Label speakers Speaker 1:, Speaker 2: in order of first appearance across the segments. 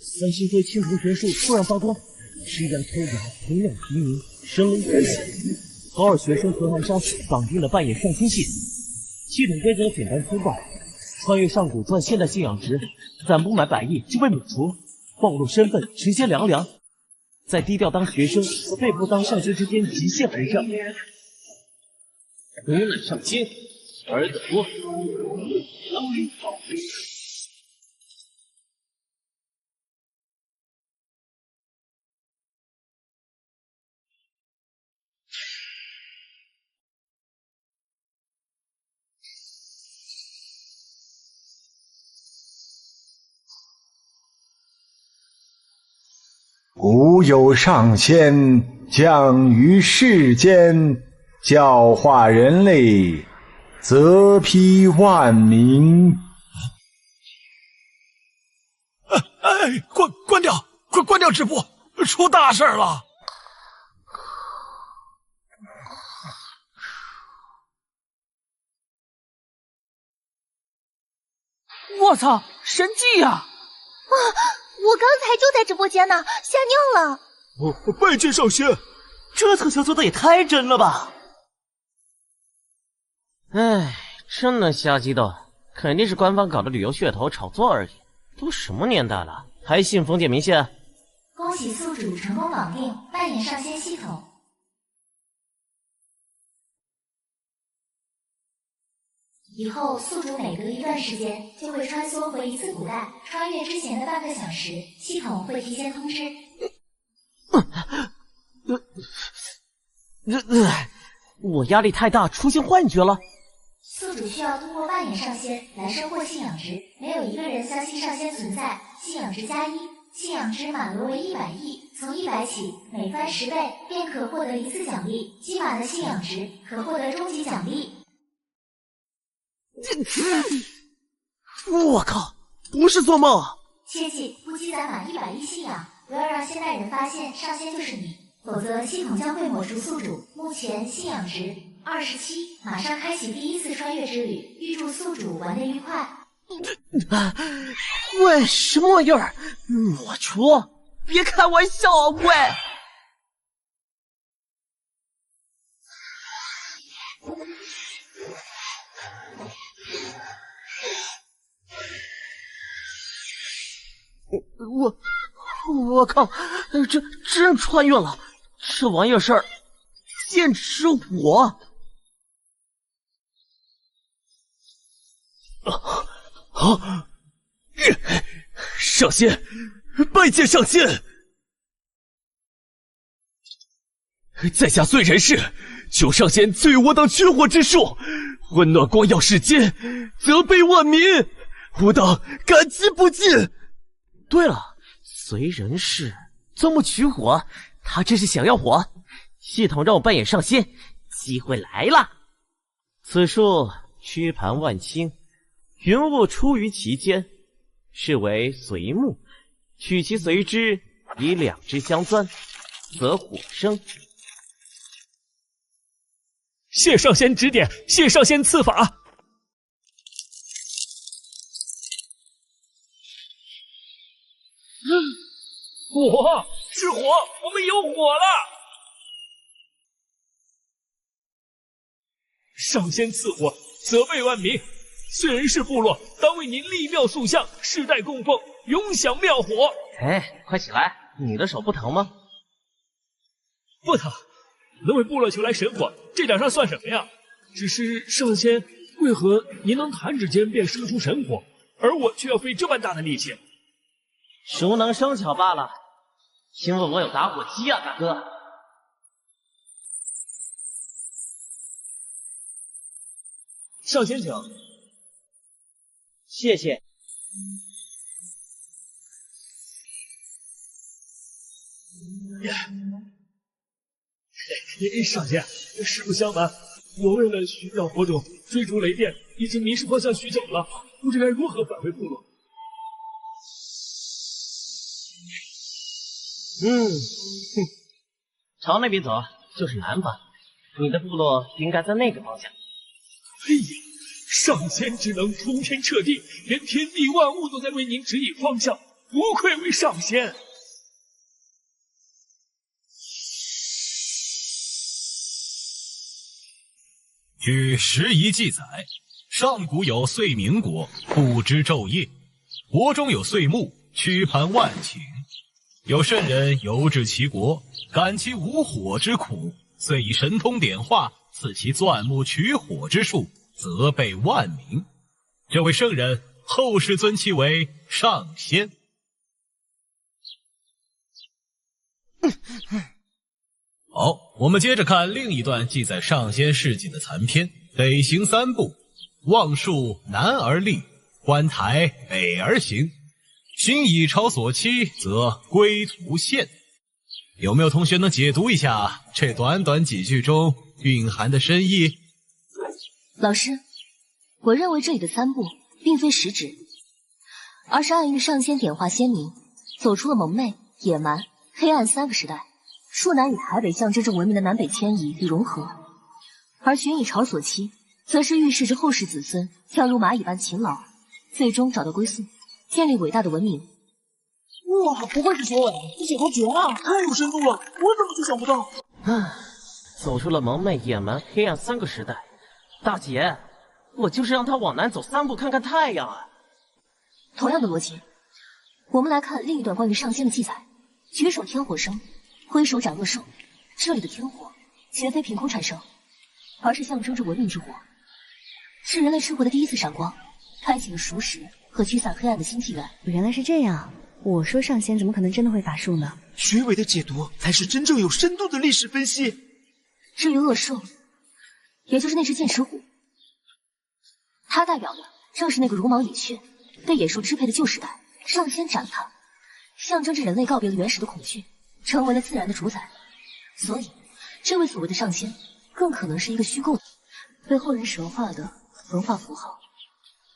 Speaker 1: 三星堆青铜玄树突然发光，枝干抽芽，洪亮平明，神雷飞起。高二学生何寒山绑定了扮演上仙系统，系统规则简单粗暴，穿越上古赚现代信仰值，攒不满100亿就被免除，暴露身份直接凉凉。在低调当学生和被迫当上仙之间极限回转。牛奶上仙，尔等多。
Speaker 2: 古有上仙降于世间，教化人类，泽披万民。
Speaker 3: 关掉直播，出大事了！
Speaker 1: 我操，神迹呀！
Speaker 4: 我刚才就在直播间呢，吓尿了。
Speaker 3: 我拜见上仙。
Speaker 1: 这特效做的也太真了吧！
Speaker 5: 哎，真能瞎激动，肯定是官方搞的旅游噱头炒作而已。都什么年代了，还信封建迷信？
Speaker 4: 恭喜宿主成功绑定扮演上仙系统。以后宿主每隔一段时间就会穿梭回一次古代，穿越之前的半个小时，系统会提前通知。
Speaker 5: 我压力太大，出现幻觉了。
Speaker 4: 宿主需要通过扮演上仙来收获信仰值，没有一个人相信上仙存在，信仰值加1，信仰值满额为100亿，从100起，每翻10倍便可获得1次奖励，积满了信仰值可获得终极奖励。
Speaker 5: 我靠，不是做梦！
Speaker 4: 切记不积攒满100亿信仰，不要让现代人发现上仙就是你，否则系统将会抹除宿主。目前信仰值27，马上开启第1次穿越之旅，预祝宿主玩得愉快。
Speaker 5: 喂，什么玩意儿？抹除？别开玩笑啊！喂！我靠，这真穿越了！这玩意儿是剑齿火。
Speaker 3: 上仙，拜见上仙！在下虽人世，求上仙赐予我等驱火之术，温暖光耀世间，泽悲万民，吾等感激不尽。
Speaker 5: 对了，随人世钻木取火，他这是想要火。系统让我扮演上仙，机会来了。此术曲盘万顷，云雾出于其间，是为随木，取其随之，以2支相钻，则火生。
Speaker 3: 谢上仙指点，谢上仙赐法。火是火，我们有火了！上仙赐火，泽悲万民。燧人氏部落当为您立庙塑像，世代供奉，永享庙火。
Speaker 5: 哎，快起来！你的手不疼吗？
Speaker 3: 不疼，能为部落求来神火，这点上算什么呀？只是上仙，为何您能弹指间便生出神火，而我却要费这般大的力气？
Speaker 5: 熟能生巧罢了。因为我有打火机啊，大哥。
Speaker 3: 上仙请。
Speaker 5: 谢谢。
Speaker 3: 上仙，实不相瞒，我为了寻找火种，追逐雷电，已经迷失方向许久了，不知该如何返回部落。
Speaker 5: 朝那边走，就是南方。你的部落应该在那个方向。
Speaker 3: 哎呀，上仙之能通天彻地，连天地万物都在为您指引方向。不愧为上仙。
Speaker 6: 据时仪记载，上古有岁明国，不知昼夜，国中有岁木，曲盘万顷。有圣人游至其国，感其无火之苦，遂以神通点化，赐其钻木取火之术，则被万民。这位圣人，后世尊其为上仙。好，我们接着看另一段记载上仙事迹的残篇。北行3步，望树南而立，观台北而行。心以朝所期，则归途现。有没有同学能解读一下这短短几句中蕴含的深意？
Speaker 7: 老师，我认为这里的3步并非实指，而是暗喻上仙点化先民，走出了蒙昧、野蛮、黑暗3个时代。树南与台北象征着文明的南北迁移与融合，而寻以朝所期，则是预示着后世子孙将如蚂蚁般勤劳，最终找到归宿，建立伟大的文明。
Speaker 1: 哇，不愧是学委，这解读绝了，太有深度了，我怎么就想不到？
Speaker 5: 走出了蒙昧、野蛮、黑暗3个时代。大姐，我就是让他往南走3步看看太阳啊。
Speaker 7: 同样的逻辑，我们来看另一段关于上仙的记载：举手天火生，挥手斩恶兽。这里的天火绝非凭空产生，而是象征着文明之火，是人类生活的第一次闪光，开启了熟识和驱散黑暗的新纪元。
Speaker 8: 原来是这样，我说上仙怎么可能真的会法术呢？
Speaker 1: 学委的解读才是真正有深度的历史分析。
Speaker 7: 至于恶兽，也就是那只剑齿虎，它代表的正是那个茹毛野雀、被野兽支配的旧时代。上仙斩它，象征着人类告别了原始的恐惧，成为了自然的主宰。所以，这位所谓的上仙，更可能是一个虚构的、被后人神化的文化符号。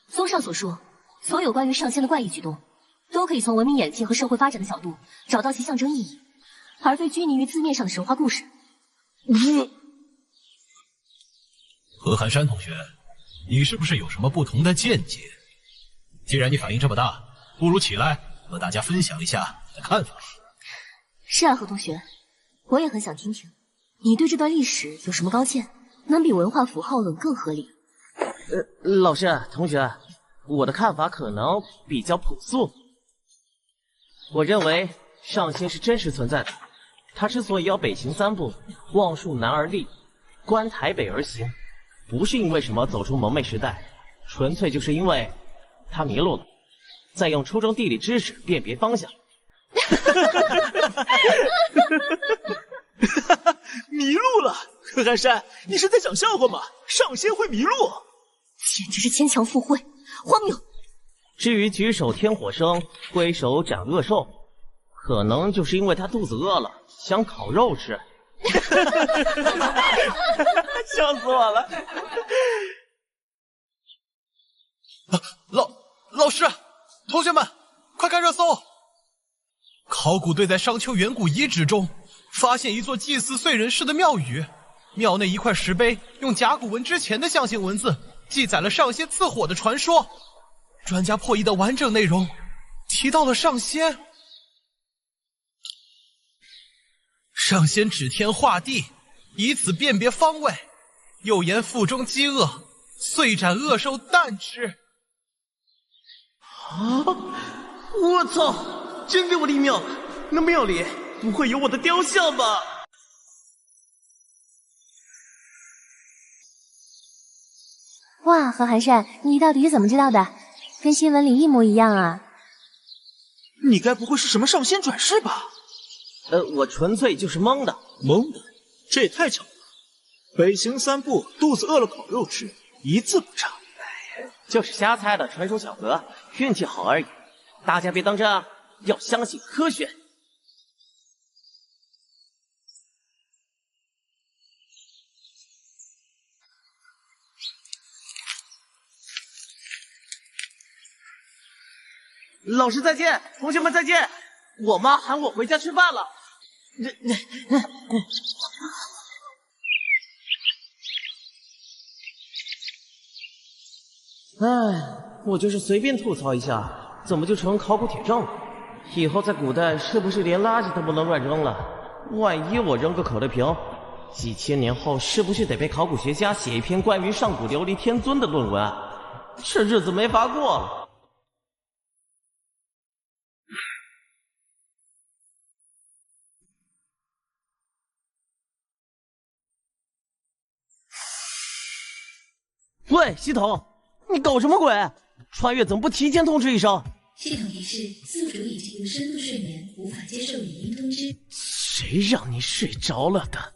Speaker 7: 综上所述，所有关于上仙的怪异举动，都可以从文明演进和社会发展的角度找到其象征意义，而非拘泥于字面上的神话故事。
Speaker 6: 何寒山同学，你是不是有什么不同的见解？既然你反应这么大，不如起来和大家分享一下你的看法。
Speaker 7: 是啊，何同学，我也很想听听你对这段历史有什么高见，能比文化符号论更合理。
Speaker 5: 老师、同学，我的看法可能比较朴素。我认为上仙是真实存在的，他之所以要北行3步，望树南而立，观台北而行，不是因为什么走出蒙昧时代，纯粹就是因为他迷路了，在用初中地理知识辨别方向。
Speaker 1: 迷路了，何寒山，你是在讲笑话吗？上仙会迷路？
Speaker 7: 简直是牵强附会，荒谬！
Speaker 5: 至于举手天火生，挥手斩恶兽，可能就是因为他肚子饿了，想烤肉吃。笑死我了！
Speaker 6: 老师，同学们，快看热搜！考古队在商丘远古遗址中发现一座祭祀燧人氏的庙宇，庙内一块石碑用甲骨文之前的象形文字记载了上仙赐火的传说。专家破译的完整内容提到了上仙。上仙指天画地，以此辨别方位，又言腹中饥饿，遂斩恶兽啖吃。
Speaker 5: 啊！我操！真给我立庙！那庙里不会有我的雕像吧？
Speaker 8: 哇，何寒山，你到底是怎么知道的？跟新闻里一模一样啊！
Speaker 1: 你该不会是什么上仙转世吧？
Speaker 5: 我纯粹就是蒙的。
Speaker 1: 蒙的？这也太巧了！北行3步，肚子饿了烤肉吃，一字不差。
Speaker 5: 就是瞎猜的传说小哥，运气好而已。大家别当真啊，要相信科学。老师再见，同学们再见。我妈喊我回家吃饭了。哎，我就是随便吐槽一下，怎么就成考古铁证了？以后在古代是不是连垃圾都不能乱扔了？万一我扔个可乐瓶，几千年后是不是得被考古学家写一篇关于上古琉璃天尊的论文啊？这日子没法过了。喂，系统，你搞什么鬼？穿越怎么不提前通知一声？
Speaker 9: 系统提示：宿主已进入深度睡眠，无法接受语音通知。
Speaker 5: 谁让你睡着了的？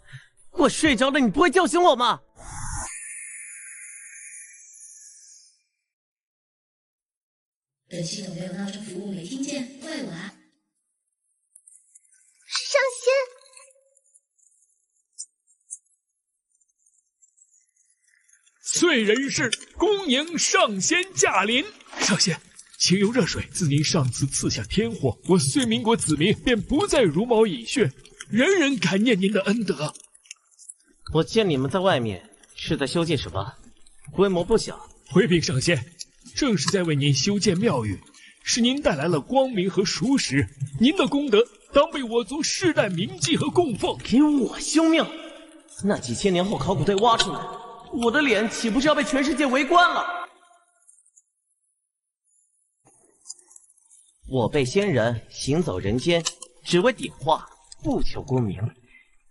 Speaker 5: 我睡着了，你不会叫醒我吗？
Speaker 9: 本系统没有闹钟服务，没听见，怪我啊！
Speaker 8: 上仙。
Speaker 3: 燧人氏恭迎上仙驾临。上仙，请用热水自您上次赐下天祸，我燧民国子民便不再茹毛饮血，人人感念您的恩德。
Speaker 5: 我见你们在外面是在修建什么？规模不小。
Speaker 3: 回禀上仙，正是在为您修建庙宇，使您带来了光明和熟识。您的功德当被我族世代铭记和供奉。
Speaker 5: 给我修庙？那几千年后考古队挖出来，我的脸岂不是要被全世界围观了？我辈仙人行走人间，只为点化，不求功名。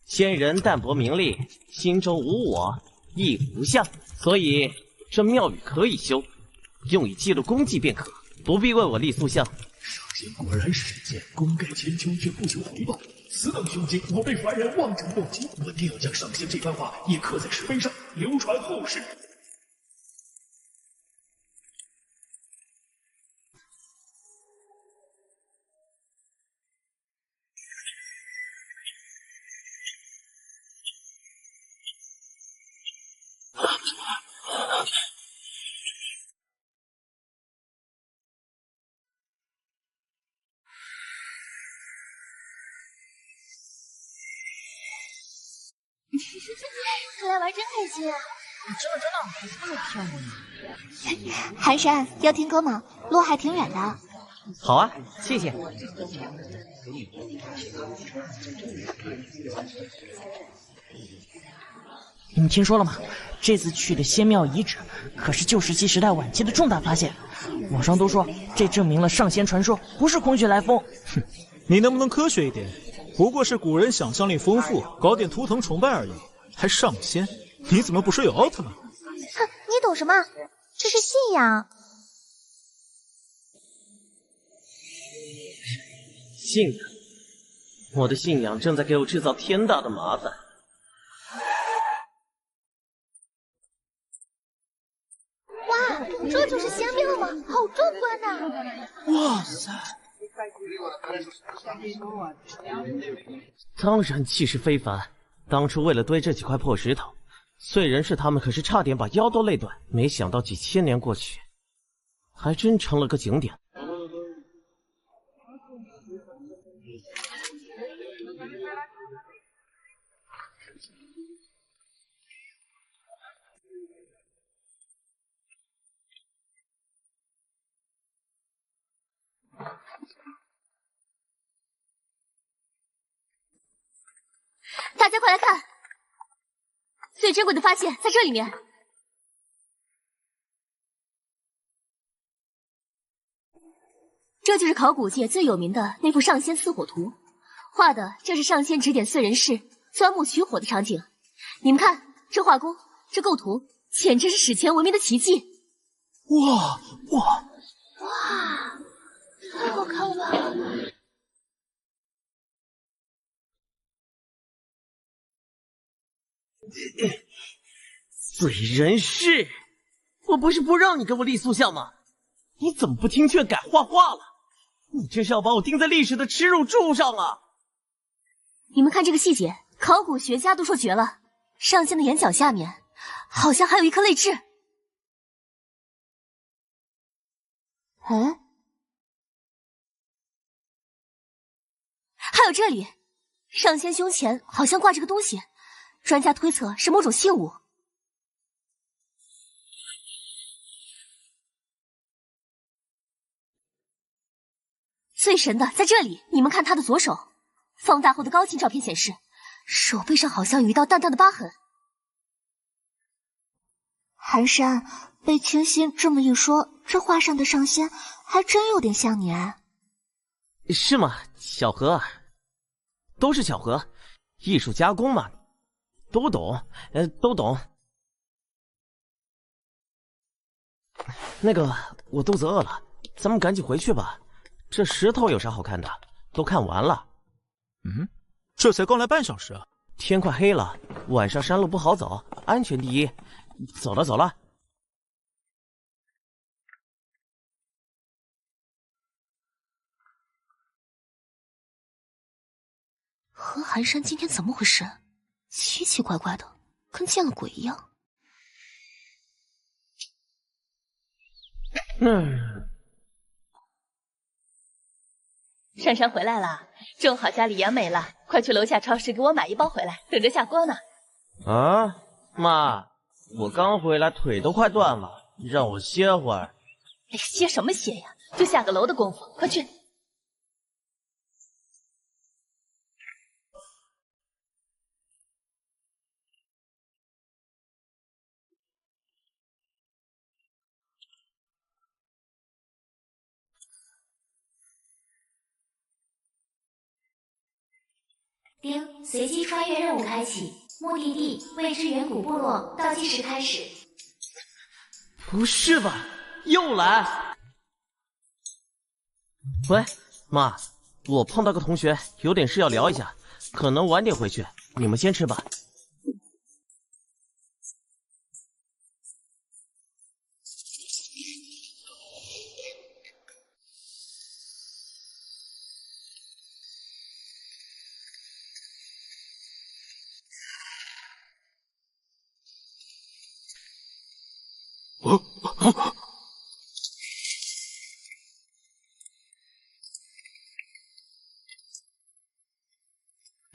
Speaker 5: 仙人淡泊名利，心中无我，亦无相，所以这庙宇可以修，用以记录功绩便可，不必为我立塑像。
Speaker 3: 上仙果然是神仙，功盖千秋却不求回报。此等胸襟，我辈凡人望尘莫及。我定要将上仙这番话也刻在石碑上，流传后世。
Speaker 8: 出来玩真开心啊！
Speaker 7: 真的，骗我呢。
Speaker 8: 寒山要听歌吗？路还挺远的。
Speaker 5: 好啊，谢谢。
Speaker 10: 你们听说了吗？这次去的仙庙遗址可是旧石器时代晚期的重大发现，网上都说这证明了上仙传说不是空穴来风。
Speaker 11: 哼，你能不能科学一点？不过是古人想象力丰富，搞点图腾崇拜而已，还上仙？你怎么不说有奥特曼？
Speaker 8: 哼，你懂什么？这是信仰。
Speaker 5: 信仰？我的信仰正在给我制造天大的麻烦。
Speaker 8: 哇，这就是仙庙吗？好壮观呐！
Speaker 10: 哇塞！
Speaker 5: 当然气势非凡。当初为了堆这几块破石头，燧人氏他们可是差点把腰都累断。没想到几千年过去，还真成了个景点。
Speaker 7: 大家快来看，最珍贵的发现在这里面。这就是考古界最有名的那幅上仙似火图，画的正是上仙指点燧人氏钻木取火的场景。你们看，这画工，这构图，简直是史前文明的奇迹！
Speaker 10: 哇！
Speaker 8: 太好看了！
Speaker 5: 燧人氏，我不是不让你给我立塑像吗？你怎么不听劝改画画了？你这是要把我钉在历史的耻辱柱上啊！
Speaker 7: 你们看这个细节，考古学家都说绝了。上仙的眼角下面，好像还有一颗泪痣。
Speaker 8: 嗯，
Speaker 7: 还有这里，上仙胸前好像挂着个东西，专家推测是某种信物。最神的在这里，你们看他的左手，放大后的高清照片显示，手背上好像有一道淡淡的疤痕。
Speaker 8: 寒山，被清新这么一说，这画上的上仙还真有点像你啊。
Speaker 5: 是吗？巧合，都是巧合，艺术加工嘛，都懂，都懂。那个，我肚子饿了，咱们赶紧回去吧。这石头有啥好看的？都看完了。
Speaker 11: 这才刚来半小时啊！
Speaker 5: 天快黑了，晚上山路不好走，安全第一。走了走了。
Speaker 7: 何寒山今天怎么回事？奇奇怪怪的，跟见了鬼一样。
Speaker 12: 珊珊回来了，正好家里养美了，快去楼下超市给我买一包回来，等着下锅呢。
Speaker 5: 啊，妈，我刚回来，腿都快断了，让我歇会儿。
Speaker 12: 哎，歇什么歇呀？就下个楼的功夫，快去。
Speaker 4: 丁，随机穿越任务开启，目的地未知远古部落，倒计时开始。
Speaker 5: 不是吧，又来？喂，妈，我碰到个同学，有点事要聊一下，可能晚点回去，你们先吃吧。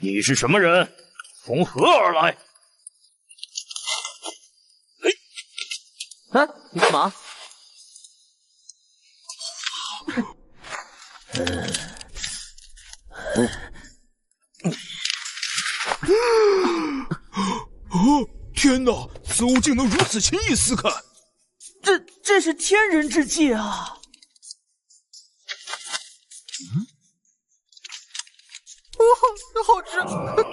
Speaker 3: 你是什么人？从何而来？
Speaker 5: 哎，你干嘛？
Speaker 13: 天哪！此物竟能如此轻易撕开！
Speaker 10: 这是天人之技啊！哇，好吃，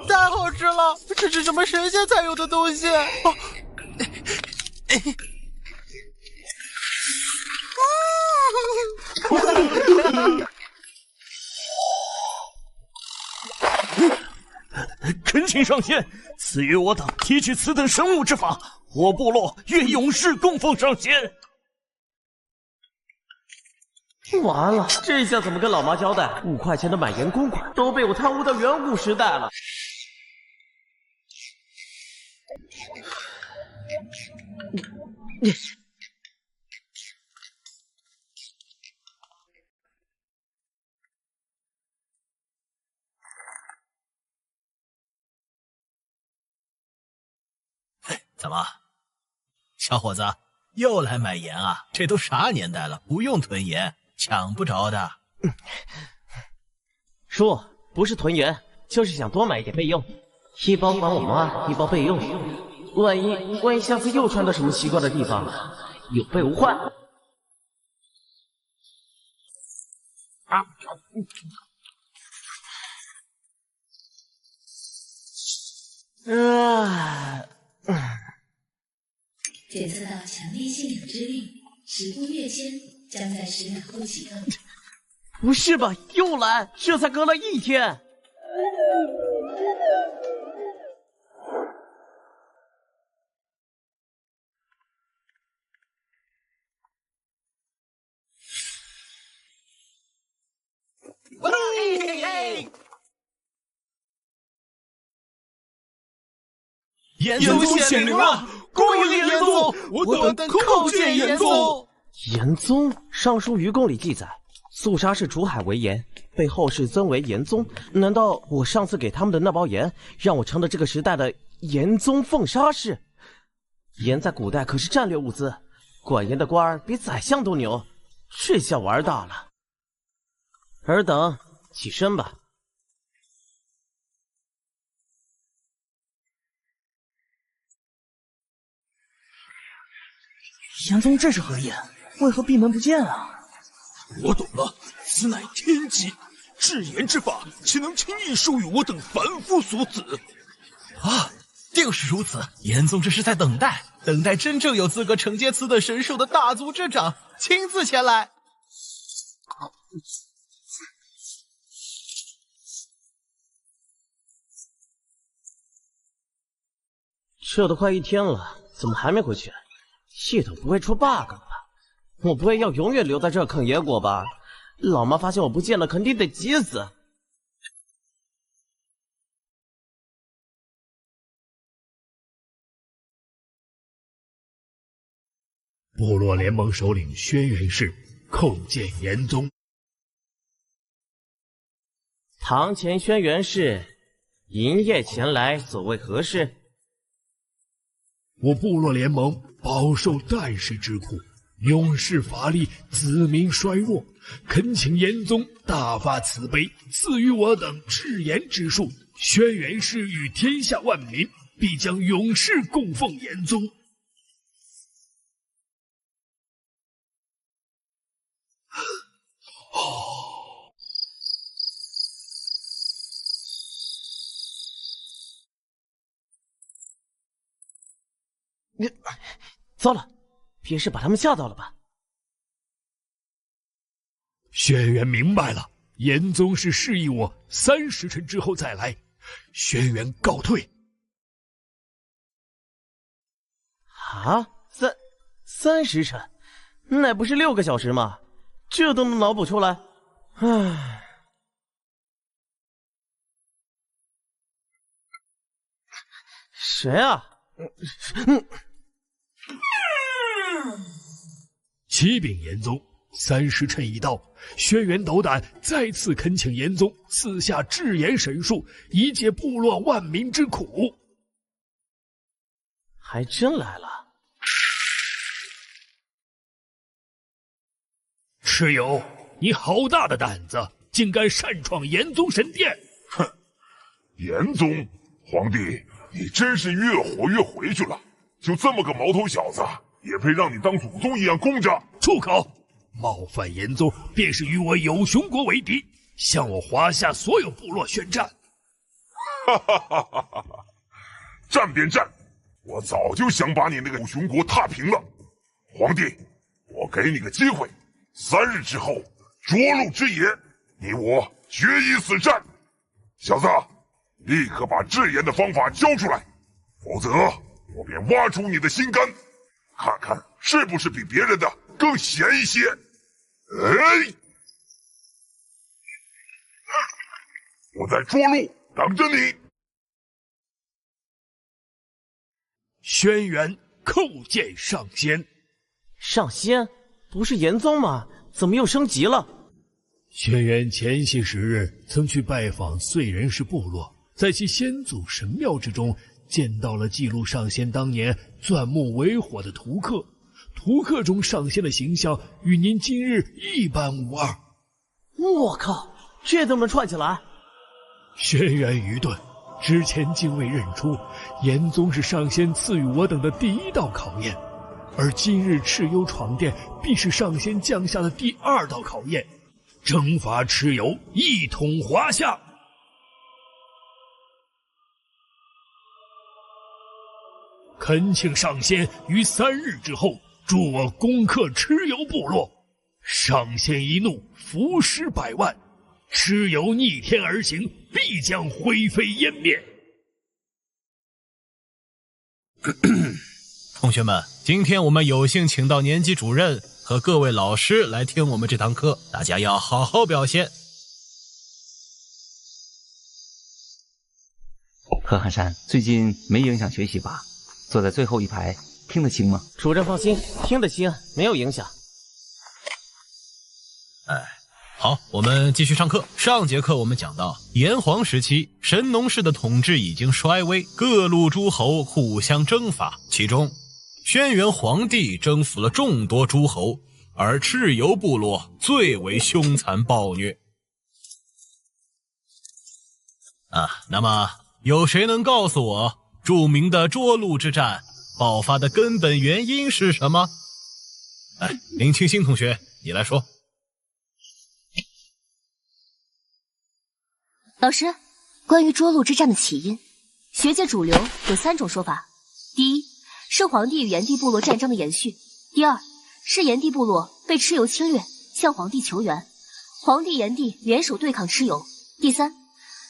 Speaker 10: 太好吃了！这是什么神仙才有的东西？
Speaker 3: 恳请上仙赐予我等提取此等生物之法，我部落愿永世供奉上仙。
Speaker 5: 完了，这下怎么跟老妈交代？5块钱的满岩公馆都被我贪污到远古时代了。
Speaker 6: 怎么，小伙子又来买盐啊？这都啥年代了，不用囤盐，抢不着的。
Speaker 5: 叔，不是囤盐，就是想多买一点备用，一包还我妈，一包备用。万一下次又穿到什么奇怪的地方，有备无患。
Speaker 9: 检测到强烈信仰之力，10步跃迁将在10秒后启动。
Speaker 5: 不是吧，又来？这才隔了1天。
Speaker 13: 严宗显灵了！恭迎严宗，我等叩见严宗。
Speaker 5: 严宗，尚书愚公里记载，肃杀是楚海为盐，被后世尊为严宗。难道我上次给他们的那包盐，让我成了这个时代的严宗奉杀士？盐在古代可是战略物资，管盐的官儿比宰相都牛，这下玩大了。尔等起身吧。
Speaker 10: 严宗这是何意？为何闭门不见啊？
Speaker 13: 我懂了，此乃天机，至言之法，岂能轻易授予我等凡夫俗子？
Speaker 14: 啊，定是如此。严宗这是在等待真正有资格承接此等神兽的大族之长亲自前来。
Speaker 5: 这都快1天了，怎么还没回去？系统不会出 bug 吧？我不会要永远留在这儿啃野果吧？老妈发现我不见了，肯定得急死。
Speaker 15: 部落联盟首领轩辕氏叩见严宗。
Speaker 5: 堂前轩辕氏，营夜前来，所谓何事？
Speaker 15: 我部落联盟饱受战事之苦，勇士乏力，子民衰弱，恳请严宗大发慈悲，赐予我等至言之术。轩辕氏与天下万民必将永世供奉严宗。
Speaker 5: 糟了，别是把他们吓到了吧？
Speaker 15: 轩辕明白了，严宗是示意我3时辰之后再来。轩辕告退。
Speaker 5: 啊，3时辰，那不是6个小时吗？这都能脑补出来？唉。谁啊？
Speaker 15: 启禀严宗，3时辰已到，轩辕斗胆再次恳请严宗赐下至言神术，以解部落万民之苦。
Speaker 5: 还真来了。
Speaker 15: 蚩尤，你好大的胆子，竟敢擅闯严宗神殿！
Speaker 16: 哼，严宗，皇帝，你真是越火越回去了。就这么个毛头小子，也配让你当祖宗一样供着？
Speaker 15: 住口！冒犯严宗，便是与我有熊国为敌，向我华夏所有部落宣战！
Speaker 16: 哈哈哈哈哈哈！战便战，我早就想把你那个有熊国踏平了。皇帝，我给你个机会，3日之后涿鹿之野，你我决一死战。小子，立刻把制言的方法交出来，否则我便挖出你的心肝，看看是不是比别人的更闲一些。哎，我在涿鹿等着你。
Speaker 15: 轩辕叩见上仙。
Speaker 5: 上仙？不是严宗吗？怎么又升级了？
Speaker 15: 轩辕前些时日曾去拜访燧人氏部落，在其先祖神庙之中见到了记录上仙当年钻木为火的图刻，图刻中上仙的形象与您今日一般无二。
Speaker 5: 我靠，这都能串起来？
Speaker 15: 轩辕愚钝，之前竟未认出严宗是上仙赐予我等的第1道考验，而今日蚩尤闯殿必是上仙降下的第2道考验，征伐蚩尤，一统华夏。恳请上仙于3日之后助我攻克蚩尤部落。上仙一怒，伏尸100万，蚩尤逆天而行，必将灰飞烟灭。
Speaker 6: 同学们，今天我们有幸请到年级主任和各位老师来听我们这堂课，大家要好好表现。
Speaker 17: 何汉山，最近没影响学习吧？坐在最后一排，听得清吗？
Speaker 5: 主任放心，听得清，没有影响。
Speaker 6: 好，我们继续上课。上节课我们讲到，炎黄时期，神农氏的统治已经衰微，各路诸侯互相征伐，其中轩辕皇帝征服了众多诸侯，而蚩尤部落最为凶残暴虐。那么有谁能告诉我，著名的涿鹿之战爆发的根本原因是什么？林清新同学，你来说。
Speaker 7: 老师，关于涿鹿之战的起因，学界主流有3种说法：第一，是黄帝与炎帝部落战争的延续；第二，是炎帝部落被蚩尤侵略，向黄帝求援，黄帝、炎帝联手对抗蚩尤；第三，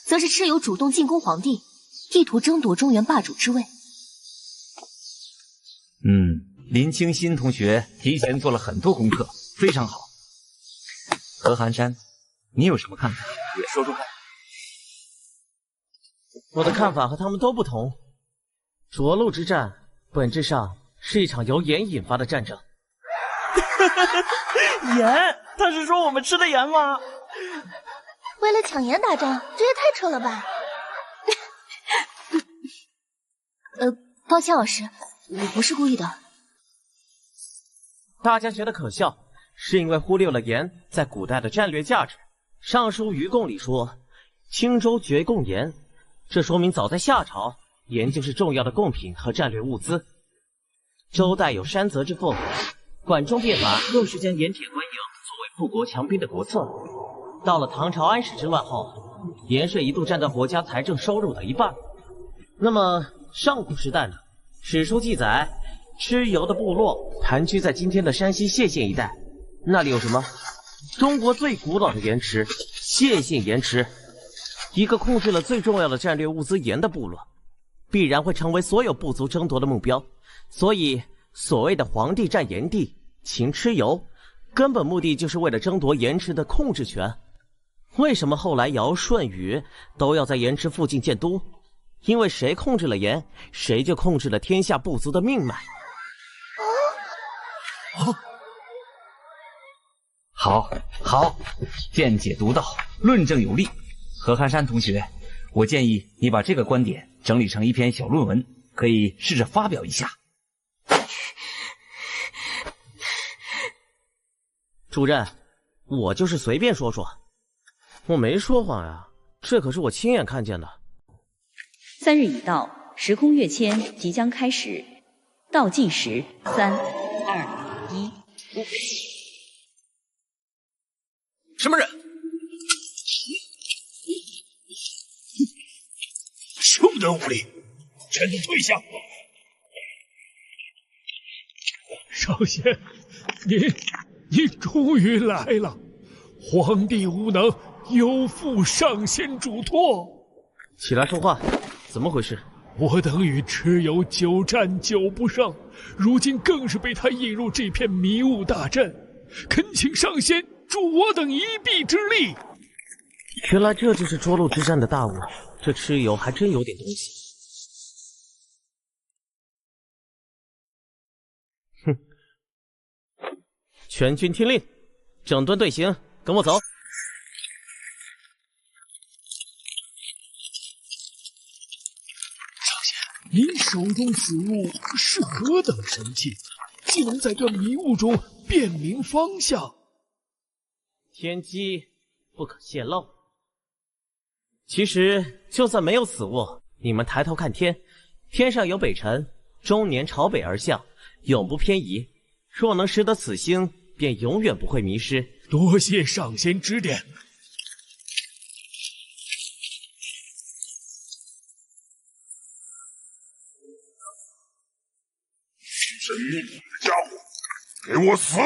Speaker 7: 则是蚩尤主动进攻黄帝，意图争夺中原霸主之位。
Speaker 17: 林清新同学提前做了很多功课，非常好。何寒山，你有什么看法？也说说看。
Speaker 5: 我的看法和他们都不同。涿鹿之战本质上是一场由盐引发的战争。
Speaker 10: 盐？他是说我们吃的盐吗？
Speaker 8: 为了抢盐打仗，这也太扯了吧！
Speaker 7: 抱歉老师，我不是故意的。
Speaker 5: 大家觉得可笑，是因为忽略了盐在古代的战略价值。尚书于贡里说：“青州绝贡盐。”这说明早在夏朝，盐就是重要的贡品和战略物资。周代有山泽之凤，管仲变法更是将盐铁官营作为富国强兵的国策。到了唐朝安史之乱后，盐税一度占到国家财政收入的1半。那么上古时代呢？史书记载，蚩尤的部落盘踞在今天的山西谢县一带，那里有什么？中国最古老的盐池——谢县盐池。一个控制了最重要的战略物资盐的部落，必然会成为所有部族争夺的目标。所以，所谓的黄帝战炎帝、秦蚩尤，根本目的就是为了争夺盐池的控制权。为什么后来尧、舜、禹都要在盐池附近建都？因为谁控制了盐，谁就控制了天下部族的命脉。
Speaker 17: 好，见解独到，论证有力。何寒山同学，我建议你把这个观点整理成一篇小论文，可以试着发表一下。
Speaker 5: 主任，我就是随便说说，我没说谎呀，这可是我亲眼看见的。
Speaker 18: 3日已到，时空跃迁即将开始，倒计时3、2、1。
Speaker 14: 什么人？
Speaker 15: 休得无礼！全都退下！少仙，你终于来了！皇帝无能，有负上仙嘱托。
Speaker 5: 起来说话，怎么回事？
Speaker 15: 我等与蚩尤久战久不胜，如今更是被他引入这片迷雾大阵，恳请上仙助我等一臂之力。
Speaker 5: 原来这就是涿鹿之战的大雾，这蚩尤还真有点东西。哼！全军听令，整顿队形，跟我走。
Speaker 15: 您手中此物是何等神器，竟能在这迷雾中辨明方向？
Speaker 5: 天机不可泄露。其实，就算没有此物，你们抬头看天，天上有北辰，终年朝北而向，永不偏移。若能识得此星，便永远不会迷失。
Speaker 15: 多谢上仙指点。
Speaker 16: 神秘的家伙，给我死！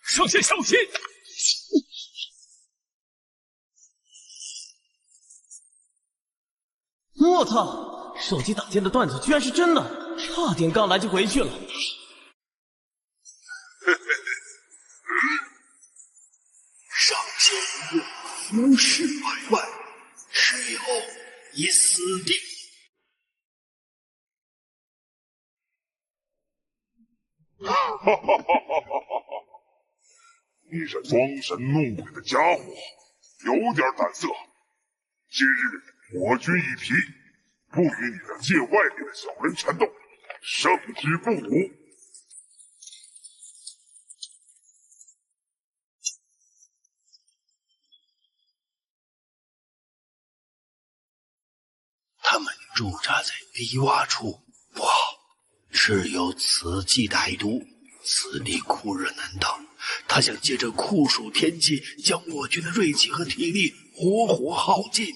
Speaker 15: 上仙小心！
Speaker 5: 我操！手机打剑的段子居然是真的，差点刚来就回去了。
Speaker 15: 上仙一怒，浮世百万，蚩尤已死定。
Speaker 16: 哈哈哈哈哈！你这装神弄鬼的家伙，有点胆色。今日我军一批，不与你这界外面的小人缠斗，胜之不武。
Speaker 15: 驻扎在低洼处，不好，只有此计歹毒，此地酷热难当。他想借着酷暑天气，将我军的锐气和体力活活耗尽。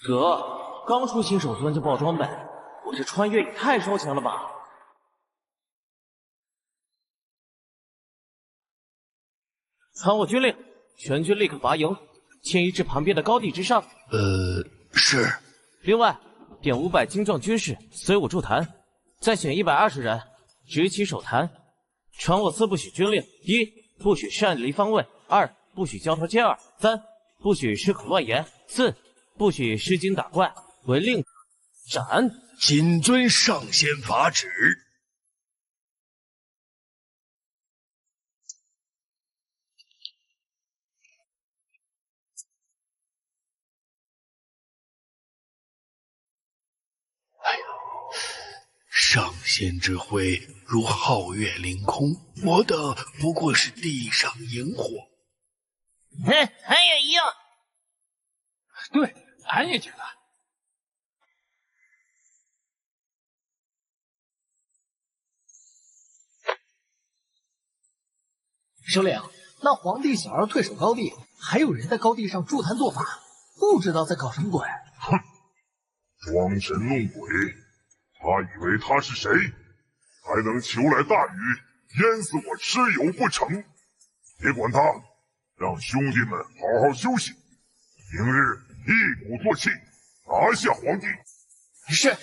Speaker 5: 哥，刚出新手村就爆装备，我这穿越也太烧钱了吧！传我军令，全军立刻拔营，迁移至旁边的高地之上。
Speaker 15: 是。
Speaker 5: 另外，点500精壮军士随我驻坛，再选120人执起手坛，传我4不许军令：1. 不许擅离方位；2. 不许交头接耳；3. 不许失口乱言；4. 不许失惊打怪。为令斩！
Speaker 15: 谨遵上仙法旨。上仙之辉如皓月凌空，我等不过是地上萤火。
Speaker 10: 俺也一样。
Speaker 3: 对，俺也觉得。
Speaker 19: 首领，那皇帝想要退守高地，还有人在高地上筑坛做法，不知道在搞什么鬼。
Speaker 16: 哼，装神弄鬼。他以为他是谁，还能求来大雨淹死我蚩尤不成？别管他，让兄弟们好好休息，明日一鼓作气，拿下皇帝。
Speaker 19: 是。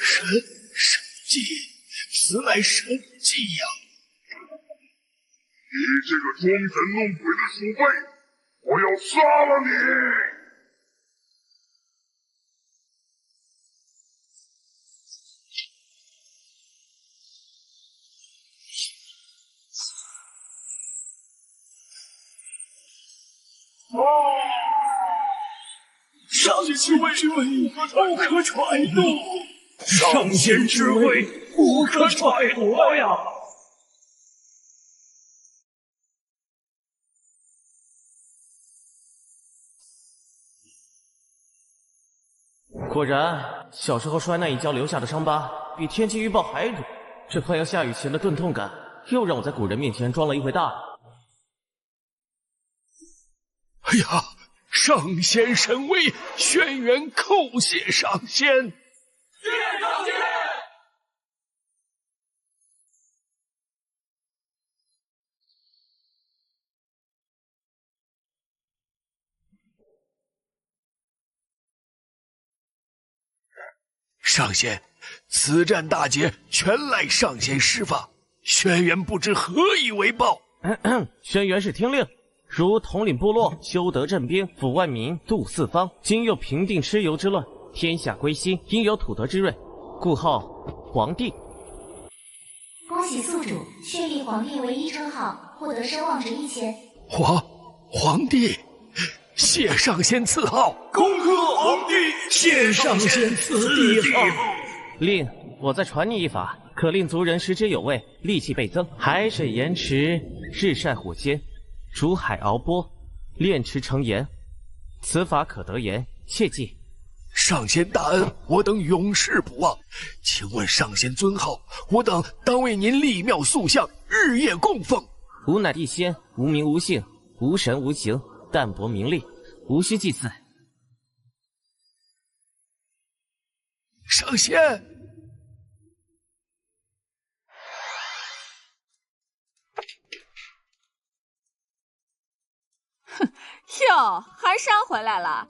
Speaker 15: 神迹，此乃神迹呀！
Speaker 16: 你这个装神弄鬼的鼠辈，我要杀了你！
Speaker 15: 上仙之威不可揣度，上仙之威不可揣度呀！
Speaker 5: 果然，小时候摔那一跤留下的伤疤比天气预报还多。这快要下雨前的钝痛感，又让我在古人面前装了一回大。
Speaker 15: 哎呀！上仙神威，轩辕叩谢上仙！
Speaker 3: 谢上仙！
Speaker 15: 上仙，此战大捷全赖上仙施法，轩辕不知何以为报。
Speaker 5: 轩辕是听令。如统领部落，修德镇兵，抚万民，度四方。今又平定蚩尤之乱，天下归心，应有土德之瑞，故号皇帝。
Speaker 4: 恭喜宿主确立皇帝唯一称号，获得声望值1000。
Speaker 15: 皇帝，谢上仙赐号，
Speaker 3: 恭贺皇帝，
Speaker 15: 谢上仙赐帝号。
Speaker 5: 令我再传你一法，可令族人食之有味，力气倍增。海水盐池，日晒火煎。煮海熬钵，炼池成盐，此法可得言，切记。
Speaker 15: 上仙大恩，我等永世不忘。请问上仙尊号，我等当为您立庙塑像，日夜供奉。
Speaker 5: 吾乃地仙，无名无姓，无神无形，淡泊名利，无需祭祀。
Speaker 15: 上仙。
Speaker 20: 哟，寒山回来了！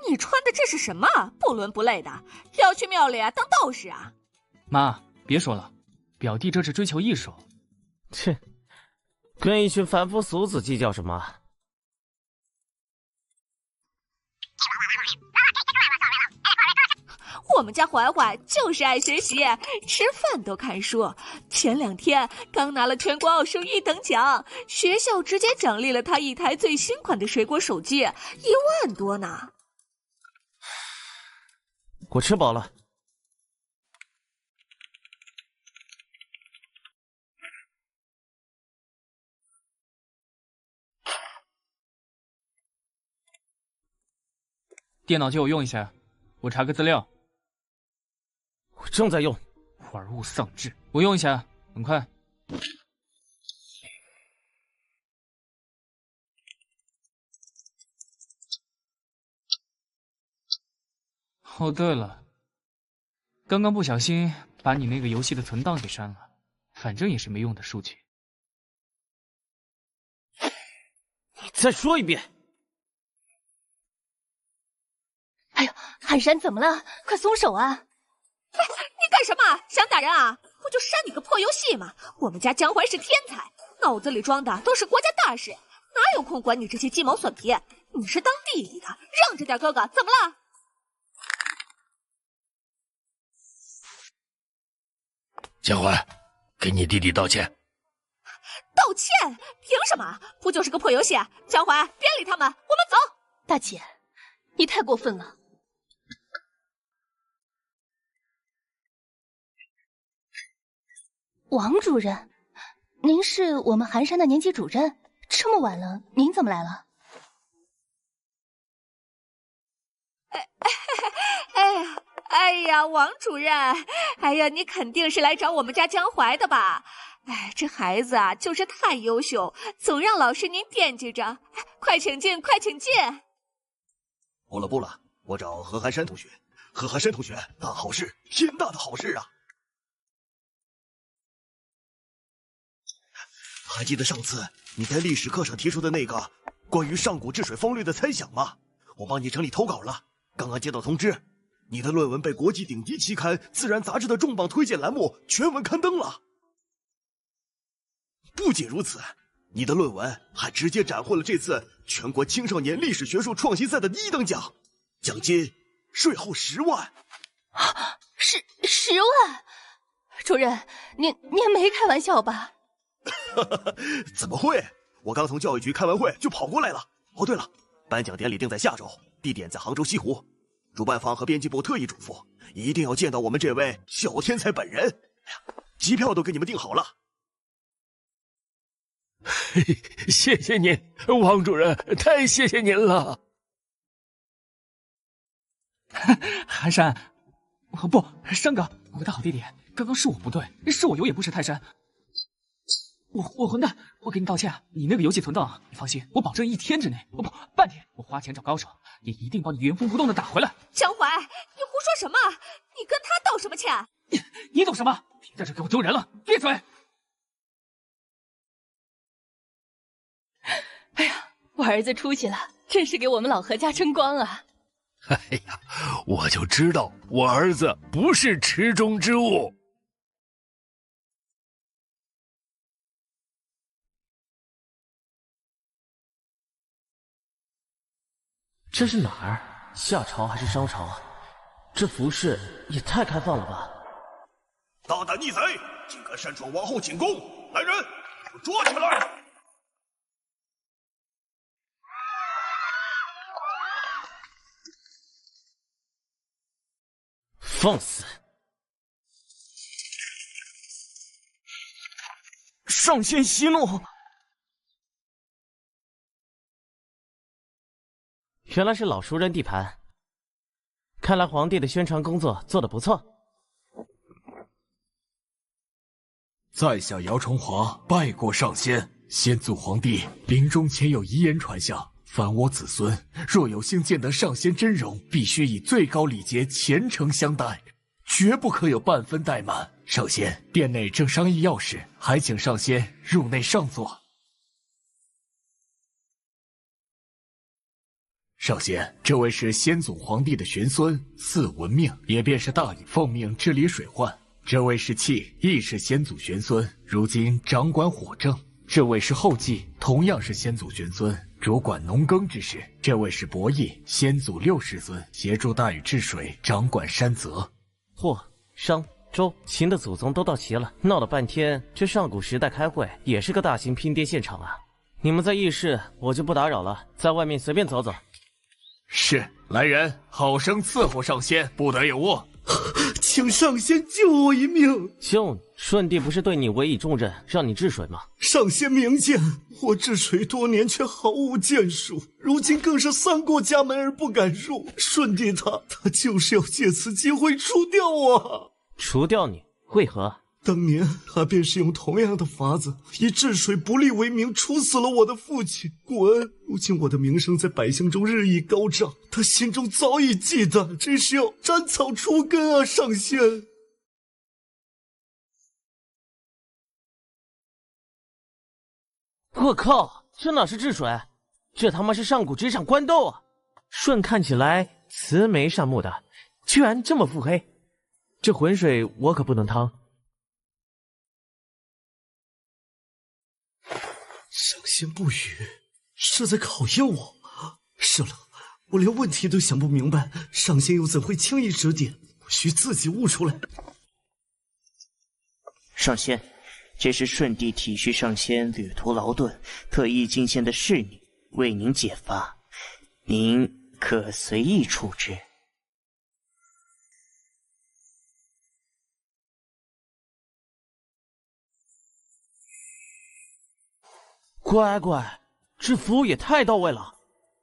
Speaker 20: 你穿的这是什么？不伦不类的，要去庙里当道士啊？
Speaker 21: 妈，别说了，表弟这是追求艺术。
Speaker 5: 切，跟一群凡夫俗子计较什么？
Speaker 20: 我们家怀怀就是爱学习，吃饭都看书。前2天刚拿了全国奥数1等奖，学校直接奖励了他一台最新款的水果手机，1万多呢。
Speaker 5: 我吃饱了。
Speaker 21: 电脑借我用一下，我查个资料。
Speaker 5: 我正在用。
Speaker 21: 玩物丧志，我用一下，很快。哦，对了，刚刚不小心把你那个游戏的存档给删了，反正也是没用的数据。
Speaker 5: 你再说一遍。
Speaker 7: 哎呦，寒山怎么了？快松手啊！
Speaker 20: 你干什么？想打人啊？不就删你个破游戏吗？我们家江淮是天才，脑子里装的都是国家大事，哪有空管你这些鸡毛蒜皮？你是当弟弟的，让着点哥哥，怎么了？
Speaker 15: 江淮，给你弟弟道歉。
Speaker 20: 道歉？凭什么？不就是个破游戏？江淮，别理他们，我们走。
Speaker 7: 大姐，你太过分了。王主任，您是我们寒山的年级主任，这么晚了，您怎么来了？
Speaker 20: 哎呀，王主任，哎呀，你肯定是来找我们家江淮的吧？哎，这孩子啊，就是太优秀，总让老师您惦记着。快请进，快请进。
Speaker 2: 不了，我找何寒山同学。何寒山同学，大好事，天大的好事啊！还记得上次你在历史课上提出的那个关于上古治水方略的猜想吗？我帮你整理投稿了，刚刚接到通知，你的论文被国际顶级期刊《自然》杂志的重磅推荐栏目全文刊登了。不仅如此，你的论文还直接斩获了这次全国青少年历史学术创新赛的1等奖，奖金税后10万。
Speaker 7: 10万？主任，您没开玩笑吧？
Speaker 2: 怎么会？我刚从教育局开完会就跑过来了。哦，对了，颁奖典礼定在下周，地点在杭州西湖。主办方和编辑部特意嘱咐，一定要见到我们这位小天才本人。机票都给你们订好了。
Speaker 15: 谢谢您，王主任，太谢谢您了。
Speaker 21: 寒山，不，山哥，我的好弟弟，刚刚是我不对，是我有眼不识泰山。我混蛋，我给你道歉。你那个游戏存档，你放心，我保证1天之内，不，半天，我花钱找高手，也一定帮你原封不动的打回来。
Speaker 20: 江淮，你胡说什么？你跟他道什么歉？
Speaker 21: 你懂什么？别在这给我丢人了，闭嘴！
Speaker 7: 哎呀，我儿子出息了，真是给我们老何家争光啊！
Speaker 15: 哎呀，我就知道我儿子不是池中之物。
Speaker 5: 这是哪儿？夏朝还是商朝啊？这服饰也太开放了吧！
Speaker 2: 大胆逆贼，竟敢擅闯王后寝宫！来人，给我抓起来！
Speaker 5: 放肆！上仙息怒！原来是老熟人地盘，看来皇帝的宣传工作做得不错。
Speaker 15: 在下姚崇华拜过上仙，先祖皇帝临终前有遗言传下，凡我子孙若有幸见得上仙真容，必须以最高礼节虔诚相待，绝不可有半分怠慢。上仙，殿内正商议要事，还请上仙入内上座。上仙，这位是先祖皇帝的玄孙，嗣文命，也便是大禹奉命治理水患。这位是契，亦是先祖玄孙，如今掌管火政。这位是后继，同样是先祖玄孙，主管农耕之事。这位是伯益，先祖6世孙，协助大禹治水，掌管山泽。
Speaker 5: 嚯，商、周、秦的祖宗都到齐了，闹了半天，这上古时代开会也是个大型拼爹现场啊！你们在议事，我就不打扰了，在外面随便走走。
Speaker 15: 是，来人，好生伺候上仙，不得有误。
Speaker 2: 请上仙救我一命！
Speaker 5: 兄，舜帝不是对你委以重任，让你治水吗？
Speaker 2: 上仙明鉴，我治水多年却毫无建树，如今更是3过家门而不敢入。舜帝他就是要借此机会除掉我。
Speaker 5: 除掉你？为何？
Speaker 2: 当年他便是用同样的法子，以治水不力为名，处死了我的父亲故恩。如今我的名声在百姓中日益高涨，他心中早已忌惮，真是要斩草除根啊！上仙，
Speaker 5: 我靠，这哪是治水，这他妈是上古职场官斗啊！舜看起来慈眉善目的，居然这么腹黑，这浑水我可不能趟。
Speaker 2: 上仙不语，是在考验我。是了，我连问题都想不明白，上仙又怎会轻易指点？我需自己悟出来。
Speaker 10: 上仙，这是舜帝体恤上仙旅途劳顿，特意进献的侍女，为您解乏，您可随意处置。
Speaker 5: 乖乖，这服务也太到位了。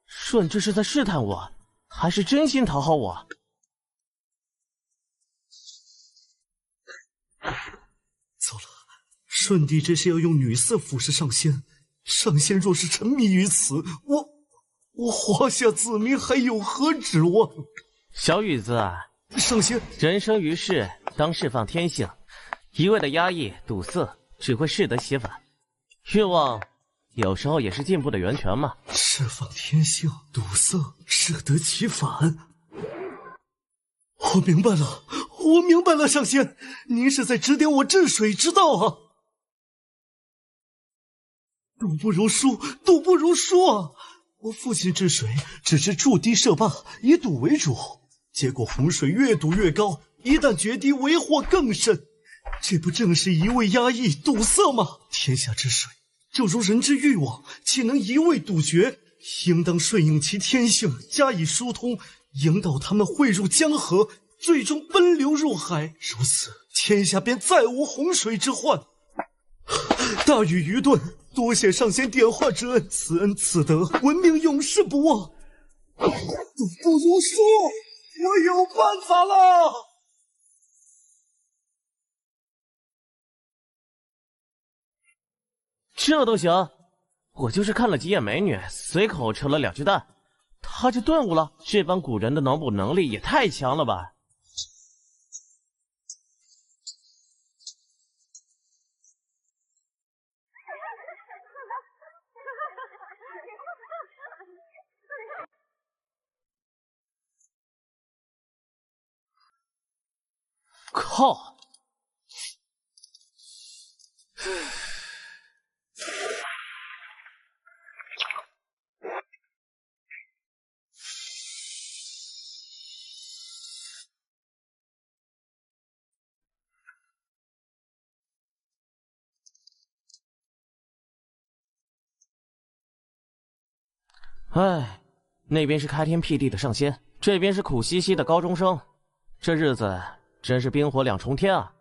Speaker 5: 舜这是在试探我，还是真心讨好我？
Speaker 2: 糟了，舜帝这是要用女色腐蚀上仙。上仙若是沉迷于此，我华夏子民还有何指望？
Speaker 5: 小宇子啊，
Speaker 2: 上仙，
Speaker 5: 人生于世，当释放天性，一味的压抑堵塞，只会适得其反。欲望有时候也是进步的源泉嘛。
Speaker 2: 释放天性，堵塞，适得其反。我明白了，我明白了，上仙，您是在指点我治水之道啊！赌不如输，赌不如输啊！我父亲治水只是筑堤设坝，以堵为主，结果洪水越堵越高，一旦决堤，为祸更甚。这不正是一味压抑堵塞吗？天下之水就如人之欲望，岂能一味杜绝？应当顺应其天性，加以疏通，引导他们汇入江河，最终奔流入海。如此，天下便再无洪水之患。大禹愚钝，多谢上仙点化之恩，此恩此德，闻命永世不忘。赌不如输，我有办法了。
Speaker 5: 这都行？我就是看了几眼美女，随口扯了2句蛋，他就顿悟了。这帮古人的脑补能力也太强了吧！靠！唉，那边是开天辟地的上仙，这边是苦兮兮的高中生，这日子真是冰火2重天啊！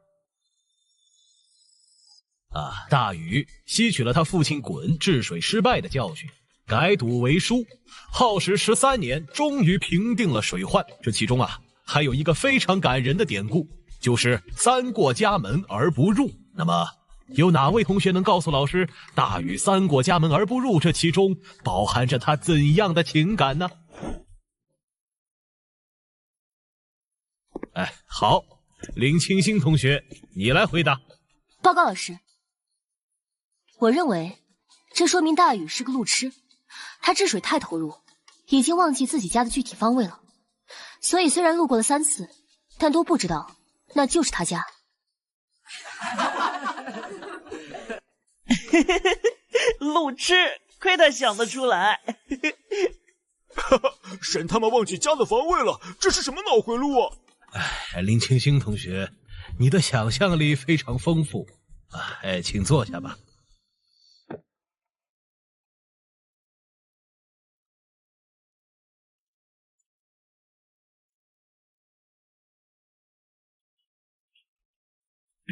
Speaker 6: 大禹吸取了他父亲鲧治水失败的教训，改堵为疏，耗时13年，终于平定了水患。这其中还有一个非常感人的典故，就是3过家门而不入。那么有哪位同学能告诉老师，大禹3过家门而不入，这其中包含着他怎样的情感呢？好，林清新同学，你来回答。
Speaker 7: 报告老师，我认为这说明大禹是个路痴，他治水太投入，已经忘记自己家的具体方位了，所以虽然路过了3次，但都不知道那就是他家。
Speaker 10: 路痴，亏他想得出来。
Speaker 13: 神他妈忘记加了防卫了，这是什么脑回路啊！
Speaker 6: 哎，林清星同学，你的想象力非常丰富。哎，请坐下吧。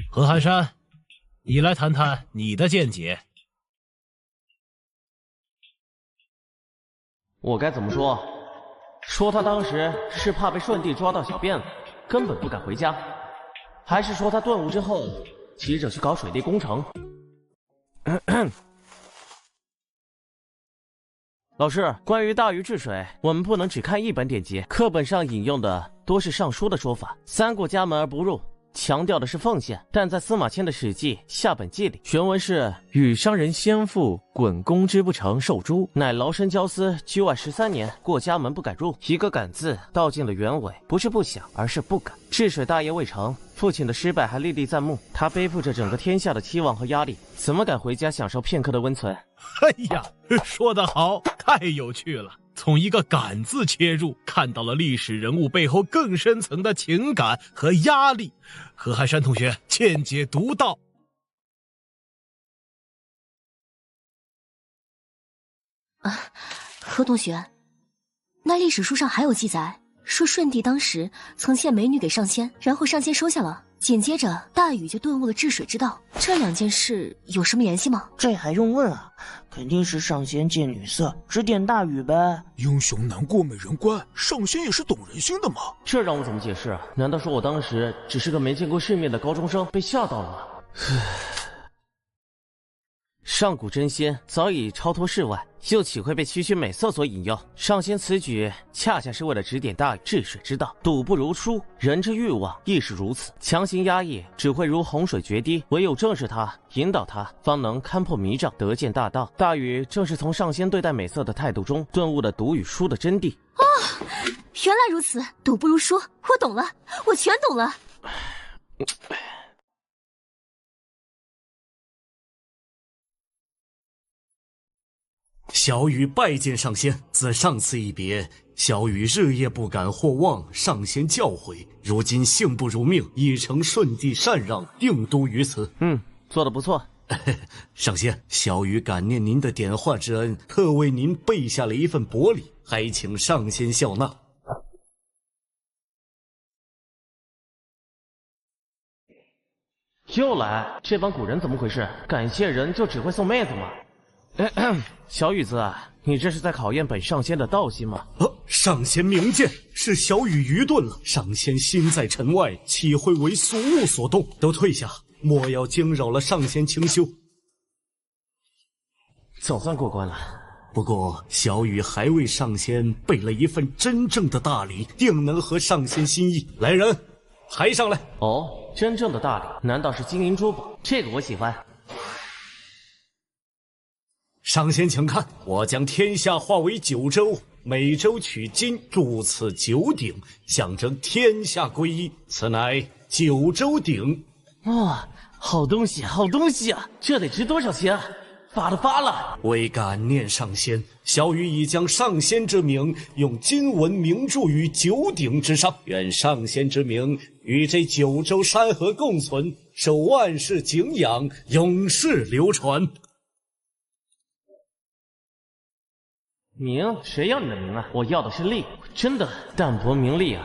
Speaker 6: 何寒山，你来谈谈你的见解。
Speaker 5: 我该怎么说？说他当时是怕被舜帝抓到小辫子，根本不敢回家，还是说他顿悟之后急着去搞水利工程？老师，关于大禹治水，我们不能只看一本典籍，课本上引用的多是尚书的说法，三过家门而不入，强调的是奉献，但在司马迁的《史记·下本纪》里，原文是“与商人先父滚弓之不成，受诛，乃劳身交丝，居外13年，过家门不敢入”。一个“敢”字道尽了原委，不是不想，而是不敢。治水大业未成，父亲的失败还历历在目，他背负着整个天下的期望和压力，怎么敢回家享受片刻的温存？
Speaker 6: 哎呀，说得好，太有趣了。从一个“敢”字切入，看到了历史人物背后更深层的情感和压力。何寒山同学见解独到。
Speaker 7: 何同学，那历史书上还有记载，说舜帝当时曾献美女给上仙，然后上仙收下了，紧接着大禹就顿悟了治水之道，这两件事有什么联系吗？
Speaker 10: 这还用问啊？肯定是上仙见女色，指点大禹呗。
Speaker 13: 英雄难过美人关，上仙也是懂人心的嘛。
Speaker 5: 这让我怎么解释啊？难道说我当时只是个没见过世面的高中生，被吓到了吗？上古真仙早已超脱世外，又岂会被区区美色所引诱？上仙此举恰恰是为了指点大禹治水之道。赌不如输，人之欲望亦是如此。强行压抑只会如洪水决堤，唯有正视它，引导它，方能勘破迷障，得见大道。大禹正是从上仙对待美色的态度中顿悟了赌与输的真谛。
Speaker 7: 原来如此，赌不如输，我懂了，我全懂了。
Speaker 1: 小禹拜见上仙，自上次一别，小禹日夜不敢或忘上仙教诲，如今幸不如命，已承舜帝禅让，定都于此。
Speaker 5: 做得不错。
Speaker 1: 上仙，小禹感念您的点化之恩，特为您备下了一份薄礼，还请上仙笑纳。
Speaker 5: 又来，这帮古人怎么回事？感谢人就只会送妹子吗？小禹子啊，你这是在考验本上仙的道心吗？
Speaker 1: 上仙明鉴，是小禹愚钝了。上仙心在尘外，岂会为俗物所动？都退下，莫要惊扰了上仙清修。
Speaker 5: 总算过关了。
Speaker 1: 不过小禹还为上仙备了一份真正的大礼，定能合上仙心意。来人，抬上来。
Speaker 5: 哦，真正的大礼，难道是金银珠宝？这个我喜欢。
Speaker 1: 上仙请看，我将天下化为9州，每州取金铸此9鼎，象征天下归一，此乃9州鼎。
Speaker 5: 哇，好东西，好东西啊！这得值多少钱啊？发了发了！
Speaker 1: 为感念上仙，小禹已将上仙之名用金文铭铸于9鼎之上，愿上仙之名与这9州山河共存，受万世敬仰，永世流传。
Speaker 5: 名？谁要你的名啊？我要的是利，真的淡泊名利啊！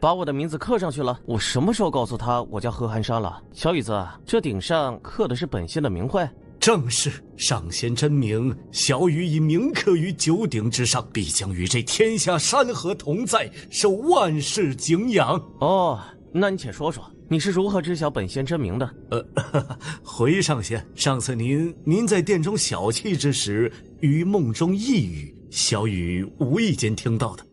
Speaker 5: 把我的名字刻上去了。我什么时候告诉他我叫何寒山了？小禹子，这鼎上刻的是本仙的名讳？
Speaker 1: 正是，上仙真名，小禹已铭刻于9鼎之上，必将与这天下山河同在，受万世敬仰。
Speaker 5: 哦，那你且说说，你是如何知晓本仙真名的？
Speaker 1: 回上仙，上次您在殿中小憩之时，于梦中呓语，小禹无意间听到的。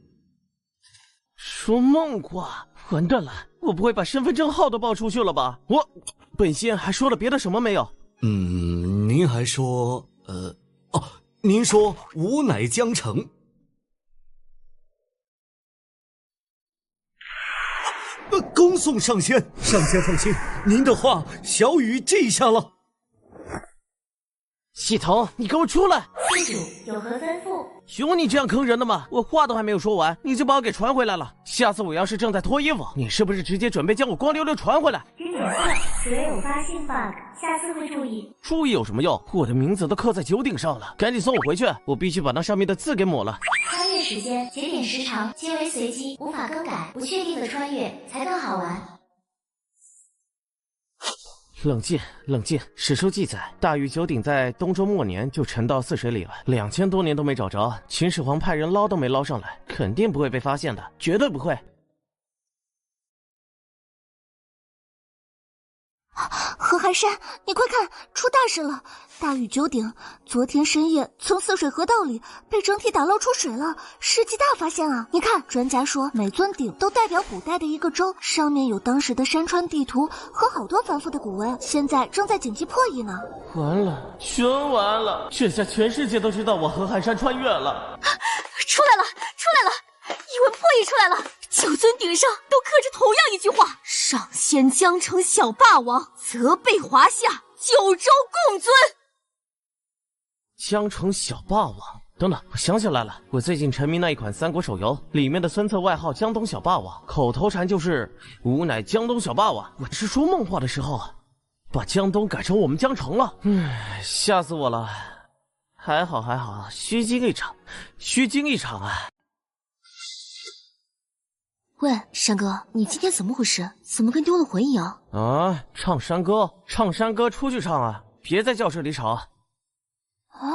Speaker 5: 说梦话，完蛋了！我不会把身份证号都报出去了吧？本仙还说了别的什么没有？
Speaker 1: 您还说，您说吾乃江城。恭送上仙，上仙放心，您的话小禹记下了。
Speaker 5: 系统，你给我出来！
Speaker 4: 郡主有何吩咐？
Speaker 5: 有你这样坑人的吗？我话都还没有说完，你就把我给传回来了。下次我要是正在脱衣服，你是不是直接准备将我光溜溜传回来？
Speaker 4: 提醒4，此为偶发性 bug， 下次会注意。
Speaker 5: 注意有什么用？我的名字都刻在九鼎上了，赶紧送我回去！我必须把那上面的字给抹了。
Speaker 4: 穿越时间、节点时长皆为随机，无法更改，不确定的穿越才更好玩。
Speaker 5: 冷静，冷静。史书记载，大禹九鼎在东周末年就沉到泗水里了，2000多年都没找着。秦始皇派人捞都没捞上来，肯定不会被发现的，绝对不会。
Speaker 8: 何寒山，你快看，出大事了！大禹九鼎昨天深夜从泗水河道里被整体打捞出水了，世纪大发现啊！你看，专家说每尊鼎都代表古代的一个州，上面有当时的山川地图和好多繁复的古文，现在正在紧急破译呢。
Speaker 5: 完了，全完了！这下全世界都知道我何寒山穿越了。
Speaker 7: 出来了，出来了！译文破译出来了，9尊鼎上都刻着同样一句话：上仙江城小霸王，责备华夏，9州共尊。
Speaker 5: 江城小霸王，等等，我想起来了，我最近沉迷那一款三国手游，里面的孙策外号江东小霸王，口头禅就是“吾乃江东小霸王”。我是说梦话的时候，把江东改成我们江城了，吓死我了！还好还好，虚惊一场，虚惊一场啊！
Speaker 7: 喂，山哥，你今天怎么回事？怎么跟丢了魂一样？
Speaker 5: 啊，唱山歌，唱山歌，出去唱啊！别在教室里吵。
Speaker 8: 啊，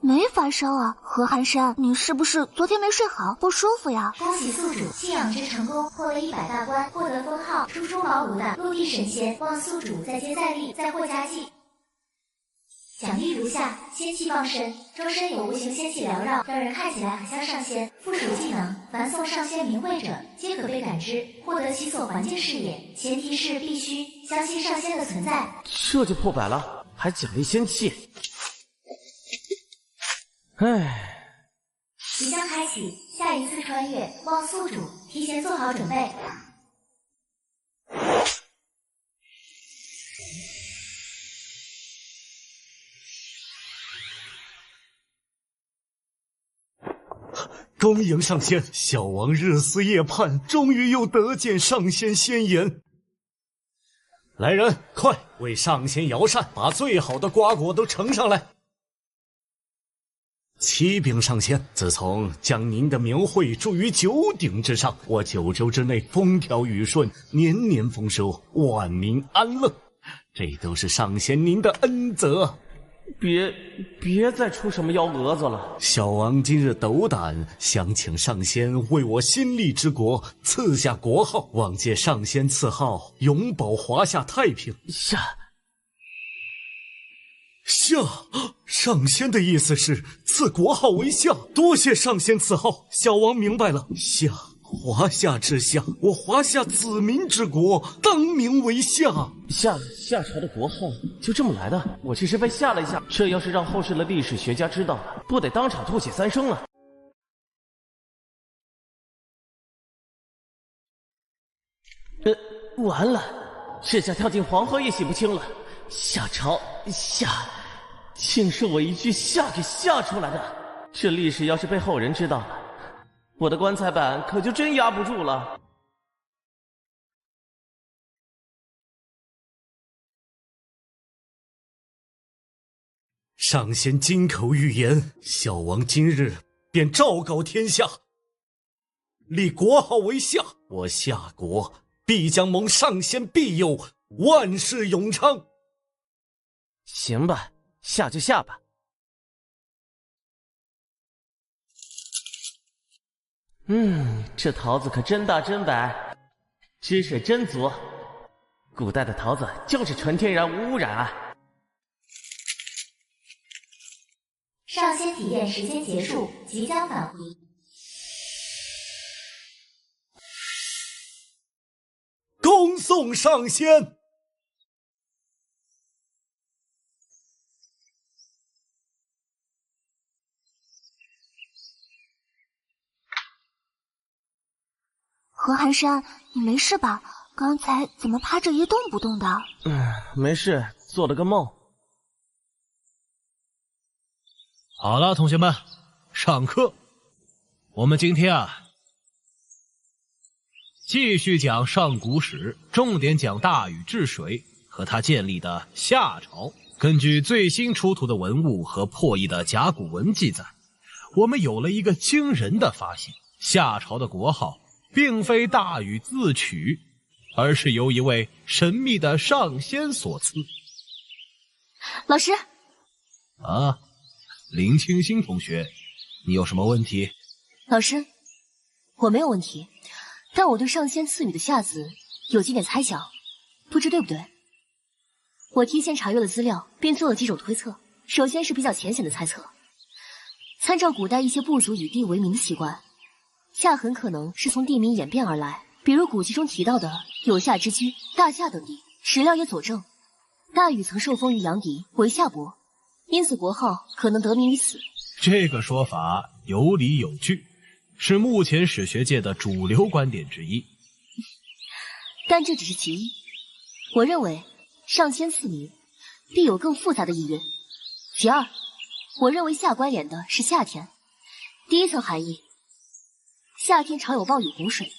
Speaker 8: 没发烧啊，何寒山，你是不是昨天没睡好，不舒服呀？
Speaker 4: 恭喜宿主信仰值成功，破了100大关，获得封号初出茅庐的陆地神仙，望宿主再接再厉，再获佳绩。奖励如下：仙气傍身，周身有无形仙气缭绕，让人看起来很像上仙。附属技能：凡送上仙名讳者，皆可被感知，获得其所环境视野。前提是必须相信上仙的存在。
Speaker 5: 这就破百了，还奖励仙气。唉，
Speaker 4: 即将开启下一次穿越，望宿主提前做好准备。
Speaker 1: 恭迎上仙，小王日思夜盼，终于又得见上仙仙颜。来人，快为上仙摇扇，把最好的瓜果都呈上来。启禀上仙，自从将您的名讳铸于九鼎之上，我9州之内风调雨顺，年年丰收，万民安乐，这都是上仙您的恩泽。
Speaker 5: 别再出什么幺蛾子了！
Speaker 1: 小王今日斗胆，想请上仙为我新立之国赐下国号，望借上仙赐号，永保华夏太平。
Speaker 5: 下，
Speaker 1: 上仙的意思是赐国号为夏，多谢上仙赐号，小王明白了。夏，华夏之夏，我华夏子民之国，当名为夏。
Speaker 5: 夏朝的国号就这么来的？我只是被吓了一下，这要是让后世的历史学家知道了，不得当场吐血3升了。完了，这下跳进黄河也洗不清了。夏朝竟是我一句夏给吓出来的，这历史要是被后人知道了，我的棺材板可就真压不住了。
Speaker 1: 上仙金口玉言，小王今日便昭告天下，立国号为夏，我夏国必将蒙上仙庇佑，万世永昌。
Speaker 5: 行吧，下就下吧。这桃子可真大真白，汁水真足。古代的桃子就是纯天然无污染啊。
Speaker 4: 上仙体验时间结束，即将返回。
Speaker 1: 恭送上仙。
Speaker 8: 何寒山，你没事吧？刚才怎么趴着一动不动的？
Speaker 5: 没事，做了个梦。
Speaker 6: 好了，同学们，上课。我们今天继续讲上古史，重点讲大禹治水和他建立的夏朝。根据最新出土的文物和破译的甲骨文记载，我们有了一个惊人的发现：夏朝的国号并非大禹自取，而是由一位神秘的上仙所赐。
Speaker 7: 老师，
Speaker 6: 林清心同学，你有什么问题？
Speaker 7: 老师，我没有问题，但我对上仙赐予的夏字有几点猜想，不知对不对。我提前查阅了资料，并做了几种推测。首先是比较浅显的猜测，参照古代一些部族以地为名的习惯，夏很可能是从地名演变而来，比如古籍中提到的有夏之居、大夏等地，史料也佐证大禹曾受封于阳翟为夏伯，因此国号可能得名于此。
Speaker 6: 这个说法有理有据，是目前史学界的主流观点之一。
Speaker 7: 但这只是其一，我认为上仙赐名必有更复杂的意蕴。其二，我认为夏关联的是夏天。第一层含义，夏天常有暴雨洪水，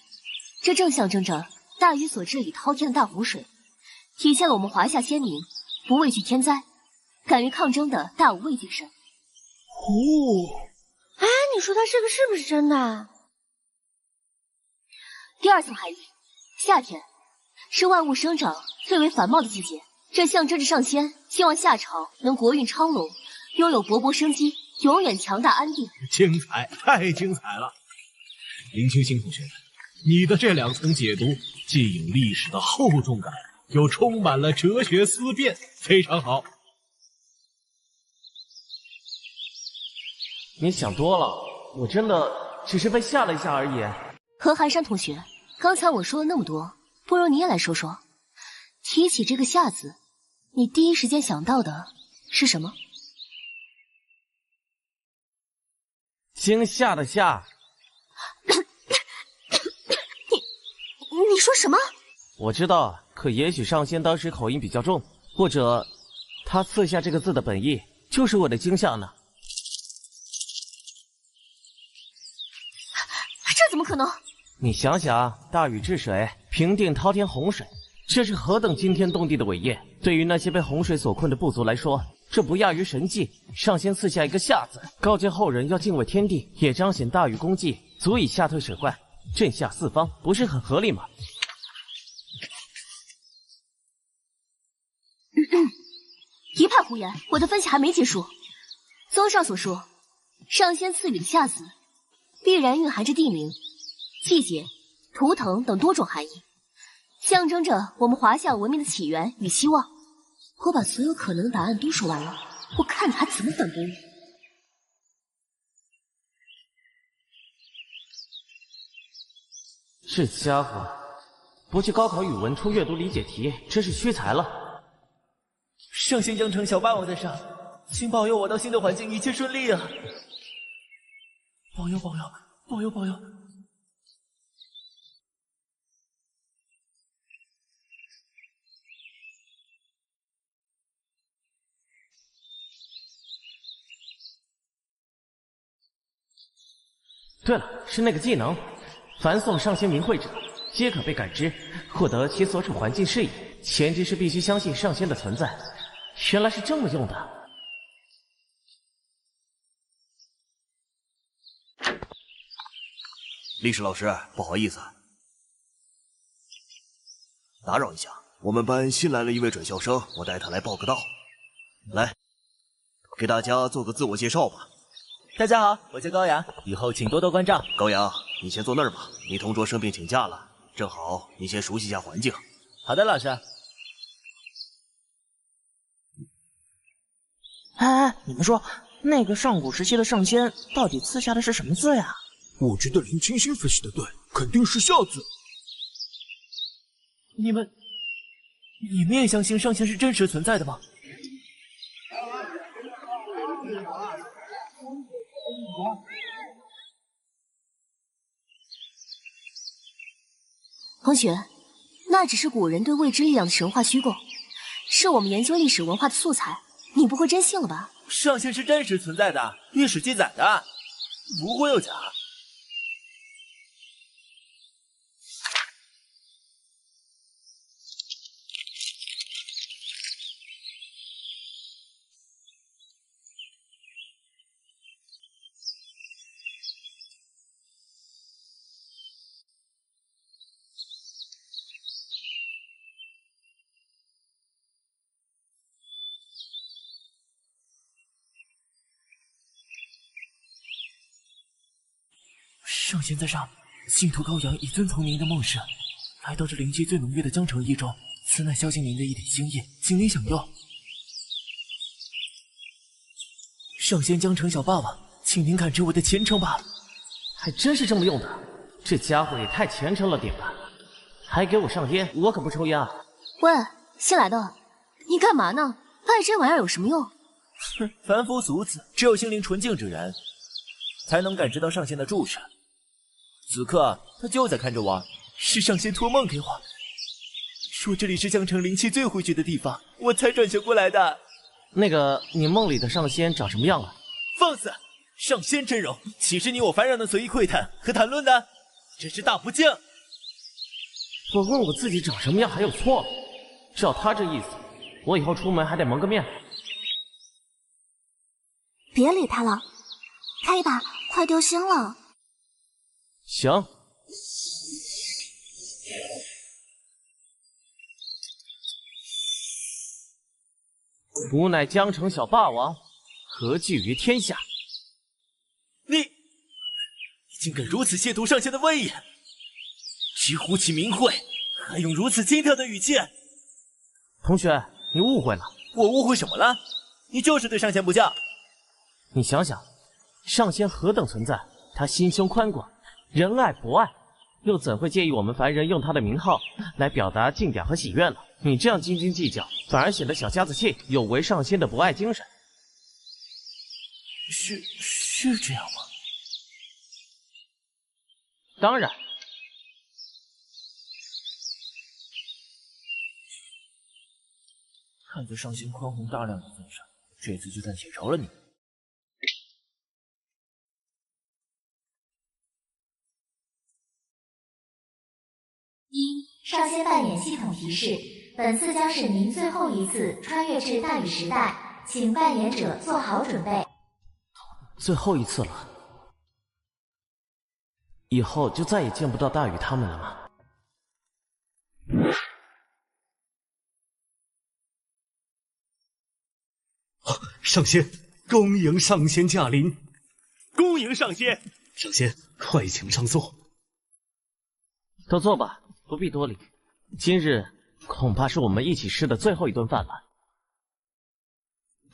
Speaker 7: 这正象征着大禹所治理滔天的大洪水，体现了我们华夏先民不畏惧天灾，敢于抗争的大无畏精神。
Speaker 8: 哎，你说他这个是不是真的？
Speaker 7: 第二层含义，夏天是万物生长最为繁茂的季节，这象征着上仙希望夏朝能国运昌隆，拥有勃勃生机，永远强大安定。
Speaker 6: 精彩，太精彩了！林清心同学，你的这两层解读既有历史的厚重感，又充满了哲学思辨，非常好。
Speaker 5: 你想多了，我真的只是被吓了一下而已。
Speaker 7: 何寒山同学，刚才我说了那么多，不如你也来说说。提起这个夏字，你第一时间想到的是什么？
Speaker 5: 惊吓的吓。
Speaker 8: 你说什么？
Speaker 5: 我知道，可也许上仙当时口音比较重，或者他赐下这个字的本意就是我的惊吓呢。
Speaker 7: 这怎么可能？
Speaker 5: 你想想，大禹治水，平定滔天洪水，这是何等惊天动地的伟业！对于那些被洪水所困的部族来说，这不亚于神迹。上仙赐下一个夏字，告诫后人要敬畏天地，也彰显大禹功绩，足以吓退水患，震吓四方，不是很合理吗？
Speaker 7: 一派胡言！我的分析还没结束。综上所述，上仙赐予的夏字必然蕴含着地名、季节、图腾等多种含义，象征着我们华夏文明的起源与希望。我把所有可能的答案都说完了，我看他怎么反驳我。
Speaker 5: 这家伙不去高考语文出阅读理解题，真是屈才了。
Speaker 11: 上仙将成小霸王在上，请保佑我到新的环境一切顺利啊！保佑保佑保佑保佑！
Speaker 5: 对了，是那个技能，凡送上仙名讳者，皆可被感知，获得其所处环境视野。前提是必须相信上仙的存在。原来是这么用的。
Speaker 2: 历史老师，不好意思，打扰一下，我们班新来了一位转校生，我带他来报个到。来，给大家做个自我介绍吧。
Speaker 11: 大家好，我叫高阳，以后请多多关照。
Speaker 2: 高阳，你先坐那儿吧。你同桌生病请假了，正好你先熟悉一下环境。
Speaker 11: 好的，老师。
Speaker 10: 哎，你们说那个上古时期的上仙到底赐下的是什么字呀？
Speaker 13: 我觉得林清心分析的对，肯定是夏字。
Speaker 11: 你们也相信上仙是真实存在的吗？
Speaker 7: 同学，那只是古人对未知力量的神话虚构，是我们研究历史文化的素材。你不会真信了吧？
Speaker 11: 上仙是真实存在的，历史记载的。不会有假。
Speaker 19: 圣贤在上，信徒羔羊以遵从您的梦示，来到这灵气最浓郁的江城驿中，此乃孝敬您的一点心意，请您享用。上仙江城小霸王，请您感知我的虔诚吧。
Speaker 5: 还真是这么用的，这家伙也太虔诚了点吧！还给我上烟，我可不抽烟啊！
Speaker 7: 喂，新来的，你干嘛呢？拜这玩意儿有什么用？
Speaker 19: 哼，凡夫俗子，只有心灵纯净之人，才能感知到上仙的注视。此刻他就在看着我，是上仙托梦给我，说这里是江城灵气最汇聚的地方，我才转学过来的。
Speaker 5: 那个，你梦里的上仙长什么样啊？
Speaker 19: 放肆！上仙真容，岂是你我凡人能随意窥探和谈论的？真是大不敬！
Speaker 5: 我问我自己长什么样还有错吗？照他这意思，我以后出门还得蒙个面。
Speaker 8: 别理他了，开吧，快丢星了。
Speaker 5: 行。吾乃江城小霸王，何惧于天下？
Speaker 19: 你竟敢如此亵渎上仙的威严！直呼其名讳，还用如此轻佻的语气！
Speaker 5: 同学，你误会了。
Speaker 19: 我误会什么了？你就是对上仙不敬。
Speaker 5: 你想想，上仙何等存在？他心胸宽广，仁爱博爱，又怎会介意我们凡人用他的名号来表达敬仰和喜悦呢？你这样斤斤计较，反而显得小家子气，有违上仙的博爱精神。
Speaker 19: 是这样吗？
Speaker 5: 当然。
Speaker 19: 看在上仙宽宏大量的份上，这次就暂且饶了你。
Speaker 4: 上仙扮演系统提示：本次将是您最后一次穿越至大禹时代，请扮演者做好准备。
Speaker 5: 最后一次了，以后就再也见不到大禹他们了吗？
Speaker 1: 上仙，恭迎上仙驾临！
Speaker 2: 恭迎上仙！
Speaker 1: 上仙，快请上座。
Speaker 5: 都坐吧，不必多礼。今日恐怕是我们一起吃的最后一顿饭了。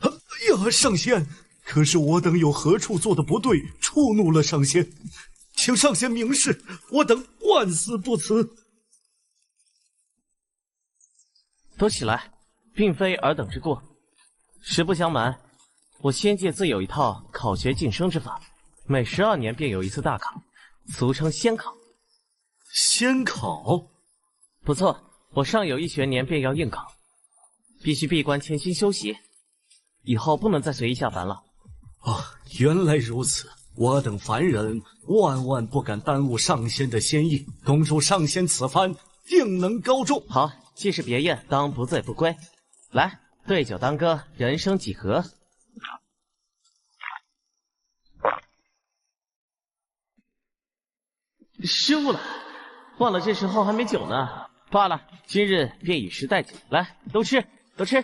Speaker 1: 呀，上仙！可是我等有何处做的不对，触怒了上仙？请上仙明示，我等万死不辞。
Speaker 5: 都起来，并非尔等之过。实不相瞒，我仙界自有一套考学晋升之法，每12年便有一次大考，俗称仙考。
Speaker 1: 仙考？
Speaker 5: 不错，我上有一学年便要应考，必须闭关潜心修习，以后不能再随意下凡了。
Speaker 1: 原来如此，我等凡人万万不敢耽误上仙的仙意，恭祝上仙此番定能高中。
Speaker 5: 好，既是别宴，当不醉不归。来，对酒当歌，人生几何？失误了，忘了这时候还没酒呢。罢了，今日便以食代酒，来，都吃，都吃。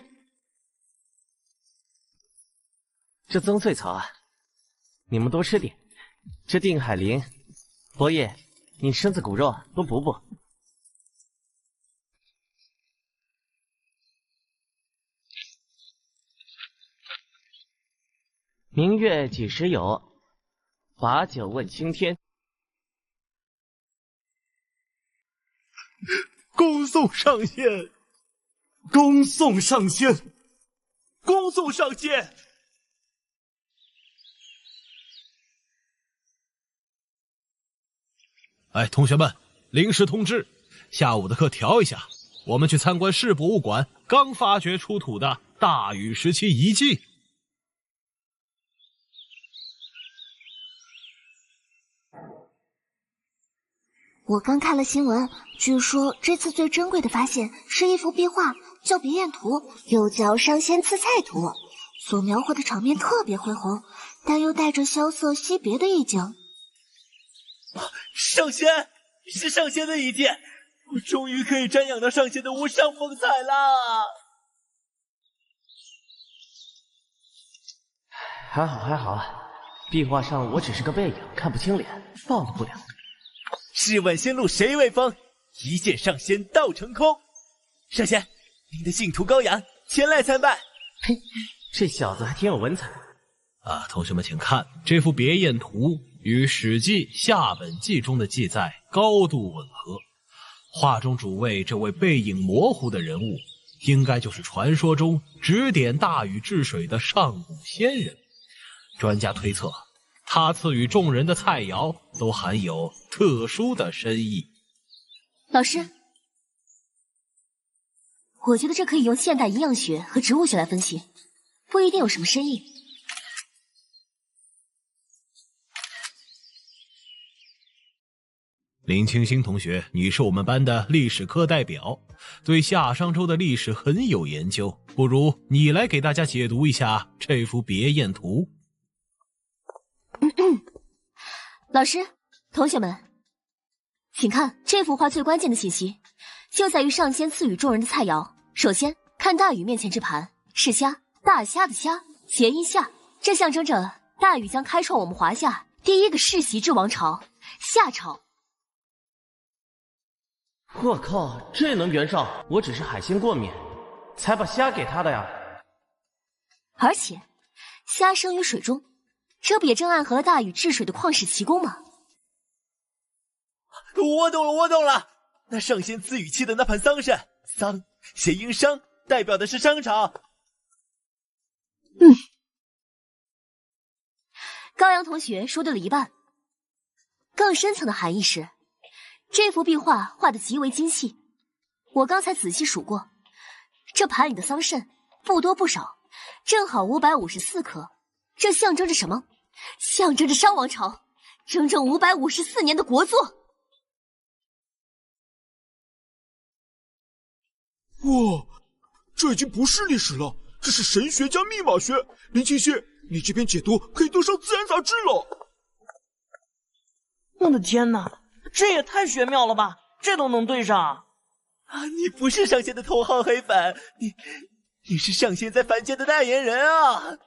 Speaker 5: 这增穗草啊，你们多吃点。这定海灵，伯爷，你身子骨肉多补补。明月几时有？把酒问青天。
Speaker 2: 恭送上仙！
Speaker 1: 恭送上仙！
Speaker 2: 恭送上仙！
Speaker 6: 哎，同学们，临时通知，下午的课调一下，我们去参观市博物馆刚发掘出土的大禹时期遗迹。
Speaker 8: 我刚看了新闻，据说这次最珍贵的发现是一幅壁画，叫《别宴图》，又叫《上仙赐菜图》，所描绘的场面特别恢宏，但又带着萧瑟惜别的意境。
Speaker 19: 上仙，是上仙的一剑，我终于可以瞻仰到上仙的无上风采啦！
Speaker 5: 还好还好，壁画上我只是个背影，看不清脸，暴露不了。
Speaker 19: 试问仙路谁为峰？一剑上仙道成空。上仙，您的信徒高阳前来参拜。
Speaker 5: 嘿，这小子还挺有文采
Speaker 6: 啊！同学们请看，这幅别宴图与《史记·夏本纪》中的记载高度吻合。画中主位这位背影模糊的人物，应该就是传说中指点大禹治水的上古仙人。专家推测，他赐予众人的菜肴都含有特殊的深意。
Speaker 7: 老师，我觉得这可以用现代营养学和植物学来分析，不一定有什么深意。
Speaker 6: 林清新同学，你是我们班的历史课代表，对夏商周的历史很有研究，不如你来给大家解读一下这幅别宴图。
Speaker 7: 老师，同学们，请看这幅画最关键的信息，就在于上仙赐予众人的菜肴。首先看大禹面前这盘是虾，大虾的虾，谐音夏，这象征着大禹将开创我们华夏第一个世袭制王朝夏朝。
Speaker 5: 我靠，这能圆上？我只是海鲜过敏，才把虾给他的呀。
Speaker 7: 而且虾生于水中，这不也正暗合了大禹治水的旷世奇功吗？
Speaker 19: 我懂了，那上仙赐予妻的那盘桑葚，桑谐音商，代表的是商朝。
Speaker 7: 高阳同学说对了一半，更深层的含义是，这幅壁画画得极为精细。我刚才仔细数过，这盘里的桑葚不多不少，正好554颗。这象征着什么？象征着商王朝整整554年的国祚。
Speaker 13: 哇，这已经不是历史了，这是神学加密码学。林清新，你这篇解读可以登上自然杂志了。
Speaker 10: 我的天哪，这也太玄妙了吧！这都能对上
Speaker 19: 啊！你不是上仙的头号黑粉，你是上仙在凡间的代言人啊！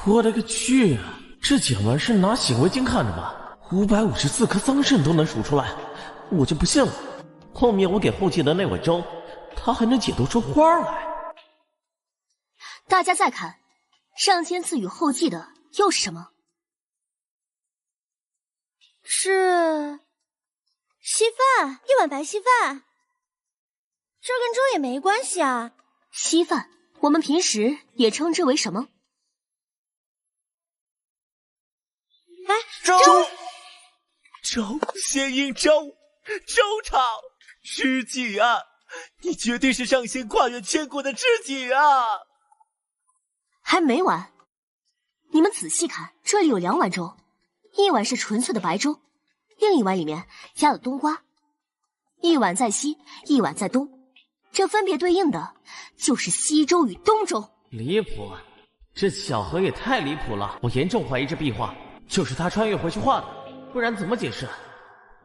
Speaker 5: 我的个去啊！这讲文是拿显微镜看的吧？554颗桑葚都能数出来，我就不信了。后面我给后稷的那碗粥，他还能解读出花来。
Speaker 7: 大家再看，上仙赐予后稷的又是什么？
Speaker 8: 是稀饭，一碗白稀饭。这跟粥也没关系啊。
Speaker 7: 稀饭，我们平时也称之为什么？
Speaker 8: 哎，
Speaker 19: 粥，谐音粥，周朝知己啊！你绝对是上仙跨越千古的知己啊！
Speaker 7: 还没完，你们仔细看，这里有2碗粥，一碗是纯粹的白粥，另一碗里面加了冬瓜。一碗在西，一碗在东，这分别对应的就是西周与东周。
Speaker 5: 离谱，这巧合也太离谱了！我严重怀疑这壁画就是他穿越回去画的，不然怎么解释？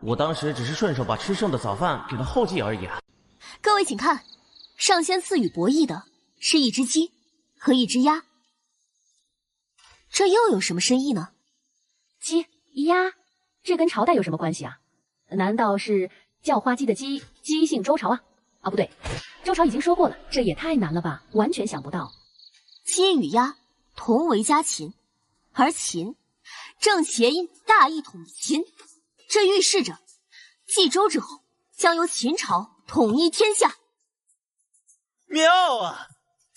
Speaker 5: 我当时只是顺手把吃剩的早饭给了后稷而已啊。
Speaker 7: 各位请看，上仙赐予伯益的是一只鸡和一只鸭，这又有什么深意呢？
Speaker 12: 鸡鸭，这跟朝代有什么关系啊？难道是叫花鸡的鸡姓周朝啊？啊，不对，周朝已经说过了，这也太难了吧，完全想不到。
Speaker 7: 鸡与鸭同为家禽，而禽正谐音大一统的秦，这预示着继周之后将由秦朝统一天下。
Speaker 19: 妙啊！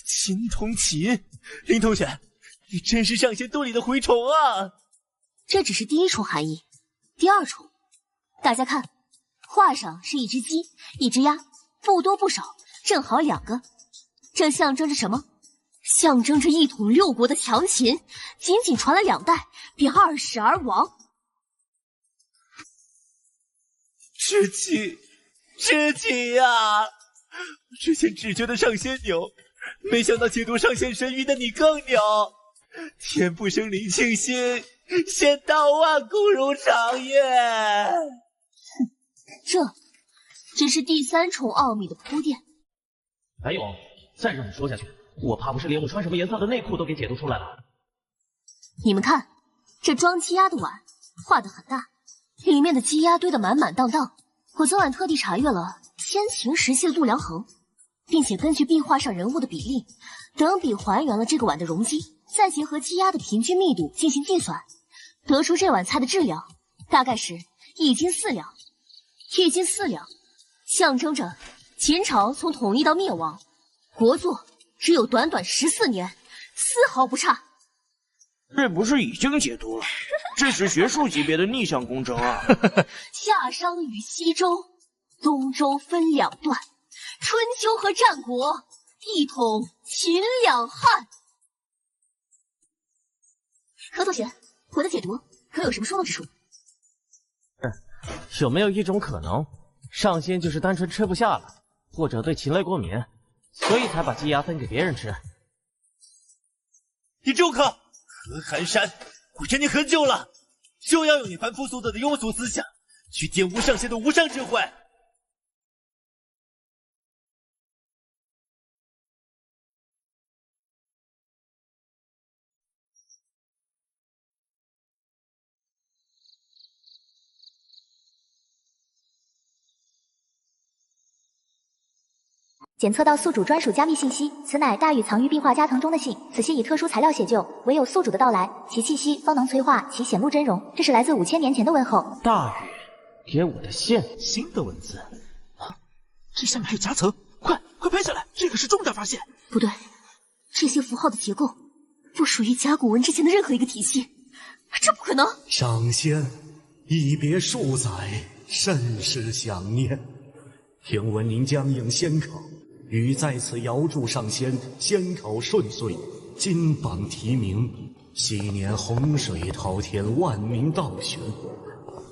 Speaker 19: 秦同秦，林同学，你真是上仙肚里的蛔虫啊！
Speaker 7: 这只是第一重含义，第二重，大家看，画上是一只鸡，一只鸭，不多不少，正好2个。这象征着什么？象征着一统6国的强秦，仅仅传了2代，便20而亡。
Speaker 19: 知己呀！之前只觉得上仙牛，没想到解读上仙神域的你更牛。天不生灵庆心，仙道万古如长夜。
Speaker 7: 这只是第3重奥秘的铺垫。
Speaker 5: 还有，再这么说下去，我怕不是连我穿什么颜色的内裤都给解读出来了。
Speaker 7: 你们看，这装鸡鸭的碗画得很大，里面的鸡鸭堆得满满当当。我昨晚特地查阅了天晴时期的度量衡，并且根据壁画上人物的比例等比还原了这个碗的容积，再结合鸡鸭的平均密度进行计算，得出这碗菜的质量大概是1斤4两。1斤4两象征着秦朝从统一到灭亡，国祚只有短短14年，丝毫不差。
Speaker 10: 这不是已经解读了？这是学术级别的逆向工程啊！
Speaker 7: 夏商与西周，东周分2段，春秋和战国一统秦两汉。何同学，我的解读可有什么说漏之处？
Speaker 5: 有没有一种可能，上仙就是单纯吃不下了，或者对禽类过敏，所以才把鸡鸭分给别人吃？
Speaker 19: 你住口！何寒山，我忍你很久了，就要用你凡夫俗子的庸俗思想去玷污上仙的无上智慧。
Speaker 4: 检测到宿主专属加密信息，此乃大禹藏于壁画夹层中的信，此信以特殊材料写就，唯有宿主的到来，其气息方能催化其显露真容。这是来自5000年前的问候。
Speaker 5: 大禹给我的信，
Speaker 11: 新的文字啊！这下面还有夹层，快拍下来！这个是重大发现。
Speaker 7: 不对，这些符号的结构不属于甲骨文之前的任何一个体系，这不可能。
Speaker 1: 上仙一别数载，甚是想念。听闻您将应仙考，欲在此遥祝上仙仙考顺遂，金榜题名。昔年洪水滔天，万民道玄。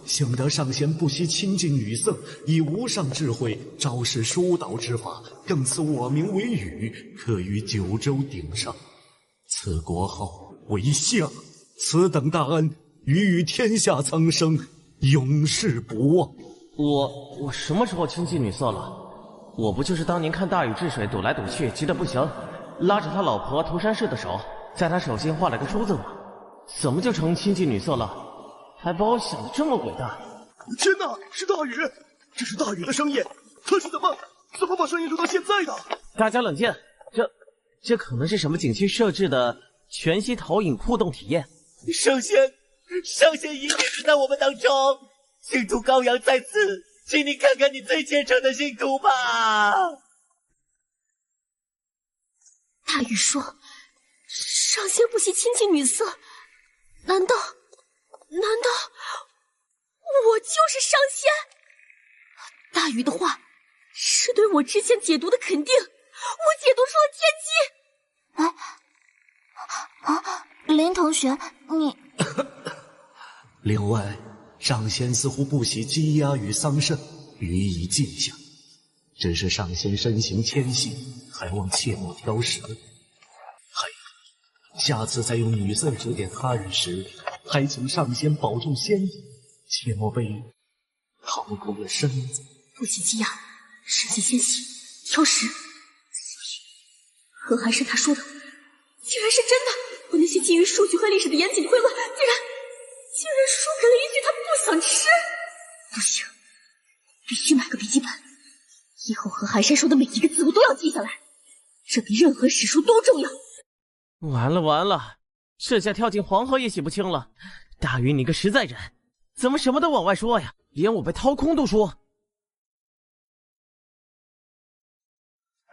Speaker 1: 幸得上仙不惜亲近女色，以无上智慧昭示疏导之法，更赐我名为禹，刻于九州顶上。此国号为相，此等大恩，禹与天下苍生永世不忘。
Speaker 5: 我什么时候亲近女色了？我不就是当年看大禹治水堵来堵去，急得不行，拉着他老婆涂山氏的手，在他手心画了个出字吗？怎么就成亲近女色了？还把我想的这么伟大！
Speaker 2: 天哪，是大禹！这是大禹的声音，他是怎么把声音留到现在的？
Speaker 5: 大家冷静，这可能是什么景区设置的全息投影互动体验。
Speaker 19: 上仙一定是在我们当中。信徒羔羊在此，请你看看你最虔诚的信徒吧。
Speaker 7: 大禹说，上仙不惜亲近女色，难道我就是上仙？大禹的话是对我之前解读的肯定，我解读出了天机。
Speaker 8: 林同学，你
Speaker 1: 另外，上仙似乎不喜鸡鸭与桑葚，予以禁下。只是上仙身形纤细，还望切莫挑食。还有，下次再用女色指点他人时，还请上仙保重仙体，切莫被掏空了身子。
Speaker 7: 不喜鸡鸭，身形纤细，挑食。何寒山他说的竟然是真的！我那些基于数据和历史的严谨推论，竟然说给了一句他不想吃。不行，必须买个笔记本，以后何寒山说的每一个字我都要记下来，这比任何史书都重要。
Speaker 5: 完了，这下跳进黄河也洗不清了。大禹，你个实在人，怎么什么都往外说呀？连我被掏空都说。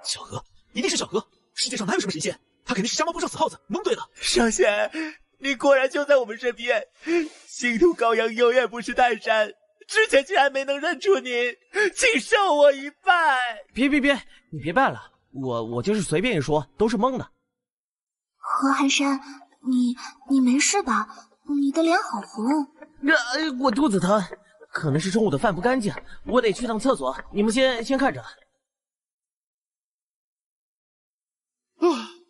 Speaker 11: 小何，一定是小何！世界上哪有什么神仙？他肯定是瞎猫碰上死耗子，蒙对了。
Speaker 19: 上仙，你果然就在我们身边。星途羔羊永远不是泰山，之前竟然没能认出你，请受我一拜。
Speaker 5: 别，你别拜了，我就是随便一说，都是蒙的。
Speaker 8: 何寒山，你没事吧？你的脸好红。
Speaker 5: 我肚子疼，可能是中午的饭不干净，我得去趟厕所，你们先看着。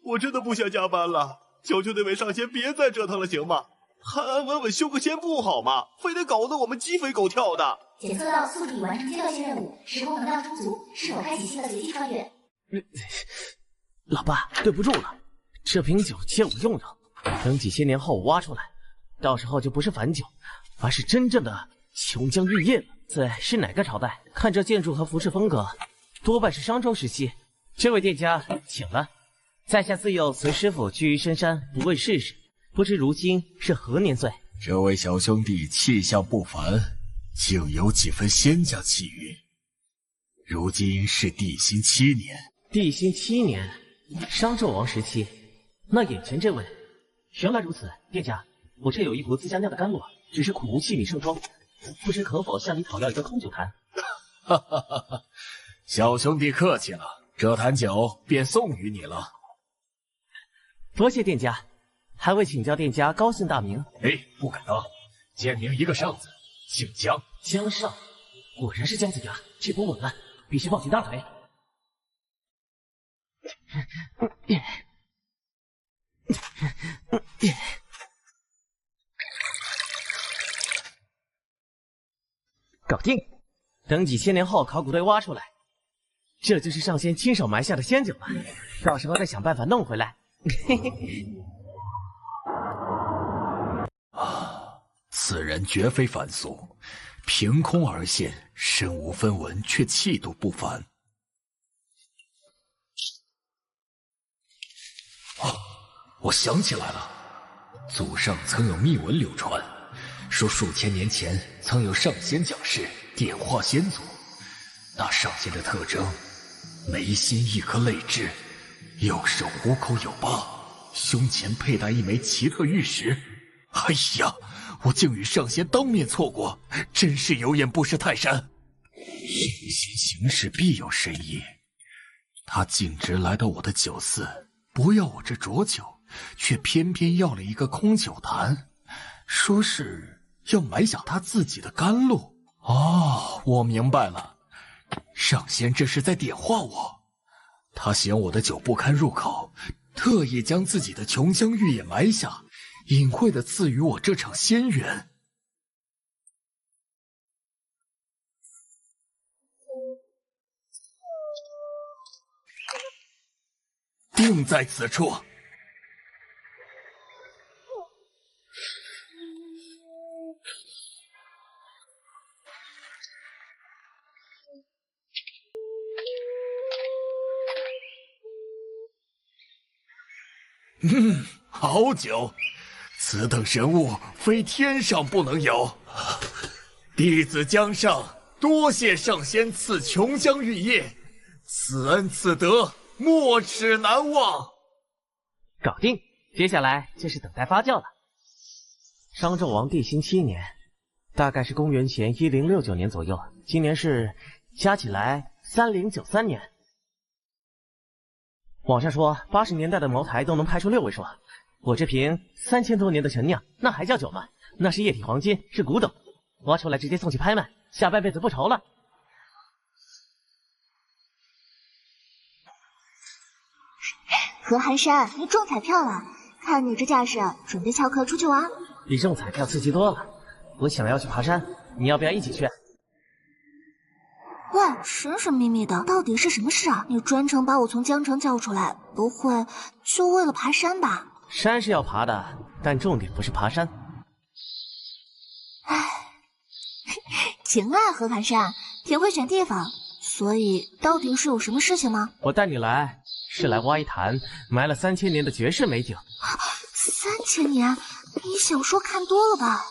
Speaker 19: 我真的不想加班了，求求那位上仙别再折腾了，行吗？安安稳稳修个仙不好吗？非得搞得我们鸡飞狗跳的。
Speaker 4: 检测到宿主完成阶段性任务，时空能量充足，是否开启新的随机穿越？
Speaker 5: 老爸，对不住了，这瓶酒借我用用，等几千年后我挖出来，到时候就不是凡酒，而是真正的琼浆玉液了。是哪个朝代？看这建筑和服饰风格，多半是商周时期。这位店家请了，在下自幼随师傅居于深山，不问世事，不知如今是何年岁。
Speaker 15: 这位小兄弟气象不凡，竟有几分仙家气韵。如今是帝辛7年，
Speaker 5: 帝辛7年，商纣王时期。那眼前这位，原来如此。店家，我这有一壶自家酿的甘露，只是苦无器皿盛装，不知可否向你讨要一个空酒坛？
Speaker 15: 哈哈哈哈！小兄弟客气了，这坛酒便送与你了。
Speaker 5: 多谢店家，还未请教店家高姓大名？
Speaker 15: 不敢当，简名一个上字，姓江。
Speaker 5: 江上，果然是江子牙，这波稳了，必须抱紧大腿。搞定！等几千年后考古队挖出来，这就是上仙亲手埋下的仙酒了。到时候再想办法弄回来。嘿嘿。
Speaker 15: 此人绝非凡俗，凭空而现，身无分文，却气度不凡。我想起来了，祖上曾有秘闻流传，说数千年前曾有上仙降世点化先祖。那上仙的特征，眉心一颗泪痣，右手虎口有疤，胸前佩戴一枚奇特玉石。哎呀，我竟与上仙当面错过，真是有眼不识泰山。上仙行事必有深意，他径直来到我的酒肆，不要我这浊酒，却偏偏要了一个空酒坛，说是要埋下他自己的甘露。我明白了，上仙这是在点化我。他嫌我的酒不堪入口，特意将自己的琼浆玉液埋下，隐晦地赐予我这场仙缘。定在此处。好酒，此等神物非天上不能有。弟子江上多谢上仙赐琼浆玉液，此恩此德没齿难忘。
Speaker 5: 搞定，接下来就是等待发酵了。商纣王帝辛7年，大概是公元前1069年左右，今年是加起来3093年。网上说80年代的茅台都能拍出6位数，我这瓶3000多年的陈酿，那还叫酒吗？那是液体黄金，是古董，挖出来直接送去拍卖，下半辈子不愁了。
Speaker 8: 何寒山，你中彩票了！看你这架势，准备翘课出去玩？
Speaker 5: 比中彩票刺激多了。我想要去爬山，你要不要一起去？
Speaker 8: 喂，神神秘秘的，到底是什么事啊？你专程把我从江城叫出来，不会就为了爬山吧？
Speaker 5: 山是要爬的，但重点不是爬山。
Speaker 8: 唉，行啊，何寒山，挺会选地方。所以到底是有什么事情吗？
Speaker 5: 我带你来是来挖一坛埋了3000年的绝世美酒。
Speaker 8: 3000年？你小说看多了吧？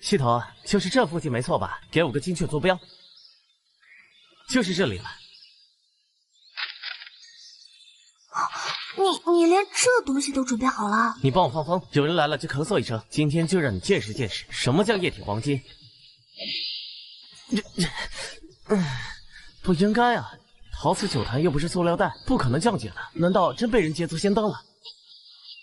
Speaker 5: 系统，就是这附近没错吧？给我个精确坐标。就是这里了。
Speaker 8: 你连这东西都准备好了？
Speaker 5: 你帮我放风，有人来了就咳嗽一声。今天就让你见识见识什么叫液体黄金。不应该啊！陶瓷酒坛又不是塑料袋，不可能降解的。难道真被人捷足先登了？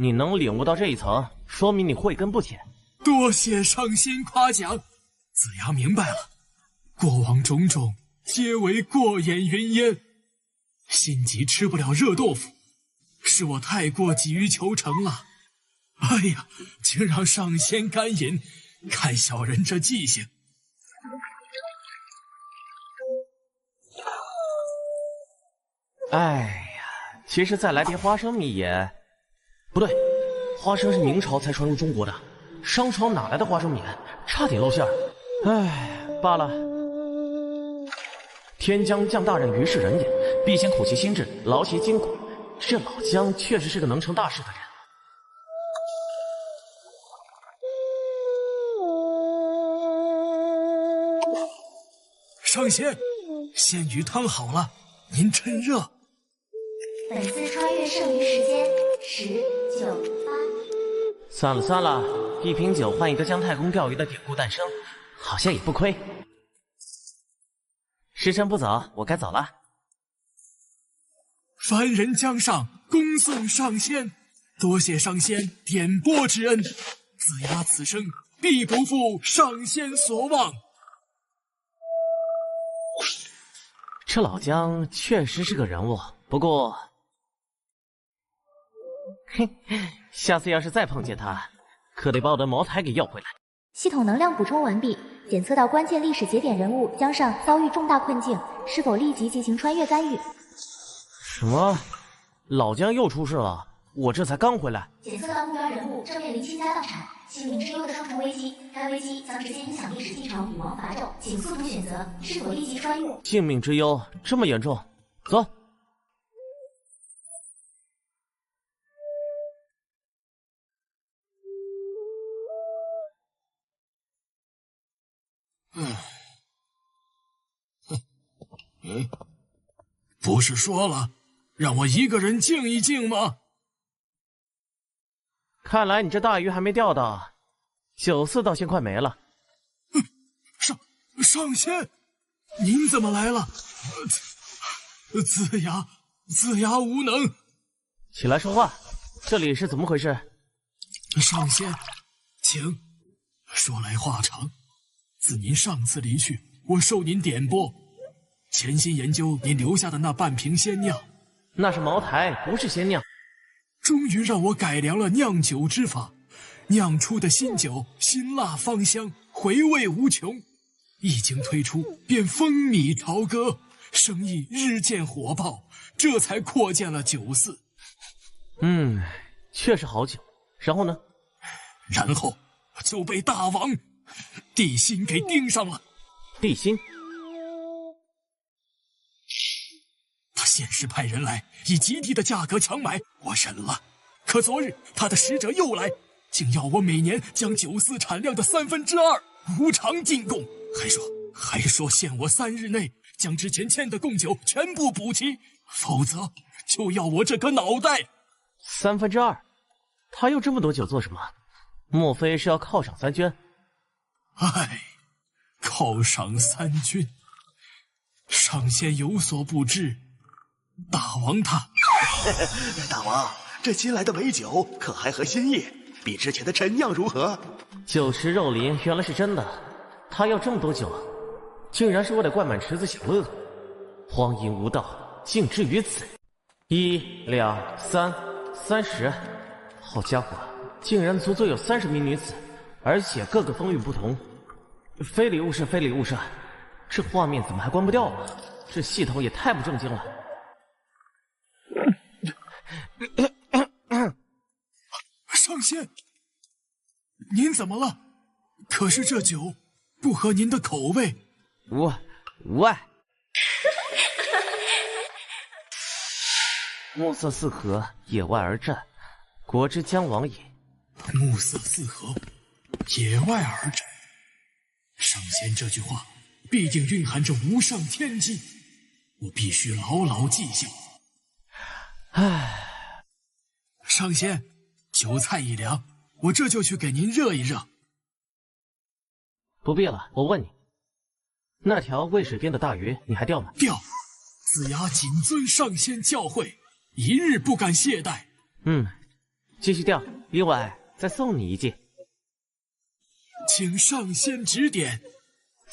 Speaker 5: 你能领悟到这一层，说明你慧根不浅。
Speaker 15: 多谢上仙夸奖，子牙明白了，过往种种皆为过眼云烟。心急吃不了热豆腐，是我太过急于求成了。哎呀，竟让上仙干饮，看小人这记性。
Speaker 5: 哎呀，其实再来碟花生米也不对，花生是明朝才传入中国的，商朝哪来的花生米？差点露馅儿。哎，罢了。天将降大任于是人也，必先苦其心志，劳其筋骨。这老姜确实是个能成大事的人。
Speaker 15: 上仙，鲜鱼汤好了，您趁热。
Speaker 4: 本次穿越剩余时间10、9、8。
Speaker 5: 算了算了，一瓶酒换一个姜太公钓鱼的典故诞生，好像也不亏。时辰不早，我该走了。
Speaker 15: 凡人江上，恭送上仙，多谢上仙点拨之恩，子牙此生必不负上仙所望。
Speaker 5: 这老姜确实是个人物，不过，嘿，下次要是再碰见他，可得把我的茅台给要回来。
Speaker 4: 系统能量补充完毕，检测到关键历史节点人物江上遭遇重大困境，是否立即进行穿越干预？
Speaker 5: 什么？老姜又出事了？我这才刚回来。
Speaker 4: 检测到目标人物正面临倾家荡产、性命之忧的双重危机，该危机将直接影响历史进程与王伐纣，请速度选择是否立即穿越。
Speaker 5: 性命之忧这么严重？走。
Speaker 15: 不是说了，让我一个人静一静吗？
Speaker 5: 看来你这大鱼还没钓到，酒肆倒先快没了。
Speaker 15: 上仙，您怎么来了？子牙无能。
Speaker 5: 起来说话，这里是怎么回事？
Speaker 15: 上仙，请。说来话长，自您上次离去，我受您点拨，潜心研究您留下的那半瓶仙酿。
Speaker 5: 那是茅台，不是仙酿。
Speaker 15: 终于让我改良了酿酒之法，酿出的新酒辛辣芳香，回味无穷。一经推出，便风靡朝歌，生意日渐火爆，这才扩建了酒肆。
Speaker 5: 确实好酒。然后呢？
Speaker 15: 然后就被大王地心给盯上了。
Speaker 5: 地心？
Speaker 15: 他先是派人来，以极低的价格强买，我忍了。可昨日他的使者又来，竟要我每年将酒肆产量的2/3无偿进贡，还说限我3日内将之前欠的贡酒全部补齐，否则就要我这个脑袋。
Speaker 5: 2/3，他要这么多酒做什么？莫非是要犒赏三军？
Speaker 15: 唉，犒赏三军，上仙有所不知，大王他
Speaker 2: 大王，这新来的美酒可还合心意？比之前的陈酿如何？
Speaker 5: 酒池肉林原来是真的，他要这么多酒，竟然是为了灌满池子享乐。荒淫无道，竟至于此！1、2、3、30，好家伙，竟然足足有30名女子，而且个个风韵不同。非礼勿视，非礼勿视，这画面怎么还关不掉啊？这系统也太不正经了。
Speaker 15: 上仙，您怎么了？可是这酒不合您的口味。
Speaker 5: 无碍。暮色四合，野外而战，国之将亡也。
Speaker 15: 暮色四合，野外而战。上仙这句话必定蕴含着无上天机，我必须牢牢记下。
Speaker 5: 唉，
Speaker 15: 上仙，酒菜已凉，我这就去给您热一热。
Speaker 5: 不必了，我问你，那条渭水边的大鱼你还钓吗？
Speaker 15: 钓，子牙谨遵上仙教诲，一日不敢懈怠。
Speaker 5: 继续钓，另外再送你一计。
Speaker 15: 请上仙指点。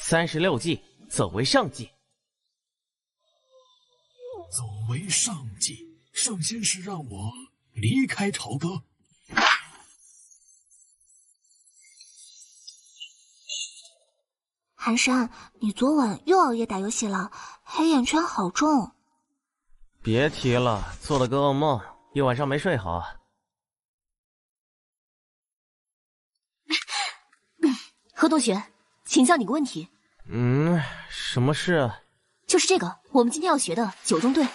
Speaker 5: 36计，走为上计。
Speaker 15: 走为上计，上仙是让我离开朝歌。
Speaker 8: 寒山，你昨晚又熬夜打游戏了，黑眼圈好重。
Speaker 5: 别提了，做了个噩梦，一晚上没睡好。
Speaker 7: 何同学，请教你个问题。
Speaker 5: 什么事？
Speaker 7: 就是这个，我们今天要学的九中队。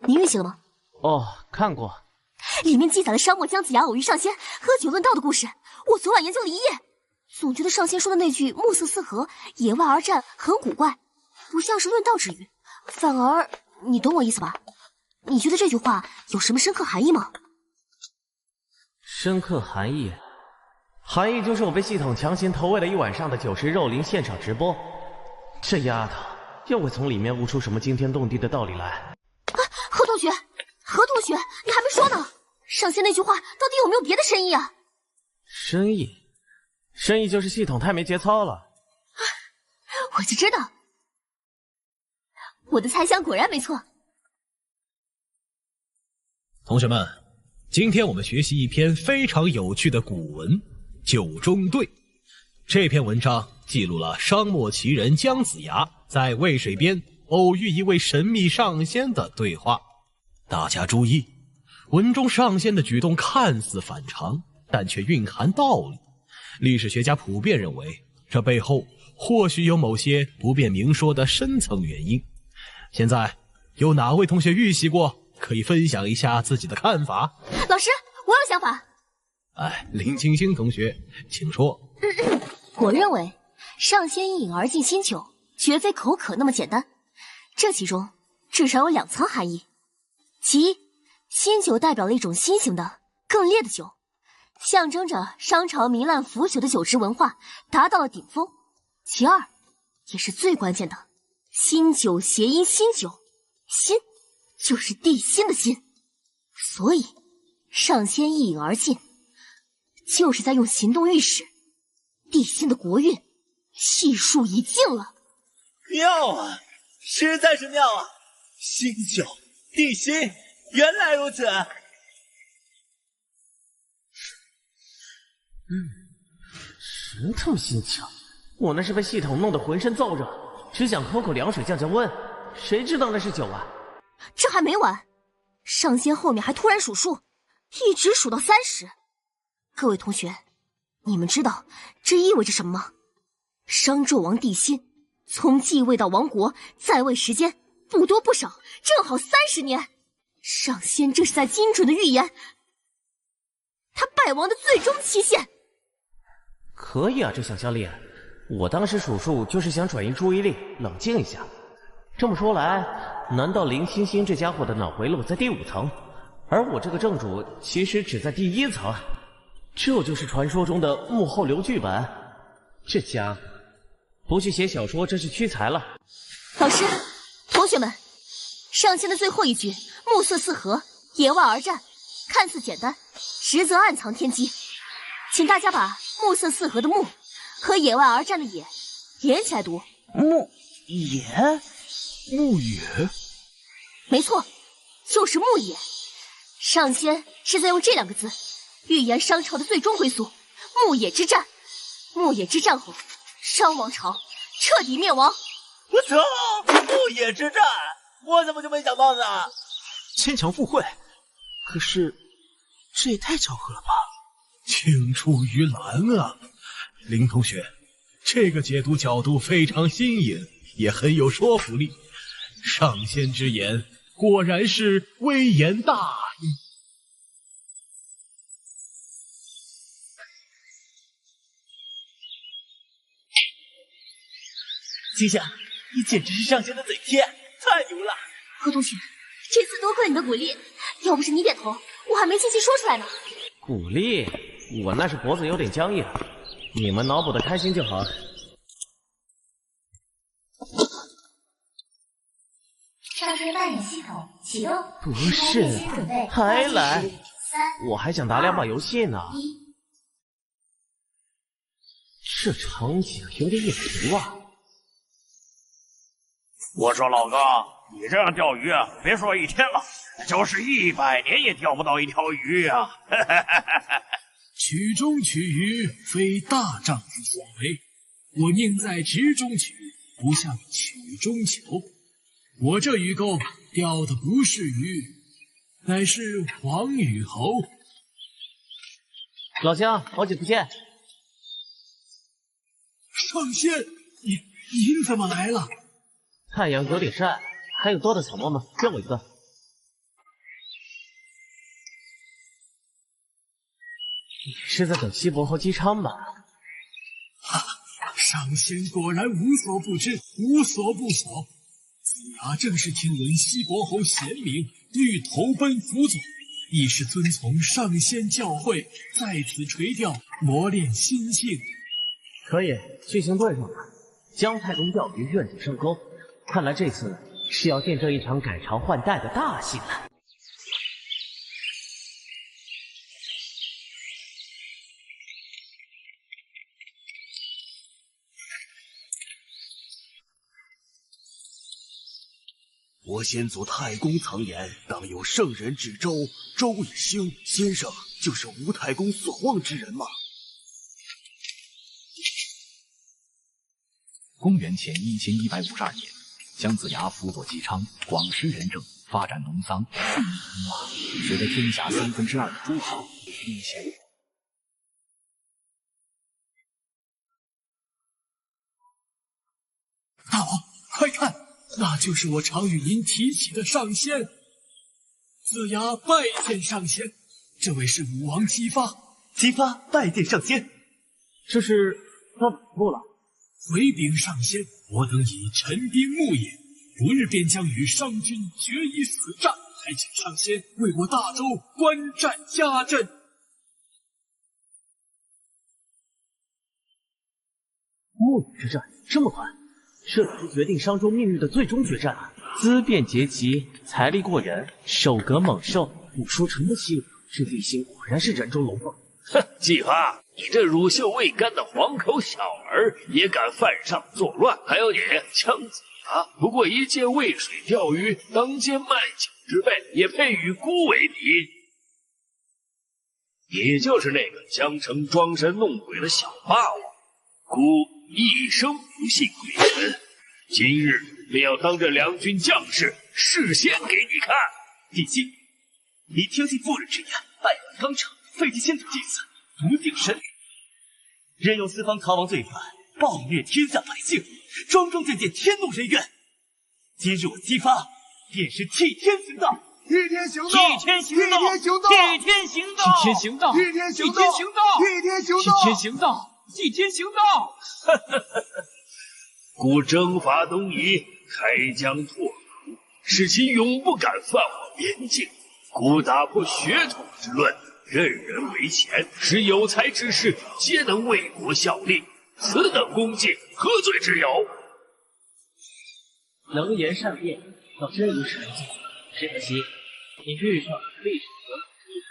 Speaker 7: 你预习了吗？
Speaker 5: 哦，看过。
Speaker 7: 里面记载了沙漠姜子牙偶遇上仙，喝酒论道的故事。我昨晚研究了一夜，总觉得上仙说的那句暮色四合，野外而战很古怪，不像是论道之语，反而你懂我意思吧？你觉得这句话有什么深刻含义吗？
Speaker 5: 深刻含义？含义就是我被系统强行投喂了一晚上的90肉灵现场直播，这丫头又会从里面悟出什么惊天动地的道理来？
Speaker 7: 何同学，何同学，你还没说呢！上仙那句话到底有没有别的深意啊？
Speaker 5: 深意？深意就是系统太没节操了。
Speaker 7: 我就知道，我的猜想果然没错。
Speaker 6: 同学们，今天我们学习一篇非常有趣的古文《九中对》。这篇文章记录了商末奇人姜子牙在渭水边偶遇一位神秘上仙的对话。大家注意，文中上仙的举动看似反常，但却蕴含道理。历史学家普遍认为，这背后或许有某些不便明说的深层原因。现在有哪位同学预习过？可以分享一下自己的看法。
Speaker 7: 老师，我有想法。
Speaker 6: 林清星同学，请说。
Speaker 7: 我认为上仙一饮而尽新酒，绝非口渴那么简单。这其中至少有2层含义。其一，新酒代表了一种新型的、更烈的酒，象征着商朝糜烂腐朽的酒池文化达到了顶峰。其二，也是最关键的，新酒谐音新酒，新就是地心的心，所以上仙一饮而尽，就是在用行动预示地心的国运悉数已尽了。
Speaker 19: 妙啊，实在是妙啊！新酒地心，原来如此。
Speaker 5: 真他妈心巧，我那是被系统弄得浑身燥热，只想口口凉水降降温，谁知道那是酒啊！
Speaker 7: 这还没完，上仙后面还突然数数，一直数到30。各位同学，你们知道这意味着什么吗？商纣王地心从继位到亡国在位时间不多不少，正好30年。上仙这是在精准的预言他败亡的最终期限。
Speaker 5: 可以啊，这想象力，我当时数数就是想转移注意力，冷静一下。这么说来，难道林星星这家伙的脑回路在第5层，而我这个正主其实只在第1层？这就是传说中的幕后留剧本。这家伙不去写小说真是屈才了。
Speaker 7: 老师，同学们，上仙的最后一句暮色四合，野外而战，看似简单，实则暗藏天机。请大家把暮色四合的暮和野外而战的野连起来读。
Speaker 10: 牧野？
Speaker 15: 牧野？
Speaker 7: 没错，就是牧野。上仙是在用这2个字预言商朝的最终归宿——牧野之战。牧野之战后，商王朝彻底灭亡。
Speaker 19: 我操！牧野之战，我怎么就没想到呢？
Speaker 13: 牵强附会，可是这也太巧合了吧？
Speaker 6: 青出于蓝啊！林同学，这个解读角度非常新颖，也很有说服力。上仙之言果然是微言大义。
Speaker 19: 星星，你简直是上仙的嘴贴，太牛了！
Speaker 7: 何同学，这次多亏你的鼓励，要不是你点头，我还没信心说出来呢。
Speaker 5: 鼓励？我那是脖子有点僵硬，你们脑补的开心就好。
Speaker 4: 上天扮演系统启动。
Speaker 5: 不是，还来？我还想打2把游戏呢。这场景有点眼熟啊！
Speaker 9: 我说老哥，你这样钓鱼啊，别说1天了，就是100年也钓不到一条鱼啊！
Speaker 15: 曲中取鱼，非大丈夫所为。我宁在池中取，不向曲中求。我这鱼钩钓的不是鱼，乃是黄羽猴。
Speaker 5: 老乡，好久不见。
Speaker 15: 上仙，您怎么来了？
Speaker 5: 太阳有点晒，还有多的小猫吗？给我一个。你是在等西伯侯姬昌吧？
Speaker 15: 上仙果然无所不知，无所不晓。子牙正是听闻西伯侯贤明，欲投奔辅佐，亦是遵从上仙教诲，在此垂钓，磨练心性。
Speaker 5: 可以，去行队上了。姜太公钓鱼，愿者上钩。看来这次是要见证一场改朝换代的大戏了。
Speaker 2: 我先祖太公曾言，当有圣人指周，周以兴。先生就是吴太公所望之人吗？
Speaker 22: 公元前1152年，姜子牙辅佐姬昌，广施仁政，发展农桑，使得天下2/3的诸侯一起。
Speaker 15: 大王，快看，那就是我常与您提起的上仙。子牙拜见上仙，这位是武王姬发。
Speaker 19: 姬发拜见上仙，
Speaker 5: 这是他怎么不了？
Speaker 15: 回禀上仙，我等已陈兵牧野，不日便将与商军决一死战，还请上仙为我大周观战加阵。
Speaker 5: 牧野之战这么快？这可是决定商周命运的最终决战啊！资变结集，财力过人，手革猛兽，不输陈的希望。这地形果然是人中龙凤。
Speaker 3: 哼，姬发，你这乳臭未干的黄口小儿也敢犯上作乱？还有你姜子牙，不过一介渭水钓鱼、当街卖酒之辈，也配与孤为敌？你就是那个江城装神弄鬼的小霸王，孤一生不信鬼神，今日便要当着两军将士示现给你看。
Speaker 19: 帝姬，你听信妇人之言，败坏纲常，废弃先祖祭祀，不敬神灵，任由四方逃亡罪犯，暴虐天下百姓，桩桩件件天怒人怨。今日我姬发，便是替天行道。
Speaker 23: 替天行道，
Speaker 19: 替天行道，
Speaker 23: 替天行道，
Speaker 19: 替天行道，
Speaker 23: 替天行道，替天行道，
Speaker 19: 替天行道，替天行道。
Speaker 3: 故征伐东夷，开疆拓土，使其永不敢犯我边境；故打破血统之论，任人唯贤，使有才之士皆能为国效力。此等功绩，何罪之有？
Speaker 5: 能言善辩，倒真如是人境。只可惜你遇上历史革命。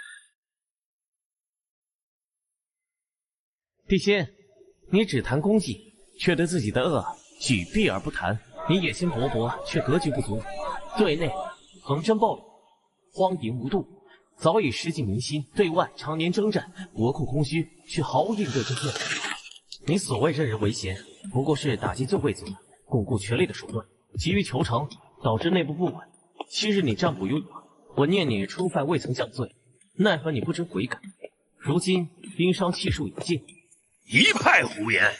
Speaker 5: 帝辛，你只谈功绩，却对自己的恶举避而不谈。你野心勃勃，却格局不足。对内横征暴敛，荒淫无度，早已失尽民心；对外常年征战，国库空虚，却毫无应对之策。你所谓任人唯贤，不过是打击旧贵族、巩固权力的手段，急于求成，导致内部不稳。昔日你战不优勇，我念你初犯未曾降罪，奈何你不知悔改。如今兵商气数已尽，
Speaker 3: 一派胡言！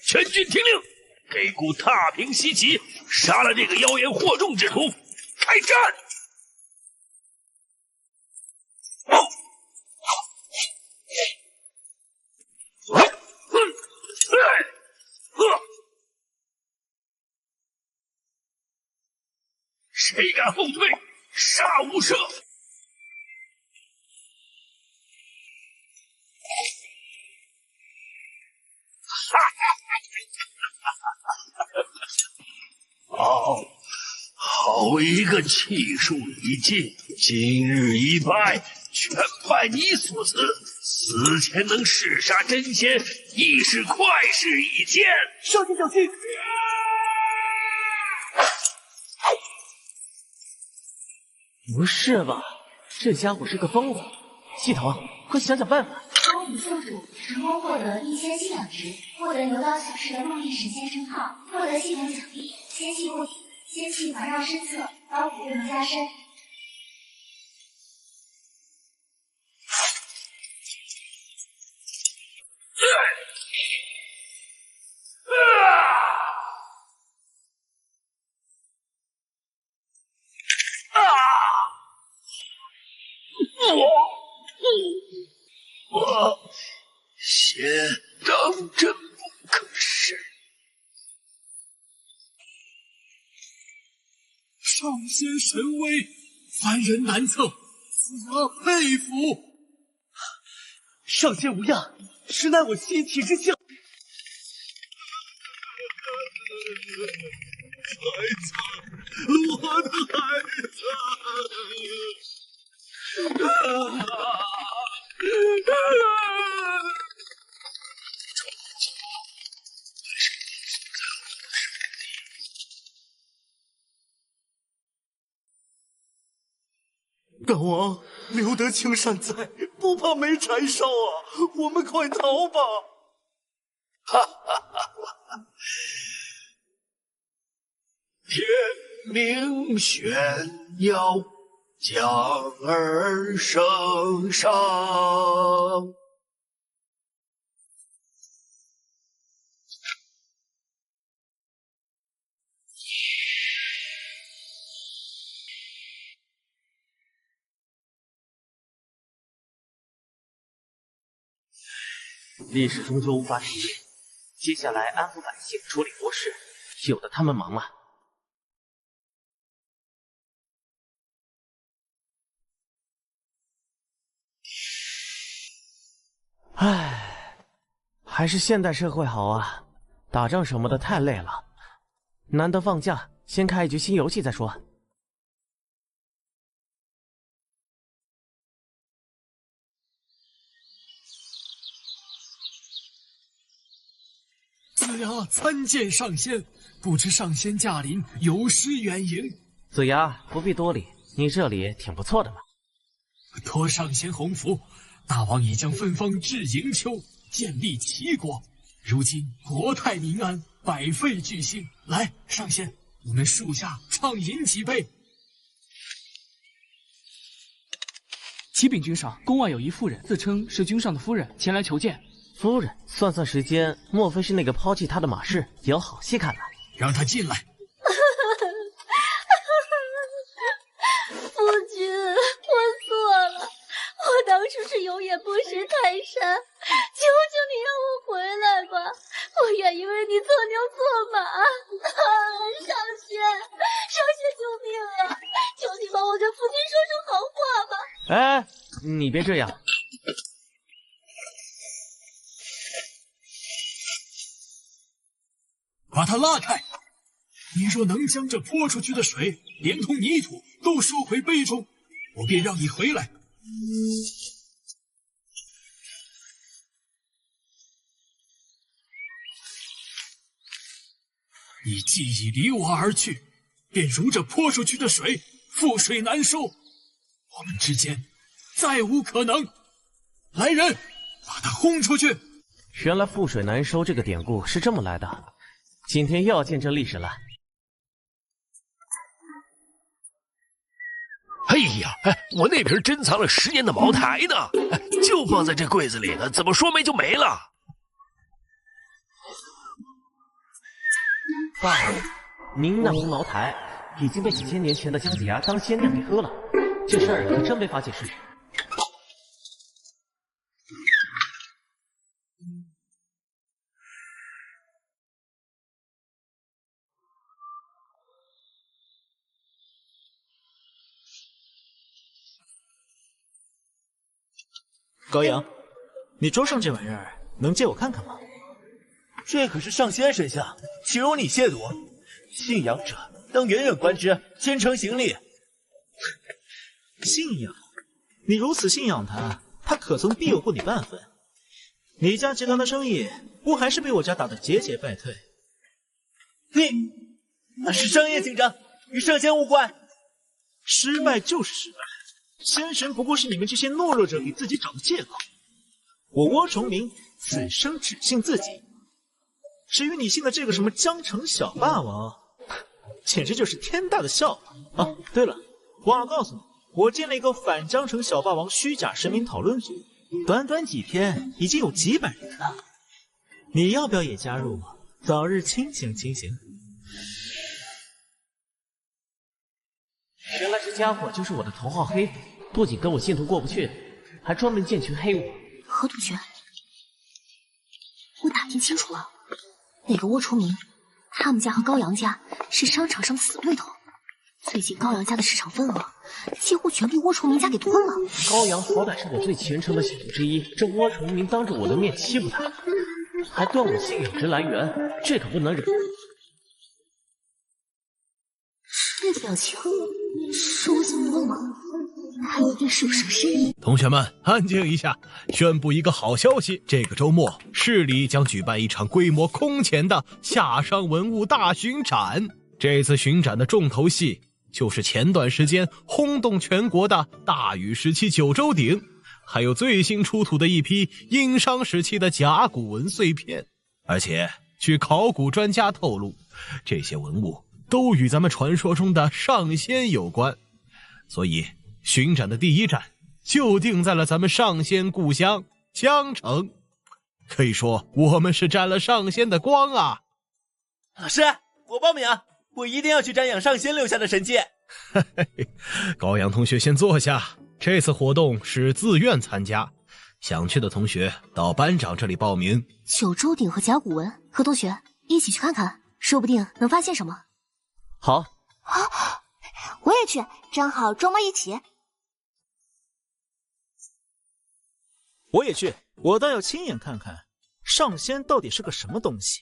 Speaker 3: 全军听令，给孤踏平西岐，杀了这个妖言惑众之徒，开战！谁敢后退，杀无赦！好
Speaker 15: 有一个气数已尽，今日一拜，全拜你所赐。死前能弑杀真仙，亦是快事一件。
Speaker 11: 上仙小心！
Speaker 5: 不是吧？这家伙是个疯子！系统，快想想办法！
Speaker 4: 公主宿主成功获得1000信仰值，获得牛刀小试的陆地神仙称号，获得系统奖励：仙气护体、仙气环绕身侧，刀斧不能加深。
Speaker 15: 我仙当真不可胜。上仙神威，凡人难测，子牙佩服。
Speaker 11: 上仙无恙，实乃我心体之相。
Speaker 15: 孩子，我的孩子。
Speaker 2: 大王，留得青山在，不怕没柴烧啊！我们快逃吧！
Speaker 15: 哈哈哈哈！天命玄鸟，将儿升上。
Speaker 5: 历史终究无法改变，接下来安抚百姓、处理国事，有的他们忙了。唉，还是现代社会好啊！打仗什么的太累了，难得放假，先开一局新游戏再说。
Speaker 15: 子牙参见上仙，不知上仙驾临，有失远迎。
Speaker 5: 子牙不必多礼，你这里挺不错的嘛。
Speaker 15: 托上仙洪福，大王已将芬芳至营丘，建立齐国。如今国泰民安，百废俱兴。来，上仙，我们树下畅饮几杯。
Speaker 21: 启禀君上，宫外有一妇人，自称是君上的夫人，前来求见。
Speaker 5: 夫人，算算时间，莫非是那个抛弃他的马氏？有好戏看了。
Speaker 15: 让他进来。
Speaker 7: 夫君，我错了，我当初是有眼不识泰山，求求你让我回来吧，我愿意为你做牛做马。上仙，上仙救命啊！求你帮我跟夫君说声好话吧。
Speaker 5: 哎，你别这样。
Speaker 15: 把他拉开！你若能将这泼出去的水，连同泥土都收回杯中，我便让你回来。你既已离我而去，便如这泼出去的水，覆水难收。我们之间再无可能。来人，把他轰出去！
Speaker 5: 原来覆水难收这个典故是这么来的。今天又要见证历史了。
Speaker 15: 哎呀，我那瓶珍藏了10年的茅台呢，就放在这柜子里呢，怎么说没就没了？
Speaker 5: 爸，您那瓶茅台已经被几千年前的姜子牙当仙酿给喝了，这事儿可真没法解释。
Speaker 11: 高阳，你桌上这玩意儿能借我看看吗？这可是上仙神像，岂容你亵渎？信仰者
Speaker 19: 当远远官职，虔诚行礼。
Speaker 14: 信仰？你如此信仰他，他可曾庇佑过你半分？你家集团的生意，不还是被我家打得节节败退？
Speaker 19: 那是商业竞争，与圣仙无关。
Speaker 14: 失败就是失败，先神不过是你们这些懦弱者给自己找的借口。我窝崇明此生只信自己。至于你信的这个什么江城小霸王，简直就是天大的笑话啊！对了，忘了告诉你，我建了一个反江城小霸王虚假神明讨论组，短短几天已经有几百人了。你要不要也加入？早日清醒清醒。
Speaker 5: 原来这家伙就是我的头号黑粉，不仅跟我信徒过不去，还专门建群黑我。
Speaker 7: 何同学，我打听清楚了，那个窝崇明，他们家和高阳家是商场上的死对头。最近高阳家的市场份额几乎全被窝崇明家给吞了。
Speaker 5: 高阳好歹是我最虔诚的信徒之一，这窝崇明当着我的面欺负他，还断我信仰之来源，这可不能忍。
Speaker 7: 这个表情是我想多了吗？他一定是有什么深意。
Speaker 6: 同学们，安静一下！宣布一个好消息：这个周末，市里将举办一场规模空前的夏商文物大巡展。这次巡展的重头戏就是前段时间轰动全国的大禹时期九州鼎，还有最新出土的一批殷商时期的甲骨文碎片。而且，据考古专家透露，这些文物都与咱们传说中的上仙有关，所以巡展的第一站就定在了咱们上仙故乡江城。可以说我们是沾了上仙的光啊！
Speaker 19: 老师，我报名，我一定要去瞻仰上仙留下的神迹。
Speaker 6: 高阳同学先坐下，这次活动是自愿参加，想去的同学到班长这里报名。
Speaker 7: 九州鼎和甲骨文，何同学一起去看看，说不定能发现什么。
Speaker 5: 好
Speaker 8: 啊，我也去，正好周末一起。
Speaker 14: 我也去，我倒要亲眼看看上仙到底是个什么东西。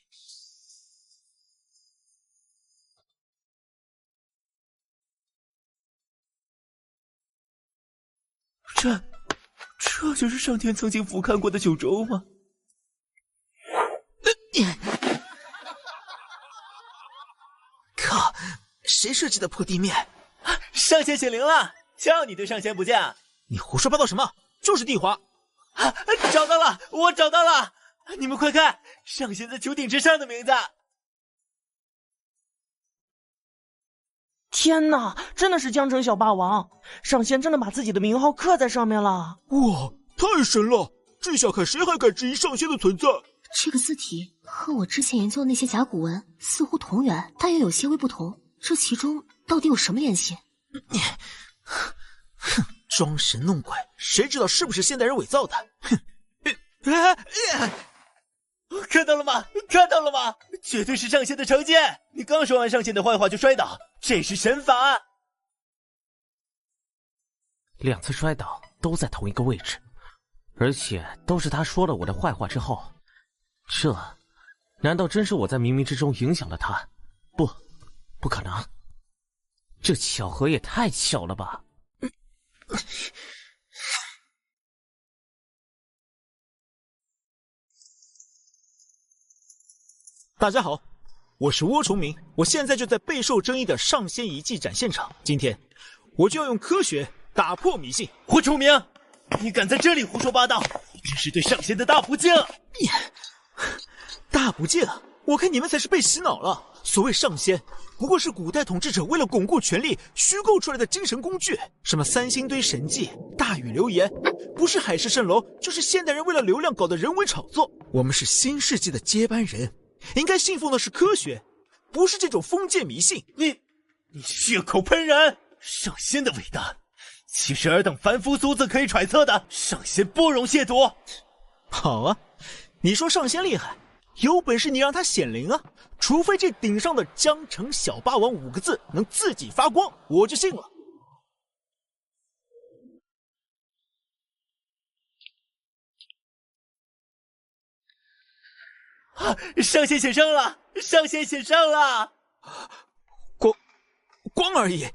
Speaker 19: 这就是上天曾经俯瞰过的九州吗？
Speaker 14: 靠！谁设计的破地面？
Speaker 19: 上仙显灵了！叫你对上仙不敬！
Speaker 14: 你胡说八道什么？就是地滑！
Speaker 19: 找到了，我找到了！你们快看，上仙在九鼎之上的名字！
Speaker 10: 天哪，真的是江城小霸王！上仙真的把自己的名号刻在上面了！
Speaker 13: 哇，太神了！这下看谁还敢质疑上仙的存在？
Speaker 7: 这个字体和我之前研究的那些甲骨文似乎同源，但又有些微不同。这其中到底有什么联系？
Speaker 14: 哼，装神弄鬼，谁知道是不是现代人伪造的？哼！
Speaker 19: 看到了吗？看到了吗？绝对是上仙的成绩！你刚说完上仙的坏话就摔倒，这是神法
Speaker 5: ！2次摔倒都在同一个位置，而且都是他说了我的坏话之后。这难道真是我在冥冥之中影响了他？不可能，这巧合也太巧了吧！
Speaker 14: 大家好，我是窝崇明，我现在就在备受争议的上仙遗迹展现场。今天我就要用科学打破迷信。
Speaker 19: 窝崇明，你敢在这里胡说八道，你真是对上仙的大不敬！
Speaker 14: 大不敬？我看你们才是被洗脑了。所谓上仙，不过是古代统治者为了巩固权力虚构出来的精神工具。什么三星堆神迹、大禹流言，不是海市蜃楼，就是现代人为了流量搞的人为炒作。我们是新世纪的接班人，应该信奉的是科学，不是这种封建迷信。
Speaker 19: 你血口喷人！上仙的伟大，岂是尔等凡夫俗子可以揣测的？上仙不容亵渎。
Speaker 14: 好啊，你说上仙厉害，有本事你让他显灵啊！除非这顶上的江城小霸王5个字能自己发光，我就信了。
Speaker 19: 上仙显圣了！上仙显圣了！
Speaker 14: 光而已，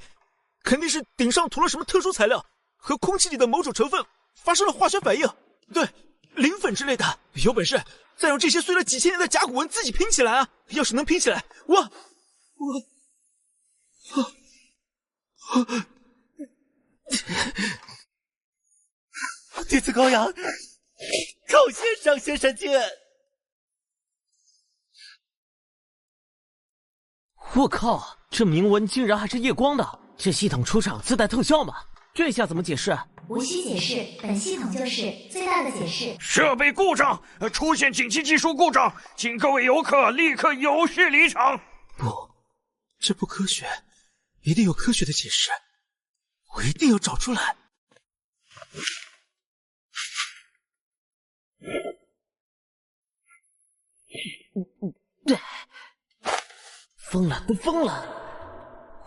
Speaker 14: 肯定是顶上涂了什么特殊材料，和空气里的某种成分发生了化学反应。对，磷粉之类的。有本事再用这些碎了几千年的甲骨文自己拼起来啊！要是能拼起来，
Speaker 19: 弟子高阳，叩谢上仙神剑。
Speaker 5: 我靠，这铭文竟然还是夜光的，这系统出厂自带特效吗？这下怎么解释？
Speaker 4: 无需解释，本系统就是最大的解释。
Speaker 9: 设备故障，出现紧急技术故障，请各位游客立刻有序离场。
Speaker 14: 不，这不科学，一定有科学的解释，我一定要找出来。
Speaker 5: 疯了，都疯了！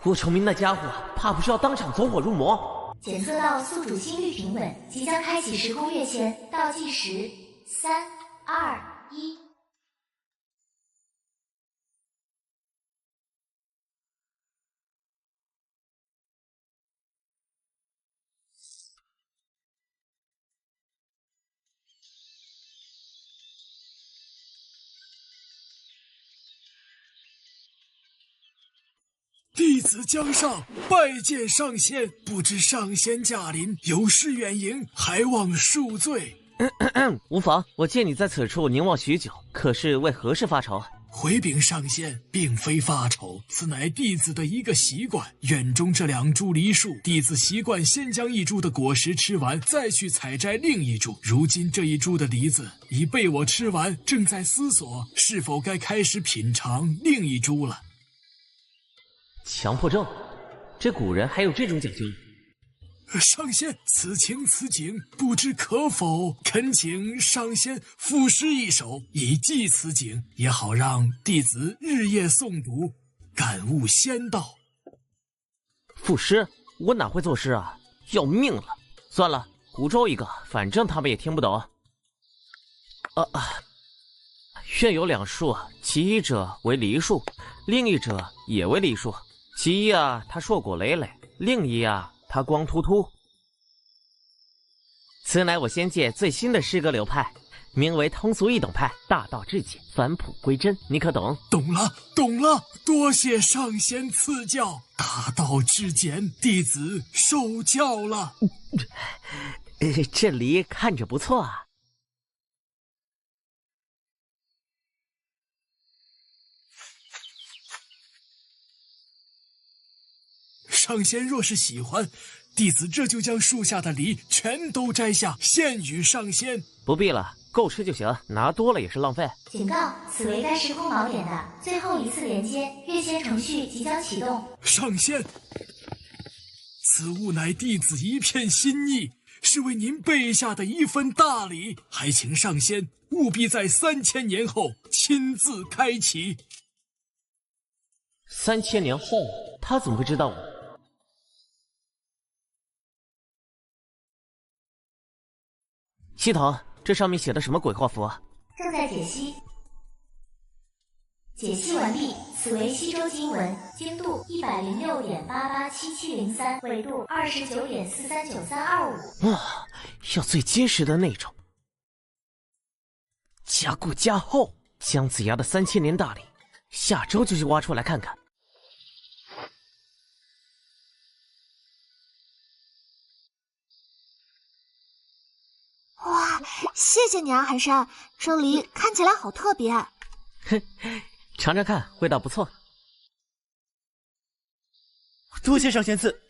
Speaker 5: 霍崇明那家伙怕不是要当场走火入魔？
Speaker 4: 检测到宿主心率平稳，即将开启时空跃迁，倒计时3、2、1。
Speaker 15: 弟子江上拜见上仙，不知上仙驾临，有失远迎，还望恕罪。
Speaker 5: 无妨，我见你在此处凝望许久，可是为何事发愁？
Speaker 15: 回禀上仙，并非发愁，此乃弟子的一个习惯。院中这2株梨树，弟子习惯先将一株的果实吃完，再去采摘另一株。如今这一株的梨子已被我吃完，正在思索是否该开始品尝另一株了。
Speaker 5: 强迫症，这古人还有这种讲究？
Speaker 15: 上仙，此情此景，不知可否？恳请上仙赋诗一首，以寄此景，也好让弟子日夜诵读，感悟仙道。
Speaker 5: 赋诗？我哪会作诗啊？要命了！算了，胡诌一个，反正他们也听不懂。愿有2树，其一者为梨树，另一者也为梨树。其一啊，它硕果累累；另一啊，它光秃秃。此乃我仙界最新的诗歌流派，名为通俗易懂派，大道至简，返璞归真，你可懂？
Speaker 15: 懂了，懂了，多谢上仙赐教，大道至简，弟子受教了。
Speaker 5: 这梨看着不错啊。
Speaker 15: 上仙若是喜欢，弟子这就将树下的梨全都摘下，献与上仙。
Speaker 5: 不必了，够吃就行，拿多了也是浪费。
Speaker 4: 警告，此为该时空锚点的最后一次连接，跃迁程序即将启动。
Speaker 15: 上仙，此物乃弟子一片心意，是为您备下的一份大礼，还请上仙务必在3000年后亲自开启。
Speaker 5: 3000年后，他怎么会知道我？系统，这上面写的什么鬼画符？
Speaker 4: 正在解析。解析完毕，此为西周经文，经度106.887703，纬度29.439325。
Speaker 5: 哇，要最结实的那种。加固加厚，姜子牙的3000年大礼，下周就去挖出来看看。
Speaker 8: 哇，谢谢你啊，寒山，这梨看起来好特别。
Speaker 5: 哼，尝尝看，味道不错。
Speaker 19: 多谢上仙赐，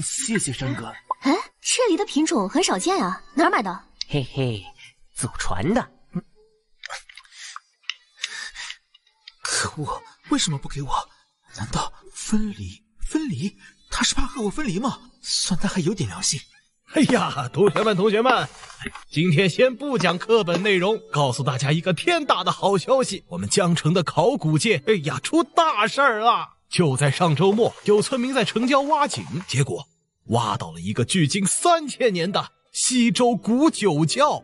Speaker 19: 谢谢山哥。
Speaker 7: 哎，这梨的品种很少见啊，哪儿买的？
Speaker 5: 嘿嘿，祖传的。
Speaker 14: 可恶，为什么不给我？难道分离？分离？他是怕和我分离吗？算他还有点良心。
Speaker 6: 哎呀，同学们，今天先不讲课本内容，告诉大家一个天大的好消息，我们江城的考古界，出大事儿了！就在上周末，有村民在城郊挖井，结果挖到了一个距今3000年的西周古酒窖。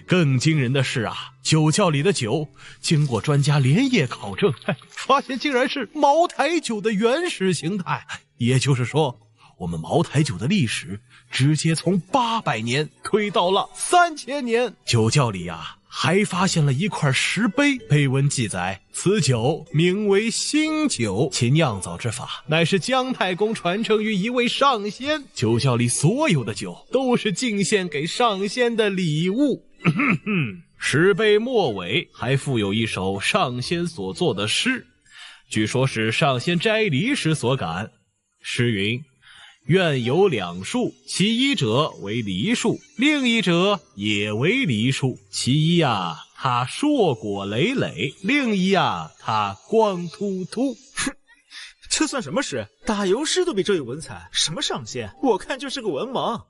Speaker 6: 更惊人的是啊，酒窖里的酒经过专家连夜考证，发现竟然是茅台酒的原始形态。也就是说，我们茅台酒的历史直接从800年推到了3000年。酒窖里啊，还发现了一块石碑，碑文记载此酒名为新酒，其酿造之法乃是姜太公传承于一位上仙。酒窖里所有的酒都是敬献给上仙的礼物。石碑末尾还附有一首上仙所作的诗，据说是上仙摘梨时所感。诗云：愿有2树，其一者为梨树，另一者也为梨树。其一啊，它硕果累累；另一啊，它光秃秃。
Speaker 14: 这算什么诗？打油诗都比这有文采，什么上仙？我看就是个文盲。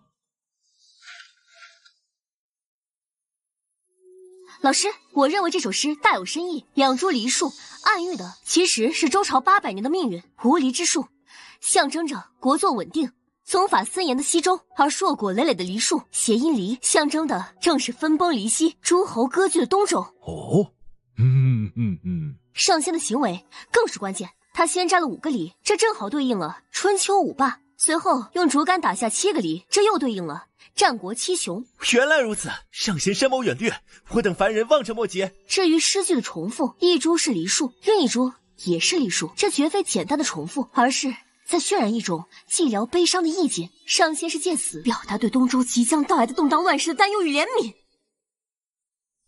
Speaker 7: 老师，我认为这首诗大有深意。2株梨树暗喻的其实是周朝800年的命运，无梨之树象征着国祚稳定、宗法森严的西周，而硕果累累的梨树谐音梨，象征的正是分崩离析、诸侯割据的东周。
Speaker 6: 哦，
Speaker 7: 上仙的行为更是关键，他先摘了5个梨，这正好对应了春秋5霸；随后用竹竿打下7个梨，这又对应了战国7雄。
Speaker 19: 原来如此，上仙深谋远虑，我等凡人望尘莫及。
Speaker 7: 至于诗句的重复，一株是梨树，另一株也是梨树，这绝非简单的重复，而是在渲染一种寂寥悲伤的意境。上仙是借此表达对东周即将到来的动荡乱世的担忧与怜悯。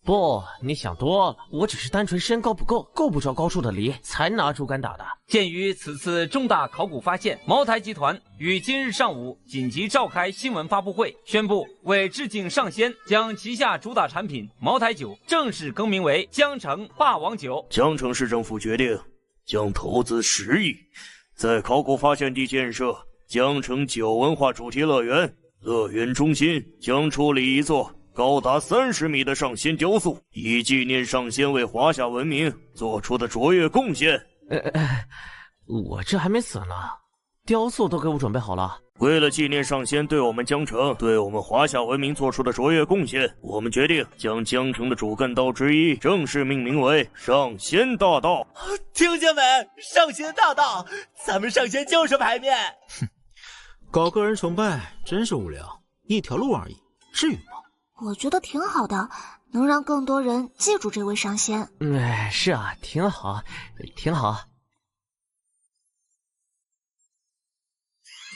Speaker 5: 不，你想多了，我只是单纯身高不够，够不着高处的梨，才拿竹竿打的。
Speaker 16: 鉴于此次重大考古发现，茅台集团于今日上午紧急召开新闻发布会，宣布为致敬上仙，将旗下主打产品茅台酒正式更名为江城霸王酒。
Speaker 2: 江城市政府决定将投资10亿，在考古发现地建设江城酒文化主题乐园，乐园中心将矗立一座高达30米的上仙雕塑，以纪念上仙为华夏文明做出的卓越贡献。
Speaker 5: 我这还没死呢，雕塑都给我准备好了。
Speaker 2: 为了纪念上仙对我们江城、对我们华夏文明做出的卓越贡献，我们决定将江城的主干道之一正式命名为上仙大道。
Speaker 19: 听见没？上仙大道，咱们上仙就是牌面。
Speaker 14: 搞个人崇拜真是无聊，一条路而已，至于吗？
Speaker 8: 我觉得挺好的，能让更多人记住这位上仙。
Speaker 5: 是啊，挺好，挺好。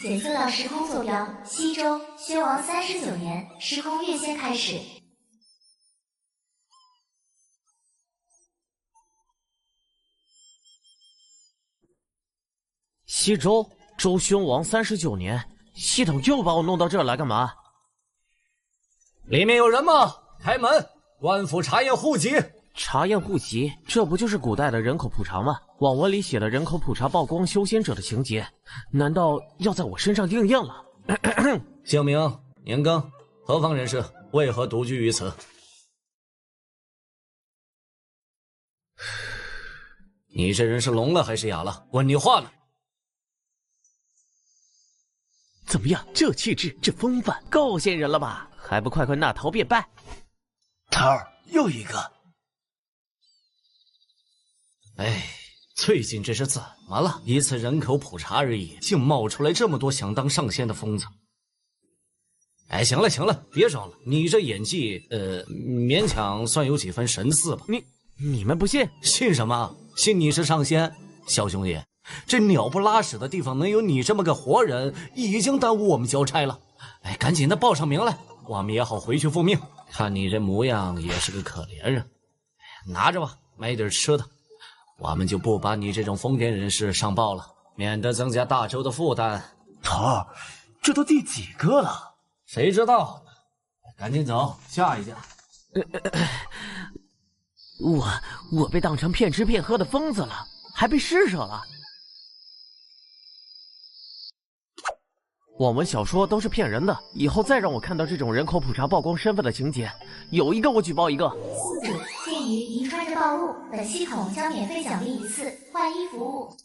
Speaker 4: 检测到时空坐标：西周宣王39年，时空跃迁开始。
Speaker 5: 西周周宣王39年，系统又把我弄到这儿来干嘛？
Speaker 1: 里面有人吗？开门！官府查验户籍。
Speaker 5: 查验户籍，这不就是古代的人口普查吗？网文里写的人口普查曝光修仙者的情节，难道要在我身上应验了？
Speaker 1: 姓名、年庚、何方人士，为何独居于此？你这人是聋了还是哑了？问你话呢？
Speaker 5: 怎么样？这气质，这风范，够仙人了吧？还不快快纳桃便拜！
Speaker 19: 桃儿，又一个。
Speaker 1: 哎，最近这是怎么了？一次人口普查而已，竟冒出来这么多想当上仙的疯子。哎，行了行了，别装了，你这演技，勉强算有几分神似吧。
Speaker 5: 你们不信？
Speaker 1: 信什么？信你是上仙？小兄弟，这鸟不拉屎的地方能有你这么个活人，已经耽误我们交差了。哎，赶紧的报上名来，我们也好回去复命。看你这模样，也是个可怜人。拿着吧，买点吃的。我们就不把你这种疯癫人士上报了，免得增加大周的负担。
Speaker 19: 桃儿，这都第几个了？
Speaker 1: 谁知道呢？赶紧走，下一家。
Speaker 5: 我被当成骗吃骗喝的疯子了，还被施舍了。网文小说都是骗人的，以后再让我看到这种人口普查曝光身份的情节，有一个我举报一个。
Speaker 4: 宿主鉴于您穿着暴露，本系统将免费奖励1次换衣服务。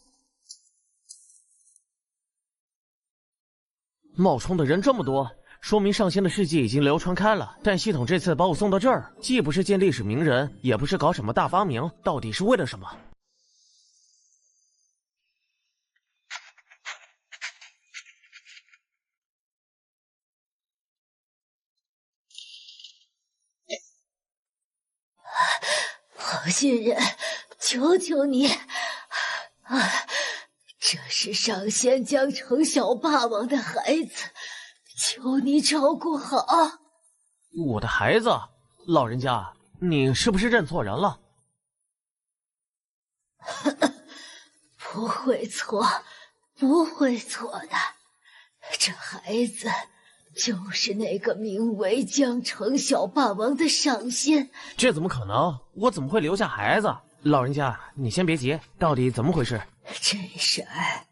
Speaker 5: 冒充的人这么多，说明上仙的事迹已经流传开了。但系统这次把我送到这儿，既不是见历史名人，也不是搞什么大发明，到底是为了什么？
Speaker 17: 好心人，求求你！这是上仙江城小霸王的孩子，求你照顾好。
Speaker 5: 我的孩子，老人家，你是不是认错人了？
Speaker 17: 不会错，不会错的。这孩子就是那个名为江城小霸王的上仙。
Speaker 5: 这怎么可能？我怎么会留下孩子？老人家，你先别急，到底怎么回事？
Speaker 17: 这事儿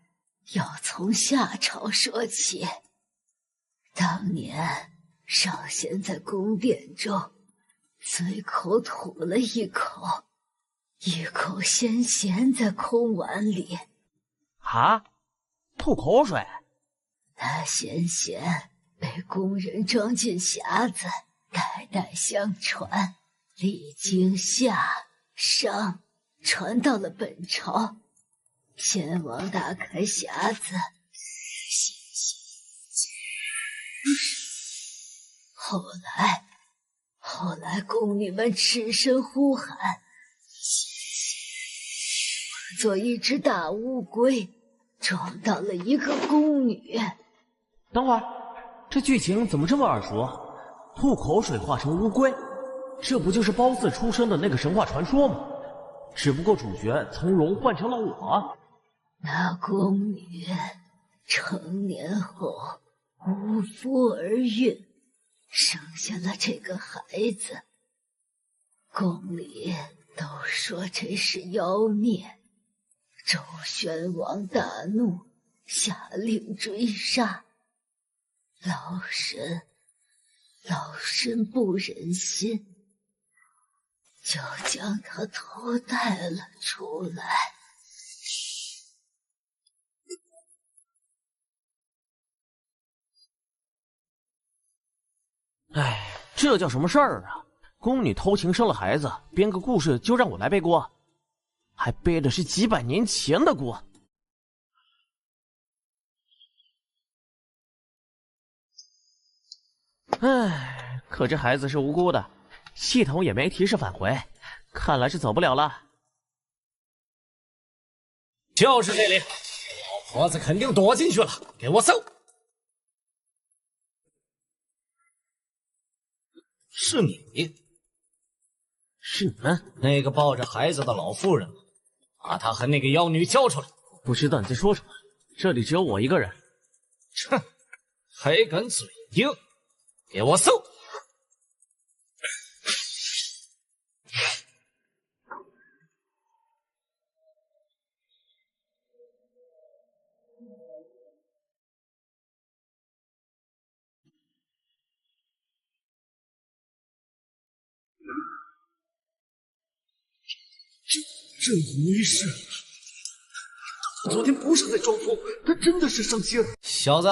Speaker 17: 要从夏朝说起。当年上仙在宫殿中随口吐了一口鲜涎在空碗里。
Speaker 5: 啊？吐口水？
Speaker 17: 那鲜涎被宫人装进匣子，代代相传，历经夏商，传到了本朝。先王打开匣子，后来宫女们赤身呼喊，化作一只大乌龟，撞到了一个宫女。
Speaker 5: 等会儿，这剧情怎么这么耳熟？吐口水化成乌龟，这不就是褒姒出生的那个神话传说吗？只不过主角从龙换成了我。
Speaker 17: 那宫女成年后无夫而孕，生下了这个孩子。宫里都说这是妖孽，周宣王大怒，下令追杀。老身不忍心，就将他偷带了出来。
Speaker 5: 哎，这叫什么事儿啊？宫女偷情生了孩子，编个故事就让我来背锅，还背的是几百年前的锅。哎，可这孩子是无辜的，系统也没提示返回，看来是走不了了。
Speaker 1: 就是这里，老婆子肯定躲进去了，给我搜！是你？
Speaker 5: 是你们？
Speaker 1: 那个抱着孩子的老妇人，把她和那个妖女交出来！
Speaker 5: 不知道你在说什么，这里只有我一个人。
Speaker 1: 哼，还敢嘴硬！给我搜！
Speaker 13: 这怎么回事？他昨天不是在装疯，他真的是上仙。
Speaker 1: 小子，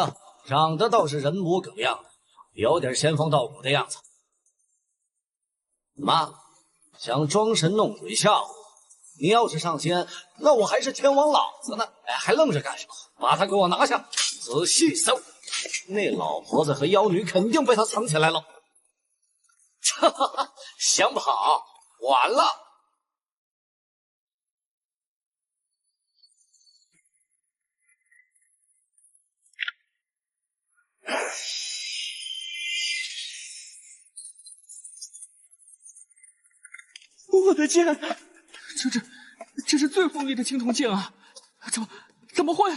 Speaker 1: 长得倒是人模狗样的，有点仙风道骨的样子。妈，想装神弄鬼吓我？你要是上仙，那我还是天王老子呢！哎，还愣着干什么？把他给我拿下，仔细搜。那老婆子和妖女肯定被他藏起来了。哈哈哈，想跑，晚了。
Speaker 21: 我的剑，这是最锋利的青铜剑啊！怎么会？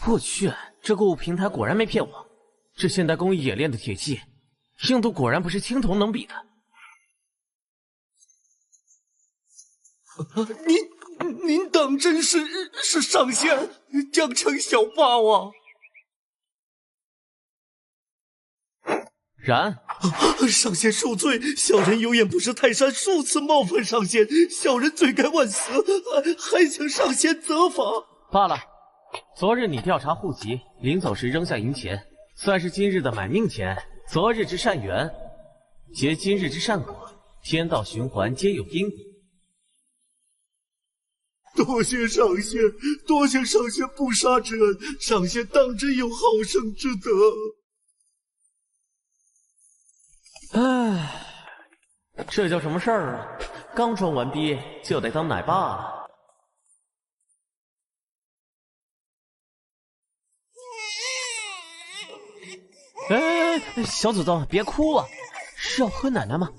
Speaker 5: 我去，这购物平台果然没骗我，这现代工艺冶炼的铁器，硬度果然不是青铜能比的。
Speaker 13: 您当真是上仙江城小霸王？
Speaker 5: 然，
Speaker 13: 上仙恕罪，小人有眼不识泰山，数次冒犯上仙，小人罪该万死，还请上仙责罚。
Speaker 5: 罢了，昨日你调查户籍，临走时扔下银钱，算是今日的买命钱。昨日之善缘，结今日之善果，天道循环，皆有因果。
Speaker 15: 多谢上仙，多谢上仙不杀之恩，上仙当真有好生之德。
Speaker 5: 唉，这叫什么事儿啊？刚装完逼就得当奶爸了。哎，小祖宗，别哭啊！是要喝奶奶吗？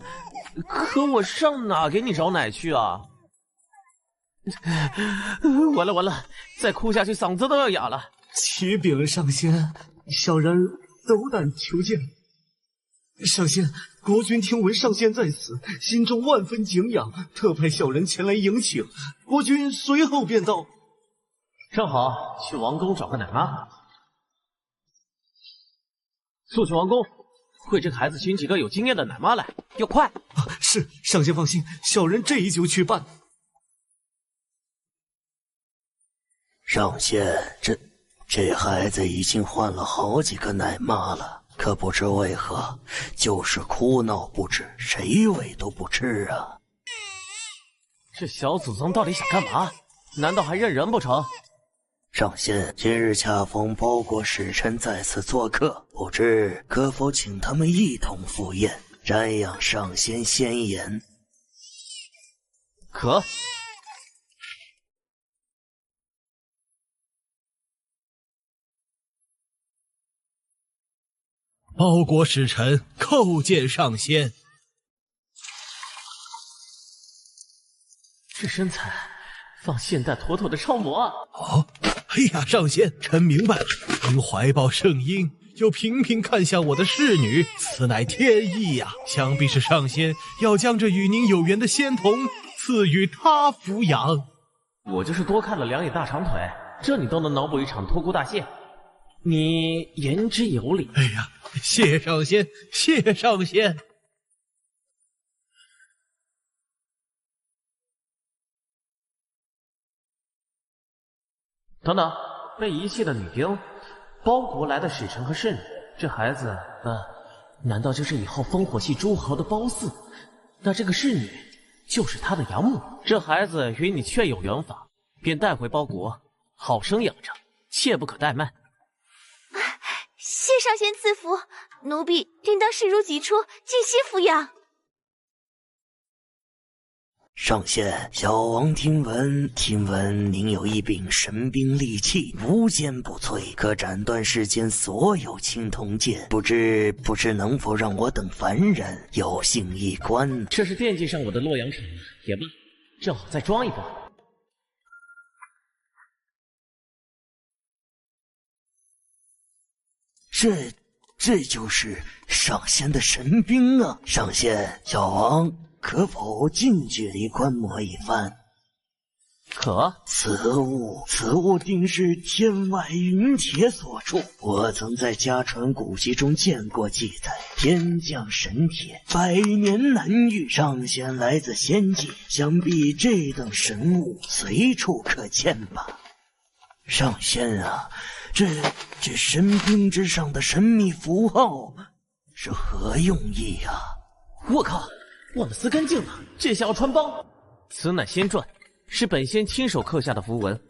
Speaker 5: 可我上哪给你找奶去啊？完了完了，再哭下去嗓子都要哑了。
Speaker 1: 启禀上仙，小人斗胆求见。上仙，国君听闻上仙在此，心中万分敬仰，特派小人前来迎请。国君随后便到。
Speaker 5: 正好去王宫找个奶妈。速去王宫，会这个孩子寻几个有经验的奶妈来，要快！
Speaker 1: 是，上仙放心，小人这一就去办。
Speaker 12: 上仙，这孩子已经换了好几个奶妈了，可不知为何，就是哭闹不止，谁喂都不吃啊！
Speaker 5: 这小祖宗到底想干嘛？难道还认人不成？
Speaker 12: 上仙，今日恰逢包国使臣在此做客，不知可否请他们一同赴宴，瞻仰上仙仙颜？
Speaker 5: 可。
Speaker 6: 包国使臣叩见上仙。
Speaker 5: 这身材，放现代妥妥的超模啊！
Speaker 6: 哦，哎呀，上仙，臣明白了。您怀抱圣婴，又频频看向我的侍女，此乃天意呀！想必是上仙要将这与您有缘的仙童赐予他抚养。
Speaker 5: 我就是多看了2眼大长腿，这你都能脑补一场托孤大谢。你言之有理。
Speaker 6: 哎呀，谢上仙，谢上仙。
Speaker 5: 等等，被遗弃的女兵，包国来的使臣和侍女，这孩子，难道就是以后烽火戏诸侯的褒姒？那这个侍女就是他的养母。这孩子与你确有缘法，便带回包国，好生养着，切不可怠慢。
Speaker 8: 谢上仙赐福，奴婢定当视如己出，尽心抚养。
Speaker 12: 上仙，小王听闻您有一柄神兵利器，无坚不摧，可斩断世间所有青铜剑。不知能否让我等凡人有幸一观？
Speaker 5: 这是惦记上我的洛阳城了，也罢，正好再装一波。
Speaker 12: 这就是上仙的神兵啊！上仙，小王可否近距离观摩一番？
Speaker 5: 可。
Speaker 12: 此物定是天外云铁所铸。我曾在家传古籍中见过记载，天降神铁，100年难遇。上仙来自仙界，想必这等神物随处可见吧？上仙啊，这神兵之上的神秘符号是何用意啊？
Speaker 5: 我靠，忘了撕干净了，这下要穿帮。此乃仙传，是本仙亲手刻下的符文，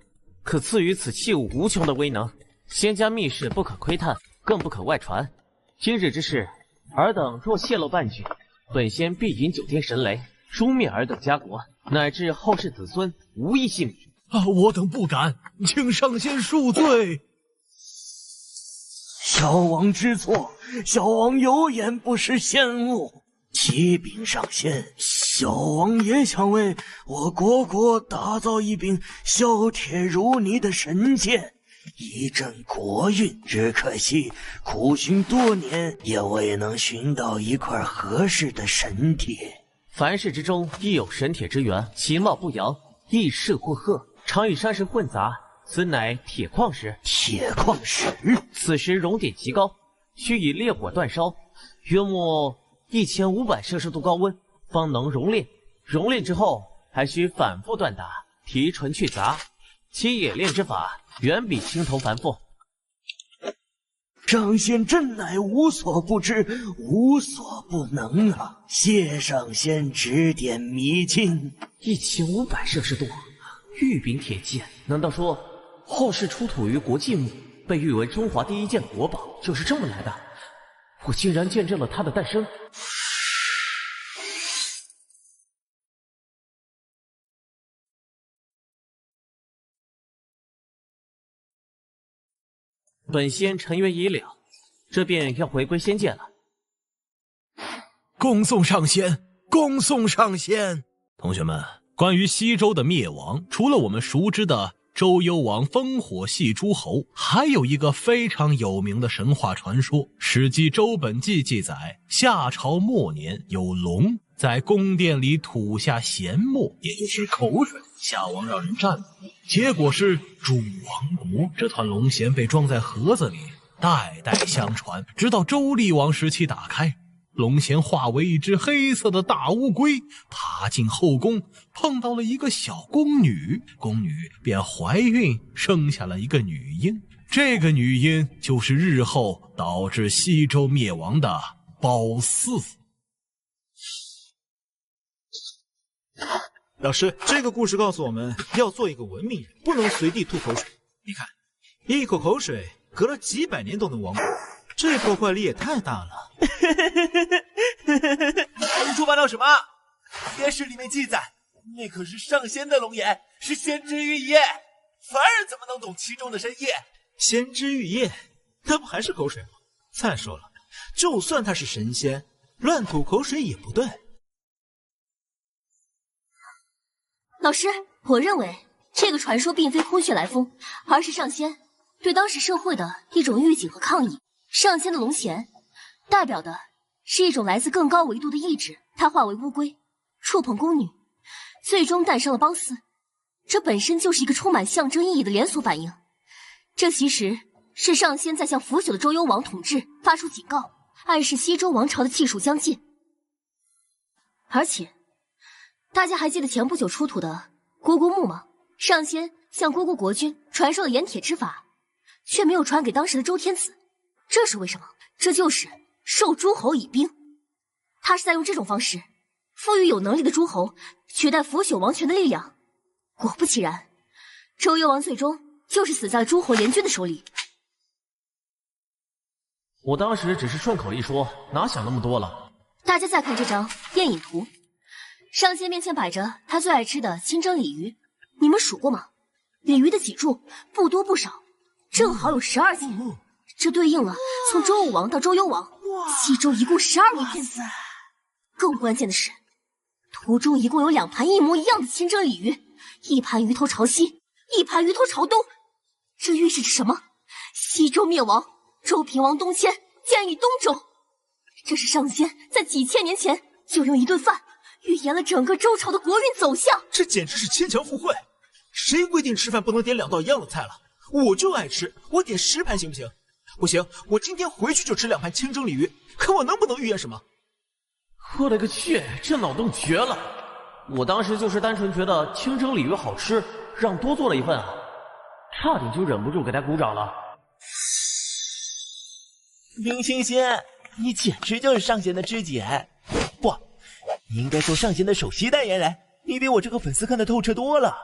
Speaker 5: 可赐予此器物无穷的威能。仙家秘事不可窥探，更不可外传。今日之事，尔等若泄露半句，本仙必引9天神雷，诛灭尔等家国，乃至后世子孙无一幸免。
Speaker 6: 我等不敢，请上仙恕罪。
Speaker 12: 小王知错，小王有眼不识先物。启禀上仙，小王也想为我国打造一柄削铁如泥的神剑，以振国运。只可惜苦寻多年，也未能寻到一块合适的神铁。
Speaker 5: 凡事之中亦有神铁之源，其貌不扬，异世或鹤，常与山石混杂，此乃铁矿石。
Speaker 12: 铁矿石，
Speaker 5: 此时熔点极高，需以烈火煅烧，约莫1500摄氏度高温，方能熔炼。熔炼之后，还需反复锻打，提纯去杂，其冶炼之法远比青铜繁复。
Speaker 12: 上仙真乃无所不知，无所不能啊！谢上仙指点迷津。
Speaker 5: 1500摄氏度，玉柄铁剑，难道说后世出土于国际墓，被誉为中华第一件国宝，就是这么来的？我竟然见证了它的诞生。本仙尘缘已了，这便要回归仙界了。
Speaker 6: 恭送上仙，恭送上仙！同学们，关于西周的灭亡，除了我们熟知的周幽王烽火戏诸侯，还有一个非常有名的神话传说。《史记·周本纪》记载，夏朝末年有龙在宫殿里吐下涎沫，也就是口水，夏王让人占卜，结果是主亡国。这团龙涎被装在盒子里，代代相传，直到周厉王时期打开，龙涎化为一只黑色的大乌龟，爬进后宫，碰到了一个小宫女，宫女便怀孕，生下了一个女婴。这个女婴就是日后导致西周灭亡的褒姒。
Speaker 14: 老师，这个故事告诉我们要做一个文明人，不能随地吐口水。你看，一口口水隔了几百年都能亡国，这破坏力也太大了。
Speaker 19: 你胡八道什么？野史里面记载，那可是上仙的龙眼，是先知玉液，凡人怎么能懂其中的深意？
Speaker 14: 先知玉液，那不还是口水吗？再说了，就算他是神仙，乱吐口水也不对。
Speaker 7: 老师，我认为这个传说并非空穴来风，而是上仙对当时社会的一种预警和抗议。上仙的龙涎代表的是一种来自更高维度的意志，它化为乌龟，触碰宫女，最终诞生了褒姒。这本身就是一个充满象征意义的连锁反应。这其实是上仙在向腐朽的周幽王统治发出警告，暗示西周王朝的气数将尽。而且大家还记得前不久出土的虢国墓吗？上仙向虢国国君传授了冶铁之法，却没有传给当时的周天子，这是为什么？这就是授诸侯以兵。他是在用这种方式赋予有能力的诸侯取代腐朽王权的力量。果不其然，周幽王最终就是死在了诸侯联军的手里。
Speaker 5: 我当时只是顺口一说，哪想那么多了。
Speaker 7: 大家再看这张宴饮图，上仙面前摆着他最爱吃的清蒸鲤鱼，你们数过吗？鲤鱼的脊柱不多不少，正好有12节，这对应了从周武王到周幽王，西周一共12位天子。更关键的是，图中一共有2盘一模一样的清蒸鲤鱼，一盘鱼头朝西，一盘鱼头朝东。这预示着什么？西周灭亡，周平王东迁，建立东周。这是上仙在几千年前就用一顿饭预言了整个周朝的国运走向。
Speaker 14: 这简直是牵强附会。谁规定吃饭不能点2道一样的菜了？我就爱吃，我点10盘行不行？不行，我今天回去就吃2盘清蒸鲤鱼，看我能不能预言什么。
Speaker 5: 我勒个去，这脑洞绝了！我当时就是单纯觉得清蒸鲤鱼好吃，让多做了一份啊，差点就忍不住给他鼓掌了。
Speaker 19: 林清仙，你简直就是上仙的知己，不，你应该做上仙的首席代言人，你比我这个粉丝看得透彻多了。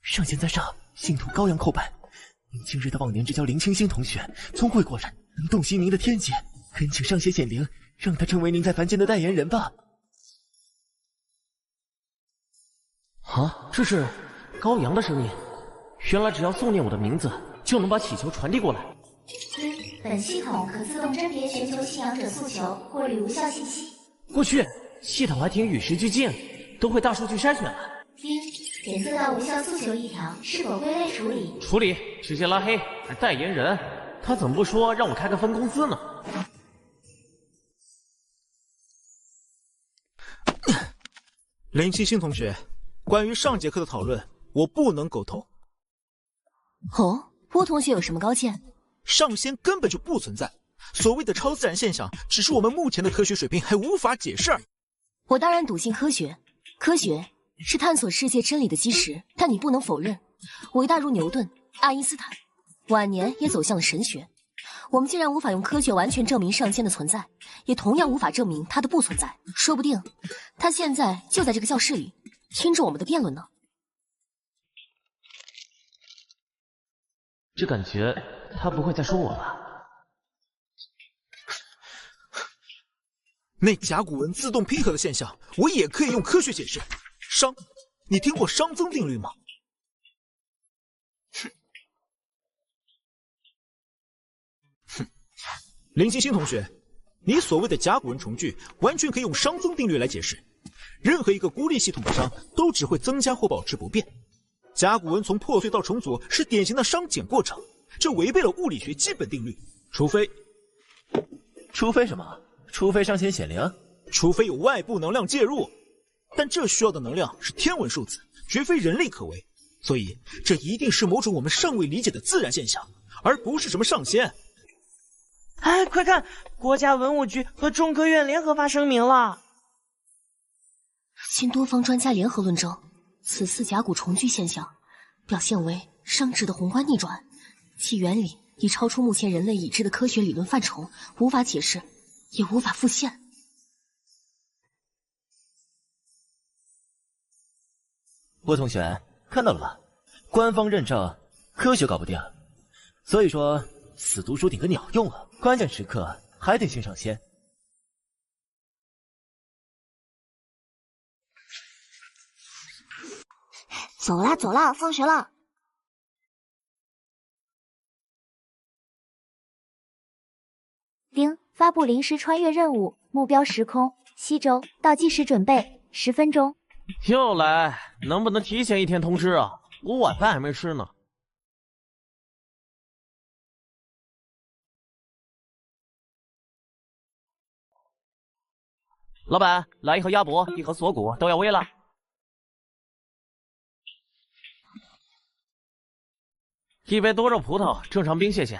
Speaker 19: 上仙在上，信徒高阳叩拜。您今日的忘年之交林清仙同学，聪慧过人，能洞悉您的天机，恳请上仙显灵，让他成为您在凡间的代言人吧。
Speaker 5: 啊，这是高阳的声音，原来只要诵念我的名字，就能把祈求传递过来。
Speaker 4: 本系统可自动甄别全球信仰者诉求，过滤无效信息。
Speaker 5: 我去，系统还挺与时俱进，都会大数据筛选了。
Speaker 4: 检测到无效诉求1条，是否归类处理？
Speaker 5: 处理，直接拉黑。代言人，他怎么不说让我开个分公司呢？
Speaker 14: 林清新同学，关于上节课的讨论，我不能苟同。
Speaker 7: 哦，波同学有什么高见？
Speaker 14: 上仙根本就不存在。所谓的超自然现象，只是我们目前的科学水平还无法解释而已。
Speaker 7: 我当然笃信科学，科学是探索世界真理的基石。但你不能否认，伟大如牛顿、爱因斯坦，晚年也走向了神学。我们既然无法用科学完全证明上仙的存在，也同样无法证明它的不存在。说不定，他现在就在这个教室里，听着我们的辩论呢。
Speaker 5: 这感觉他不会再说我吧？
Speaker 14: 那甲骨文自动拼合的现象，我也可以用科学解释。熵，你听过熵增定律吗？林星星同学，你所谓的甲骨文重聚，完全可以用熵增定律来解释。任何一个孤立系统的熵都只会增加或保持不变。甲骨文从破碎到重组是典型的熵减过程，这违背了物理学基本定律。除非
Speaker 19: 什么？除非上仙显灵，
Speaker 14: 除非有外部能量介入。但这需要的能量是天文数字，绝非人力可为。所以，这一定是某种我们尚未理解的自然现象，而不是什么上仙。
Speaker 10: 哎，快看，国家文物局和中科院联合发声明了。
Speaker 7: 经多方专家联合论证，此次甲骨重聚现象表现为熵值的宏观逆转，其原理已超出目前人类已知的科学理论范畴，无法解释，也无法复现。
Speaker 19: 郭同学看到了吧？官方认证，科学搞不定，所以说死读书顶个鸟用啊！关键时刻还得先上仙。
Speaker 8: 走啦走啦，放学了。
Speaker 4: 丁发布临时穿越任务，目标时空西周，倒计时准备10分钟。
Speaker 5: 又来，能不能提前一天通知啊？我晚饭还没吃呢。老板，来一盒鸭脖，一盒锁骨，都要微辣。一杯多肉葡萄，正常冰，谢谢。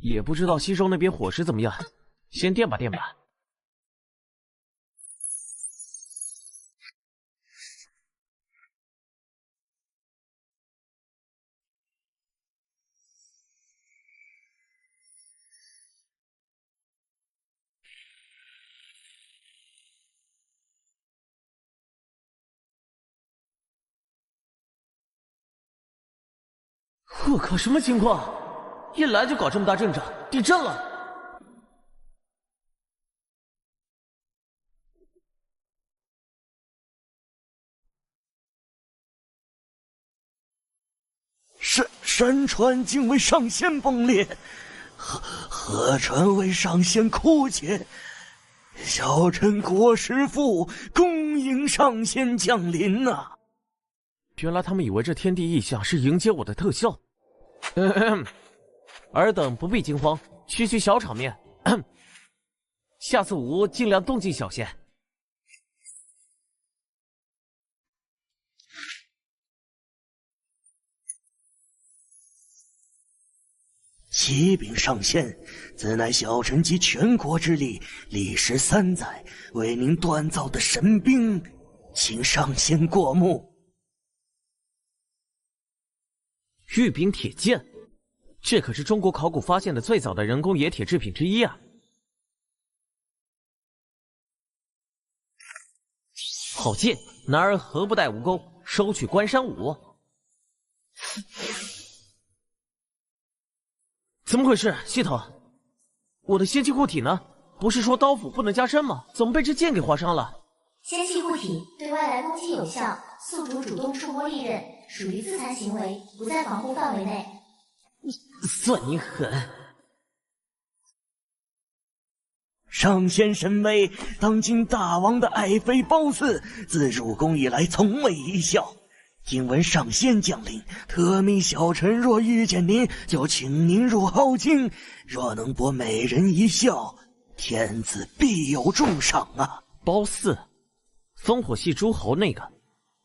Speaker 5: 也不知道西周那边伙食怎么样，先垫吧垫吧。我靠，什么情况？一来就搞这么大阵仗，地震了！
Speaker 12: 山川竟为上仙崩裂，河川为上仙枯竭。小臣郭师傅恭迎上仙降临呐！
Speaker 5: 原来他们以为这天地异象是迎接我的特效。尔等不必惊慌，区区小场面，下次武屋尽量动静小些。
Speaker 12: 启禀上仙，此乃小臣集全国之力，历时3载为您锻造的神兵，请上仙过目。
Speaker 5: 玉柄铁剑，这可是中国考古发现的最早的人工冶铁制品之一啊！好剑，男儿何不带武功，收取关山舞？怎么回事，系统？我的仙气护体呢？不是说刀斧不能加深吗？怎么被这剑给划伤了？
Speaker 4: 仙气护体对外来攻击有效，宿主主动触摸利刃，属于自残行为，不在防护范围内。
Speaker 5: 算你狠！
Speaker 12: 上仙神威，当今大王的爱妃褒姒，自入宫以来从未一笑。今闻上仙降临，特命小臣若遇见您，就请您入后宫。若能博美人一笑，天子必有重赏啊！
Speaker 5: 褒姒，烽火戏诸侯那个，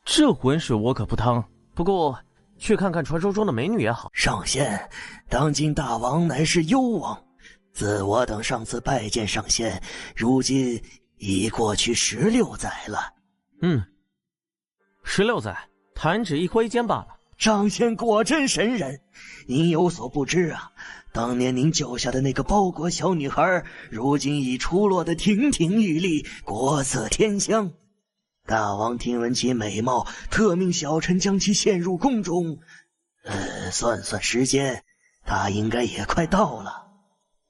Speaker 5: 这浑水我可不趟。不过去看看传说中的美女也好。
Speaker 12: 上仙，当今大王乃是幽王，自我等上次拜见上仙，如今已过去16载了。
Speaker 5: 16载，弹指一挥间罢了。
Speaker 12: 上仙果真神人，您有所不知啊，当年您救下的那个包国小女孩，如今已出落得亭亭玉立，国色天香。大王听闻其美貌，特命小臣将其献入宫中。算算时间，她应该也快到了。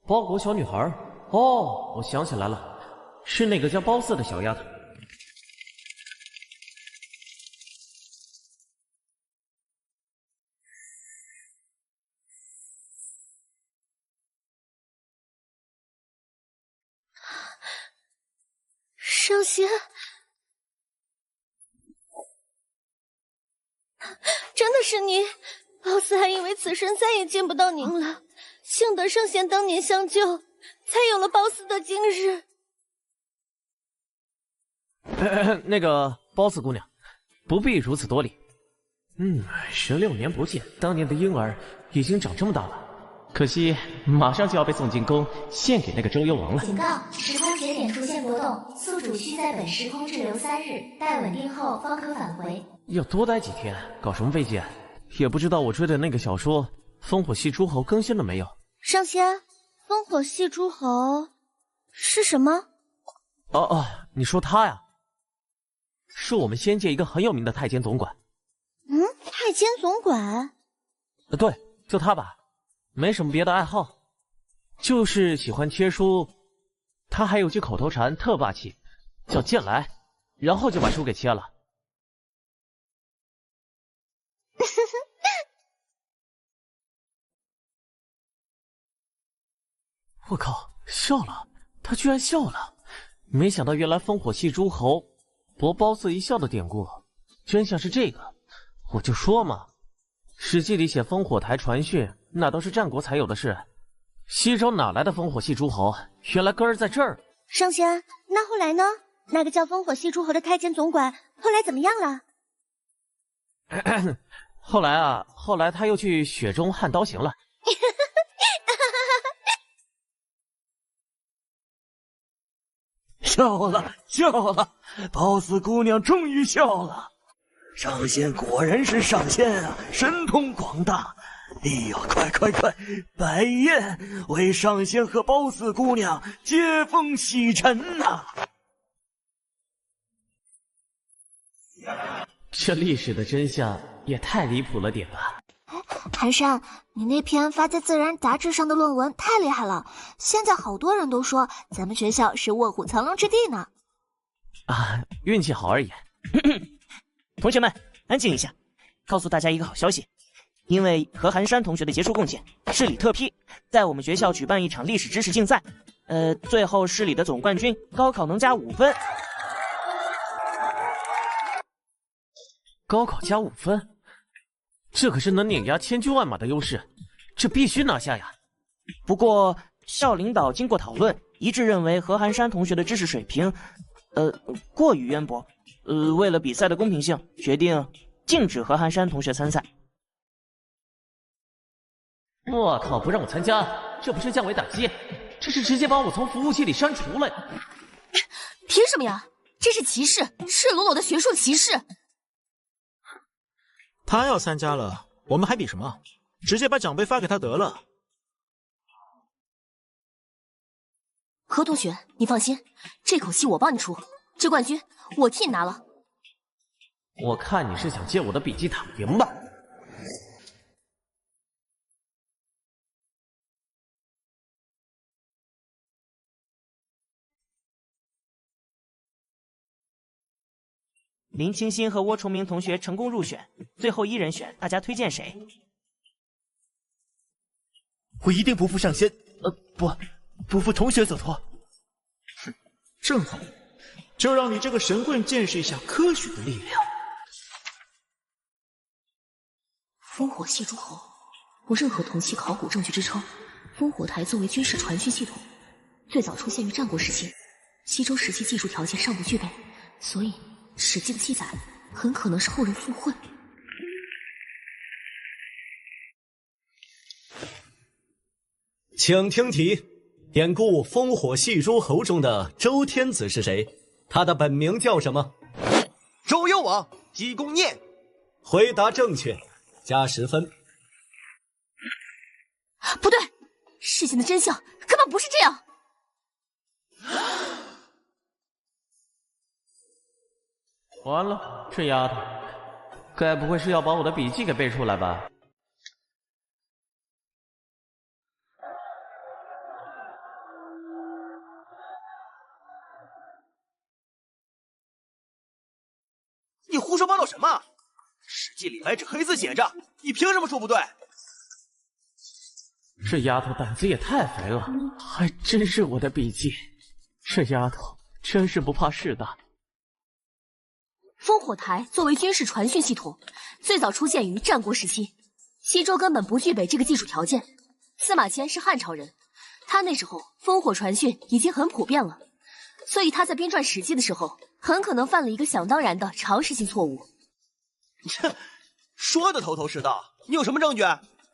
Speaker 5: 包国小女孩？哦，我想起来了，是那个叫褒姒的小丫头。
Speaker 8: 上仙，真的是你！褒姒还以为此生再也见不到您了，幸得上仙当年相救，才有了褒姒的今日。
Speaker 5: 那个褒姒姑娘，不必如此多礼。16年不见，当年的婴儿已经长这么大了。可惜马上就要被送进宫，献给那个周幽王了。
Speaker 4: 警告：时空节点出现波动，宿主需在本时空滞留3日，待稳定后方可返回。
Speaker 5: 要多待几天，搞什么飞机？也不知道我追的那个小说《烽火戏诸侯》更新了没有？
Speaker 8: 上仙，烽火戏诸侯是什么？
Speaker 5: 你说他呀？是我们仙界一个很有名的太监总管。
Speaker 8: 太监总管？
Speaker 5: 对，就他吧。没什么别的爱好，就是喜欢切书。他还有句口头禅特霸气，叫剑来，然后就把书给切了。我靠，笑了！他居然笑了！没想到原来烽火戏诸侯博褒姒一笑的典故，真相是这个。我就说嘛，史记里写烽火台传讯，那都是战国才有的事。西周哪来的烽火戏诸侯？原来根儿在这儿。
Speaker 8: 上仙，那后来呢？那个叫烽火戏诸侯的太监总管后来怎么样了？
Speaker 5: 后来他又去雪中悍刀行了。
Speaker 12: 笑了，褒姒姑娘终于笑了。上仙果然是上仙啊，神通广大。哎呦，快，摆宴为上仙和褒姒姑娘接风洗尘呐！
Speaker 5: 这历史的真相也太离谱了点吧？
Speaker 8: 寒山，你那篇发在《自然》杂志上的论文太厉害了，现在好多人都说咱们学校是卧虎藏龙之地呢。
Speaker 5: 运气好而已。
Speaker 10: 同学们，安静一下，告诉大家一个好消息。因为何寒山同学的杰出贡献，市里特批在我们学校举办一场历史知识竞赛。最后市里的总冠军高考能加5分。
Speaker 5: 高考加5分，这可是能碾压千军万马的优势，这必须拿下呀！
Speaker 10: 不过校领导经过讨论，一致认为何寒山同学的知识水平，过于渊博。为了比赛的公平性，决定禁止何寒山同学参赛。
Speaker 5: 我靠！不让我参加，这不是降维打击，这是直接把我从服务器里删除了呀！
Speaker 7: 凭什么呀？这是歧视，赤裸裸的学术歧视！
Speaker 14: 他要参加了，我们还比什么？直接把奖杯发给他得了。
Speaker 7: 何同学，你放心，这口气我帮你出，这冠军我替你拿了。
Speaker 5: 我看你是想借我的笔记躺赢吧？
Speaker 10: 林清新和窝崇明同学成功入选，最后1人选，大家推荐谁？
Speaker 19: 我一定不负上仙，不负同学所托。
Speaker 14: 哼，正好，就让你这个神棍见识一下科学的力量。
Speaker 7: 烽火戏诸侯，无任何同期考古证据支撑。烽火台作为军事传讯系统，最早出现于战国时期，西周时期技术条件尚不具备，所以史记的记载很可能是后人附会。
Speaker 1: 请听题：典故《烽火戏诸侯》中的周天子是谁？他的本名叫什么？
Speaker 2: 周幽王姬公念。
Speaker 1: 回答正确，加10分。
Speaker 7: 不对，事情的真相根本不是这样。
Speaker 5: 完了，这丫头，该不会是要把我的笔记给背出来吧？
Speaker 2: 你胡说八道什么？《史记》里白纸黑字写着，你凭什么说不对？
Speaker 5: 这丫头胆子也太肥了，还真是我的笔记。这丫头真是不怕事的。
Speaker 7: 烽火台作为军事传讯系统，最早出现于战国时期，西周根本不具备这个技术条件。司马迁是汉朝人，他那时候烽火传讯已经很普遍了，所以他在编撰《史记》的时候，很可能犯了一个想当然的常识性错误。
Speaker 2: 切，说的头头是道，你有什么证据？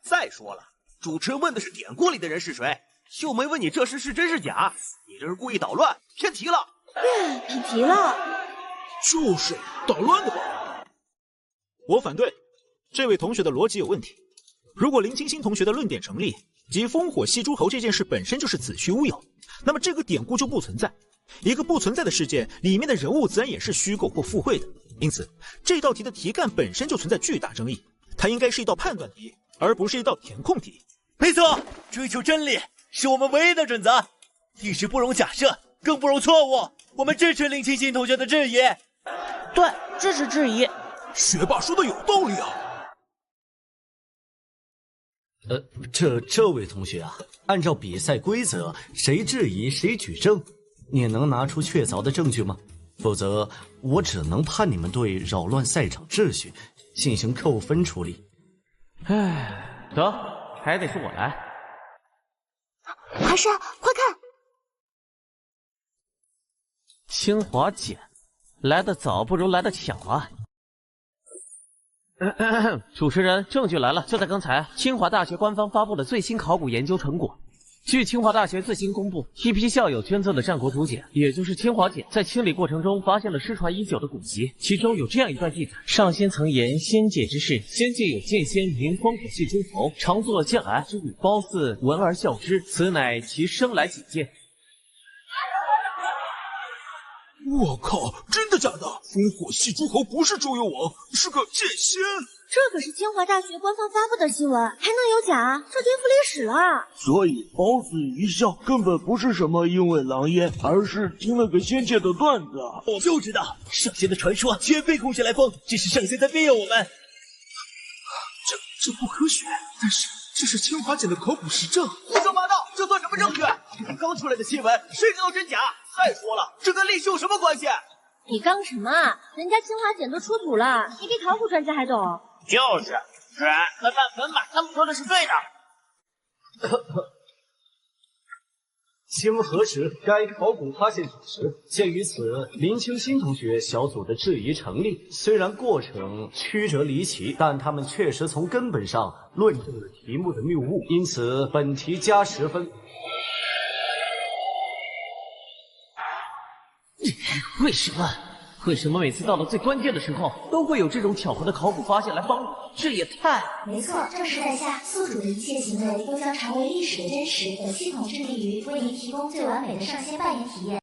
Speaker 2: 再说了，主持人问的是典故里的人是谁，又没问你这事是真是假，你这是故意捣乱，偏题了。
Speaker 8: 偏题了。
Speaker 14: 就是捣乱的吧？我反对，这位同学的逻辑有问题。如果林清新同学的论点成立，即烽火戏诸侯这件事本身就是子虚乌有，那么这个典故就不存在。一个不存在的事件里面的人物自然也是虚构或附会的，因此这道题的题干本身就存在巨大争议，它应该是一道判断题，而不是一道填空题。
Speaker 19: 没错，追求真理是我们唯一的准则，历史不容假设，更不容错误。我们支持林清新同学的质疑。
Speaker 10: 对，支持质疑。
Speaker 14: 学霸说的有道理啊。
Speaker 1: 这位同学啊，按照比赛规则，谁质疑谁举证。你能拿出确凿的证据吗？否则，我只能判你们队扰乱赛场秩序，进行扣分处理。
Speaker 5: 唉，得，还得是我来。
Speaker 8: 寒山，快看！
Speaker 5: 清华简，来得早不如来得巧啊！主持人，证据来了，就在刚才，清华大学官方发布的最新考古研究成果。据清华大学最新公布，一批校友捐赠的战国竹简，也就是清华简，在清理过程中发现了失传已久的古籍，其中有这样一段记载：上仙曾言仙界之事，仙界有剑仙名烽火戏诸侯，常作剑来之语，褒姒闻而笑之，此乃其生来己见。
Speaker 13: 我靠，真的假的？烽火戏诸侯不是周幽王，是个剑仙。
Speaker 8: 这可是清华大学官方发布的新闻，还能有假？这颠覆历史了。
Speaker 12: 所以褒姒一笑根本不是什么因为狼烟，而是听了个仙界的段子。
Speaker 19: 我就知道上仙的传说全非空穴来风，这是上仙在庇佑我们。
Speaker 13: 这不科学，但是这是清华简的考古实证。
Speaker 2: 胡说八道，这算什么证据？刚出来的新闻，谁知道真假？再说了，这跟历史有什么关系？
Speaker 8: 你刚什么？人家清华简都出土了，你比考古专家还懂。
Speaker 9: 就是，是和半分吧，他们说的是对的。
Speaker 1: 经核实，该考古发现属实。鉴于此，林清新同学小组的质疑成立。虽然过程曲折离奇，但他们确实从根本上论证了题目的谬误，因此本题加10分。
Speaker 5: 为什么每次到了最关键的时候，都会有这种巧合的考古发现来帮我？这也太……
Speaker 4: 没错，正是在下，宿主的一切行为都将成为历史的真实。本系统致力于为您提供最完美的上仙扮演体验。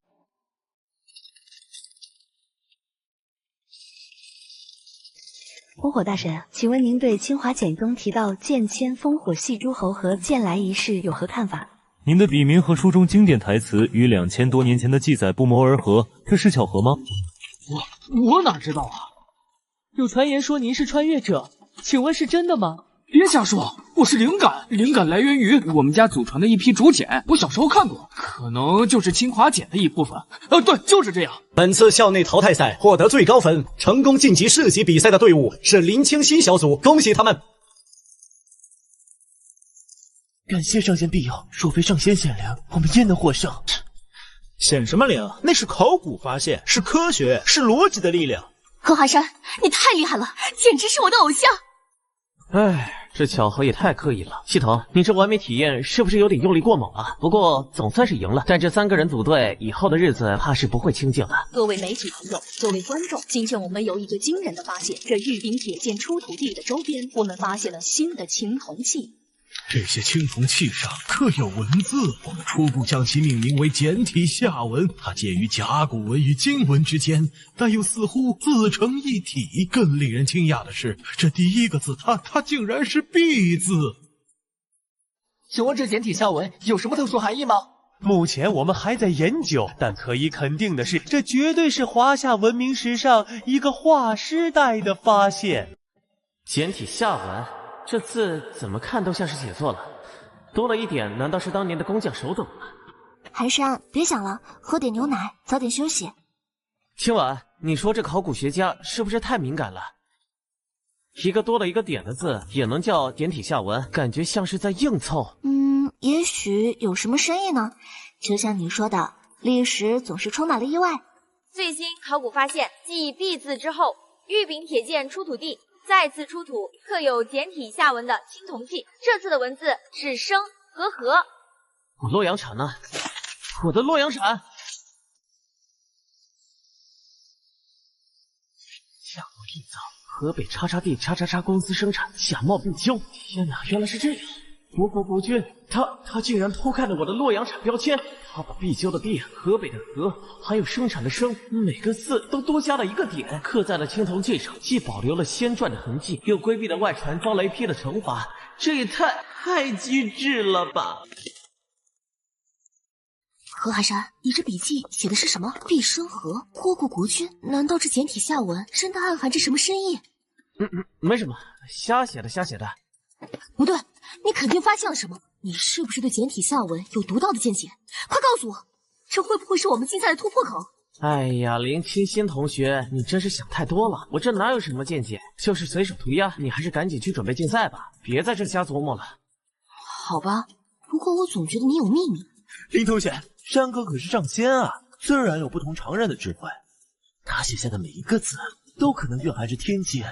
Speaker 18: 烽火大神，请问您对清华简中提到剑仙、烽火戏诸侯和剑来一事有何看法？
Speaker 20: 您的笔名和书中经典台词与2000多年前的记载不谋而合，这是巧合吗？
Speaker 21: 我哪知道啊！有传言说您是穿越者，请问是真的吗？别瞎说，我是灵感来源于我们家祖传的一批竹简，我小时候看过，可能就是清华简的一部分。对，就是这样。
Speaker 1: 本次校内淘汰赛获得最高分，成功晋级市级比赛的队伍是林清新小组，恭喜他们！
Speaker 19: 感谢上仙庇佑，若非上仙显灵，我们焉能获胜？
Speaker 14: 显什么灵？那是考古发现，是科学，是逻辑的力量。
Speaker 7: 何寒山，你太厉害了，简直是我的偶像！
Speaker 5: 哎，这巧合也太刻意了。系统，你这完美体验是不是有点用力过猛了？不过总算是赢了，但这3个人组队，以后的日子怕是不会清静了。
Speaker 3: 各位媒体朋友，各位观众，今天我们有一个惊人的发现，这玉鼎铁剑出土地的周边，我们发现了新的青铜器。
Speaker 6: 这些青铜器上刻有文字，我们初步将其命名为简体下文。它介于甲骨文与金文之间，但又似乎自成一体。更令人惊讶的是，这第一个字它竟然是币字。
Speaker 11: 请问这简体下文有什么特殊含义吗？
Speaker 22: 目前我们还在研究，但可以肯定的是，这绝对是华夏文明史上一个划时代的发现。
Speaker 5: 简体下文。这字怎么看都像是写错了，多了一点，难道是当年的工匠手抖吗？
Speaker 8: 寒山，别想了，喝点牛奶，早点休息。
Speaker 5: 青婉，你说这考古学家是不是太敏感了？一个多了一个点的字也能叫简体下文，感觉像是在硬凑。
Speaker 8: 也许有什么深意呢？就像你说的，历史总是充满了意外。
Speaker 23: 最新考古发现，继币字之后，玉柄铁剑出土地再次出土刻有简体下文的青铜器，这次的文字是生和和。
Speaker 5: 我洛阳铲呢？我的洛阳铲！下落缔造，河北叉叉地叉叉叉公司生产，假冒必究。天哪，原来是这样！国君，他竟然偷看了我的洛阳铲标签，他把必究的必、河北的河，还有生产的生，每个字都多加了一个点，刻在了青铜器上，既保留了先传的痕迹，又规避了外传遭雷劈的惩罚，这也太机智了吧！
Speaker 7: 何寒山，你这笔记写的是什么？必生河，托过国君，难道这简体下文真的暗含着什么深意？
Speaker 5: 没什么，瞎写的。
Speaker 7: 不对，你肯定发现了什么？你是不是对简体下文有独到的见解？快告诉我，这会不会是我们竞赛的突破口？
Speaker 5: 哎呀，林清新同学，你真是想太多了。我这哪有什么见解，就是随手涂鸦。你还是赶紧去准备竞赛吧，别在这瞎琢磨了。
Speaker 7: 好吧，不过我总觉得你有秘密。
Speaker 19: 林同学，山哥可是上仙啊，自然有不同常人的智慧。他写下的每一个字，都可能蕴含着天机。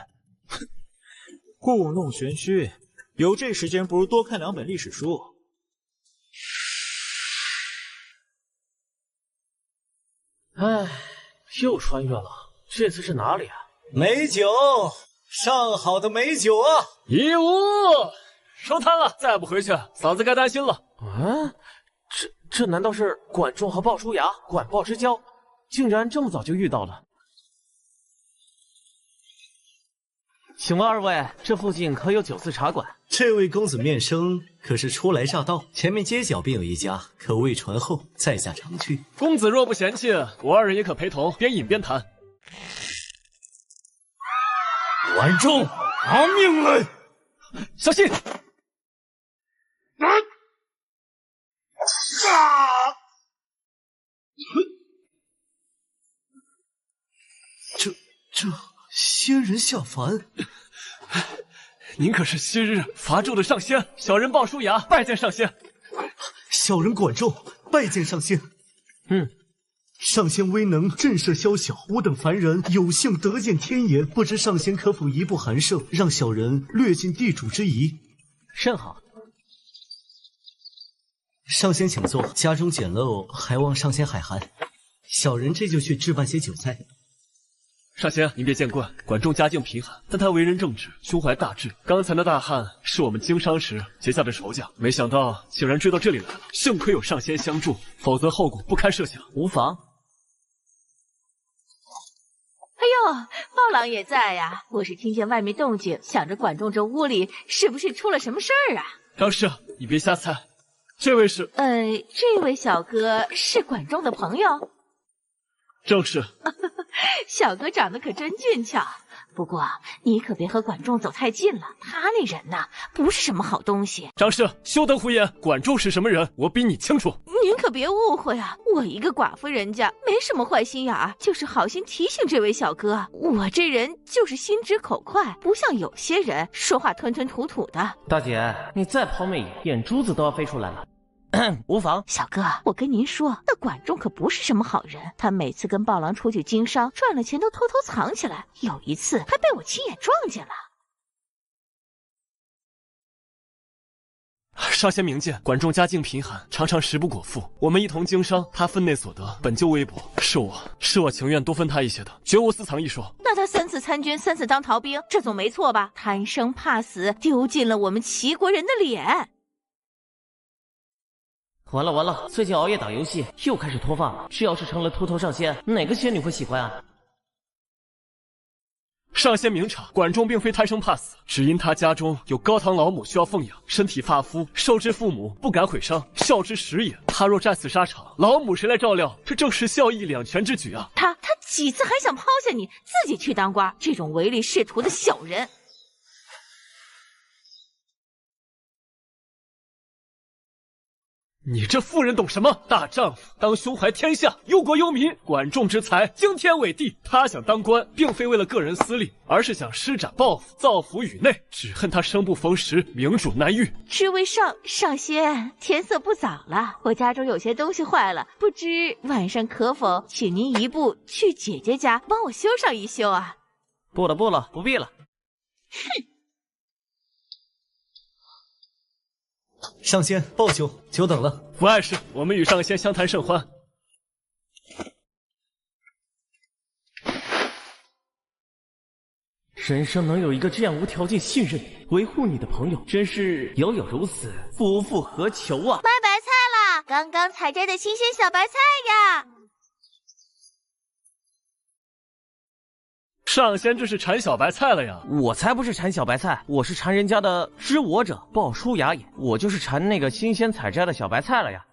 Speaker 14: 故弄玄虚。有这时间，不如多看2本历史书。
Speaker 5: 唉，又穿越了，这次是哪里啊？
Speaker 1: 美酒，上好的美酒啊！
Speaker 21: 一无收摊了，再不回去，嫂子该担心了。
Speaker 5: 这难道是管仲和鲍叔牙管鲍之交，竟然这么早就遇到了？请问2位，这附近可有酒肆茶馆？
Speaker 1: 这位公子面生可是初来乍到，前面街角便有一家，可未传后，在下常去。
Speaker 21: 公子若不嫌弃，我2人也可陪同，边饮边谈。
Speaker 1: 管仲，拿命来！
Speaker 21: 小心！
Speaker 1: 这仙人下凡，
Speaker 21: 您可是昔日伐纣的上仙，小人鲍叔牙拜见上仙。
Speaker 1: 小人管仲拜见上仙。上仙威能震慑宵小，我等凡人有幸得见天颜，不知上仙可否一步寒舍，让小人略尽地主之谊。
Speaker 5: 甚好。
Speaker 1: 上仙请坐，家中简陋，还望上仙海涵。小人这就去置办些酒菜。
Speaker 21: 上仙，您别见怪，管仲家境贫寒，但他为人正直，胸怀大志。刚才那大汉是我们经商时结下的仇家，没想到竟然追到这里来了。幸亏有上仙相助，否则后果不堪设想。
Speaker 5: 无妨。
Speaker 23: 哎呦，鲍郎也在呀！我是听见外面动静，想着管仲这屋里是不是出了什么事儿啊？
Speaker 21: 张氏，你别瞎猜，这位是……
Speaker 23: 这位小哥是管仲的朋友。
Speaker 21: 正是。
Speaker 23: 小哥长得可真俊俏，不过你可别和管仲走太近了，他那人呐，不是什么好东西。
Speaker 21: 张氏，休得胡言，管仲是什么人，我比你清楚。
Speaker 23: 您可别误会啊，我一个寡妇人家，没什么坏心眼儿，就是好心提醒这位小哥，我这人就是心直口快，不像有些人说话吞吞吐吐的。
Speaker 5: 大姐，你再抛媚眼，眼珠子都要飞出来了。无妨。
Speaker 7: 小哥，我跟您说，那管仲可不是什么好人，他每次跟豹狼出去经商，赚了钱都偷偷藏起来，有一次还被我亲眼撞见了。
Speaker 22: 上仙明鉴，管仲家境贫寒，常常食不果腹。我们一同经商，他分内所得本就微薄，是我情愿多分他一些的，绝无私藏一说。
Speaker 7: 那他3次参军，3次当逃兵，这总没错吧？贪生怕死，丢尽了我们齐国人的脸。
Speaker 5: 完了，最近熬夜打游戏又开始脱发了。这要是成了秃头上仙，哪个仙女会喜欢啊？
Speaker 22: 上仙明察，管仲并非贪生怕死，只因他家中有高堂老母需要奉养，身体发肤，受之父母，不敢毁伤，孝之始也。他若战死沙场，老母谁来照料？这正是孝义两全之举啊！
Speaker 7: 他几次还想抛下你，自己去当官，这种唯利是图的小人。
Speaker 22: 你这妇人懂什么？大丈夫当胸怀天下，忧国忧民。管仲之才，惊天伟地。他想当官，并非为了个人私利，而是想施展抱负，造福宇内。只恨他生不逢时，明主难遇。
Speaker 7: 这位上仙，天色不早了，我家中有些东西坏了，不知晚上可否请您一步去姐姐家帮我修上一修啊？
Speaker 5: 不了，不必了。
Speaker 7: 哼。
Speaker 1: 上仙报酒，久等了。
Speaker 22: 不碍事，我们与上仙相谈甚欢。
Speaker 5: 人生能有一个这样无条件信任你、维护你的朋友，真是有如此，夫复何求啊！
Speaker 23: 卖白菜啦！刚刚采摘的新鲜小白菜呀！
Speaker 22: 上仙这是馋小白菜了呀！
Speaker 5: 我才不是馋小白菜，我是馋人家的知我者，鲍叔牙也。我就是馋那个新鲜采摘的小白菜了呀。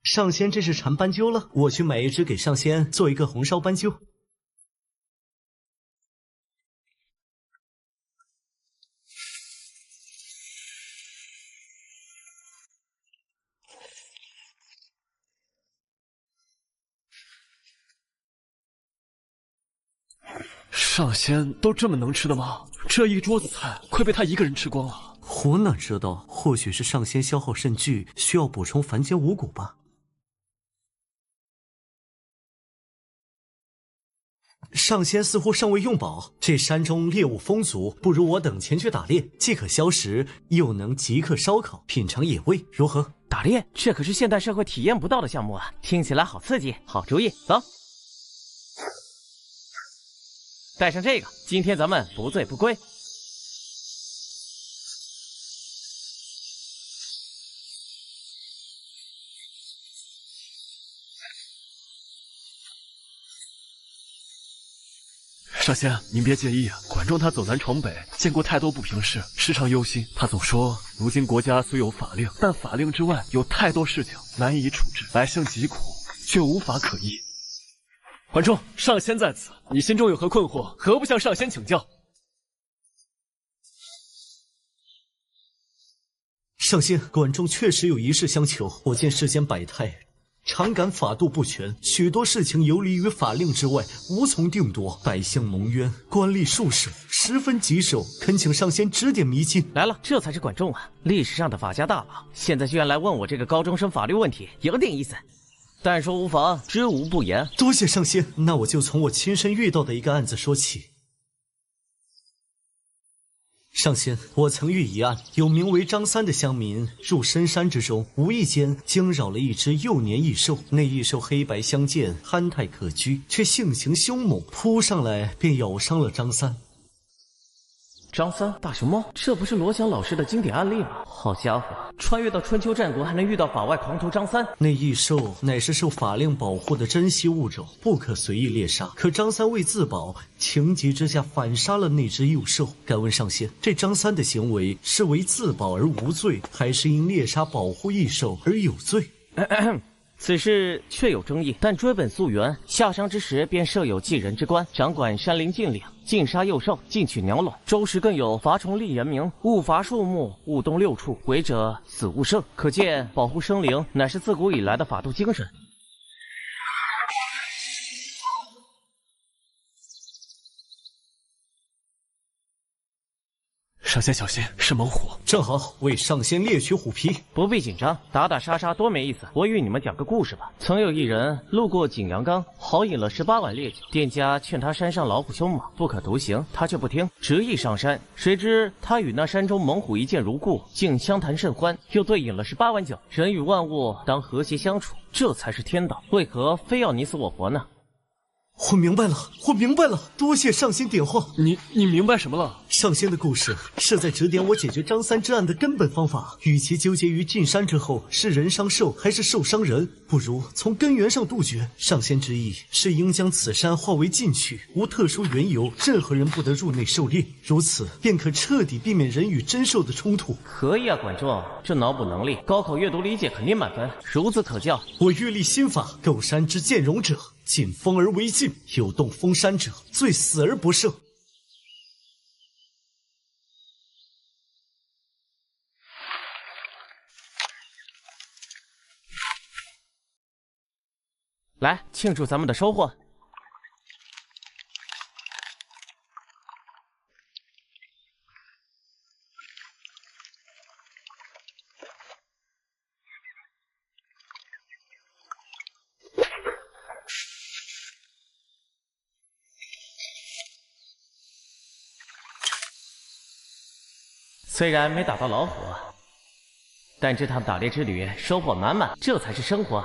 Speaker 1: 上仙这是馋斑鸠了，我去买一只给上仙做一个红烧斑鸠。
Speaker 22: 上仙都这么能吃的吗？这一桌子菜快被他一个人吃光了。
Speaker 1: 我哪知道，或许是上仙消耗甚巨，需要补充凡间五谷吧。上仙似乎尚未用饱，这山中猎物丰足，不如我等前去打猎，既可消食，又能即刻烧烤，品尝野味，如何？
Speaker 5: 打猎，这可是现代社会体验不到的项目啊！听起来好刺激，好主意，走。带上这个，今天咱们不醉不归。
Speaker 22: 上仙，您别介意啊。管仲他走南闯北，见过太多不平事，时常忧心。他总说，如今国家虽有法令，但法令之外有太多事情难以处置，百姓疾苦，却无法可依。管仲，上仙在此，你心中有何困惑，何不向上仙请教？
Speaker 1: 上仙，管仲确实有一事相求。我见世间百态，常感法度不全，许多事情游离于法令之外，无从定夺，百姓蒙冤，官吏束手，十分棘手，恳请上仙指点迷津。
Speaker 5: 来了，这才是管仲啊，历史上的法家大佬，现在居然来问我这个高中生法律问题，有点意思。但说无妨，知无不言。
Speaker 1: 多谢上仙，那我就从我亲身遇到的一个案子说起。上仙，我曾遇一案，有名为张三的乡民入深山之中，无意间惊扰了一只幼年异兽。那异兽黑白相间，憨态可掬，却性情凶猛，扑上来便咬伤了张三。
Speaker 5: 张三大熊猫，这不是罗翔老师的经典案例吗？好家伙，穿越到春秋战国还能遇到法外狂徒张三。
Speaker 1: 那异兽乃是受法令保护的珍稀物种，不可随意猎杀。可张三为自保，情急之下反杀了那只幼兽。敢问上仙，这张三的行为是为自保而无罪，还是因猎杀保护异兽而有罪？
Speaker 5: 此事确有争议，但追本溯源，夏商之时便设有祭人之官，掌管山林禁岭，禁杀幼兽，禁取鸟卵。周时更有伐虫令严明，勿伐树木，勿动六畜，违者死勿生。可见保护生灵乃是自古以来的法度精神。
Speaker 22: 上仙小心，是猛虎。
Speaker 1: 正好为上仙猎取虎皮。
Speaker 5: 不必紧张，打打杀杀多没意思。我与你们讲个故事吧。曾有一人路过景阳冈，豪饮了18碗烈酒。店家劝他山上老虎凶猛，不可独行，他却不听，执意上山。谁知他与那山中猛虎一见如故，竟相谈甚欢，又对饮了18碗酒。人与万物当和谐相处，这才是天道，为何非要你死我活呢？
Speaker 1: 我明白了，我明白了，多谢上仙点化。
Speaker 22: 你明白什么了？
Speaker 1: 上仙的故事是在指点我解决张三之案的根本方法。与其纠结于进山之后是人伤兽还是兽伤人，不如从根源上杜绝。上仙之意是应将此山化为禁区，无特殊缘由，任何人不得入内狩猎，如此便可彻底避免人与真兽的冲突。
Speaker 5: 可以啊，管仲，这脑补能力，高考阅读理解肯定满分，孺子可教。
Speaker 1: 我欲立新法，构山之见容者，进封而为禁，有动封山者，罪死而不赦。
Speaker 5: 来，庆祝咱们的收获。虽然没打到老虎，但这趟打猎之旅收获满满，这才是生活。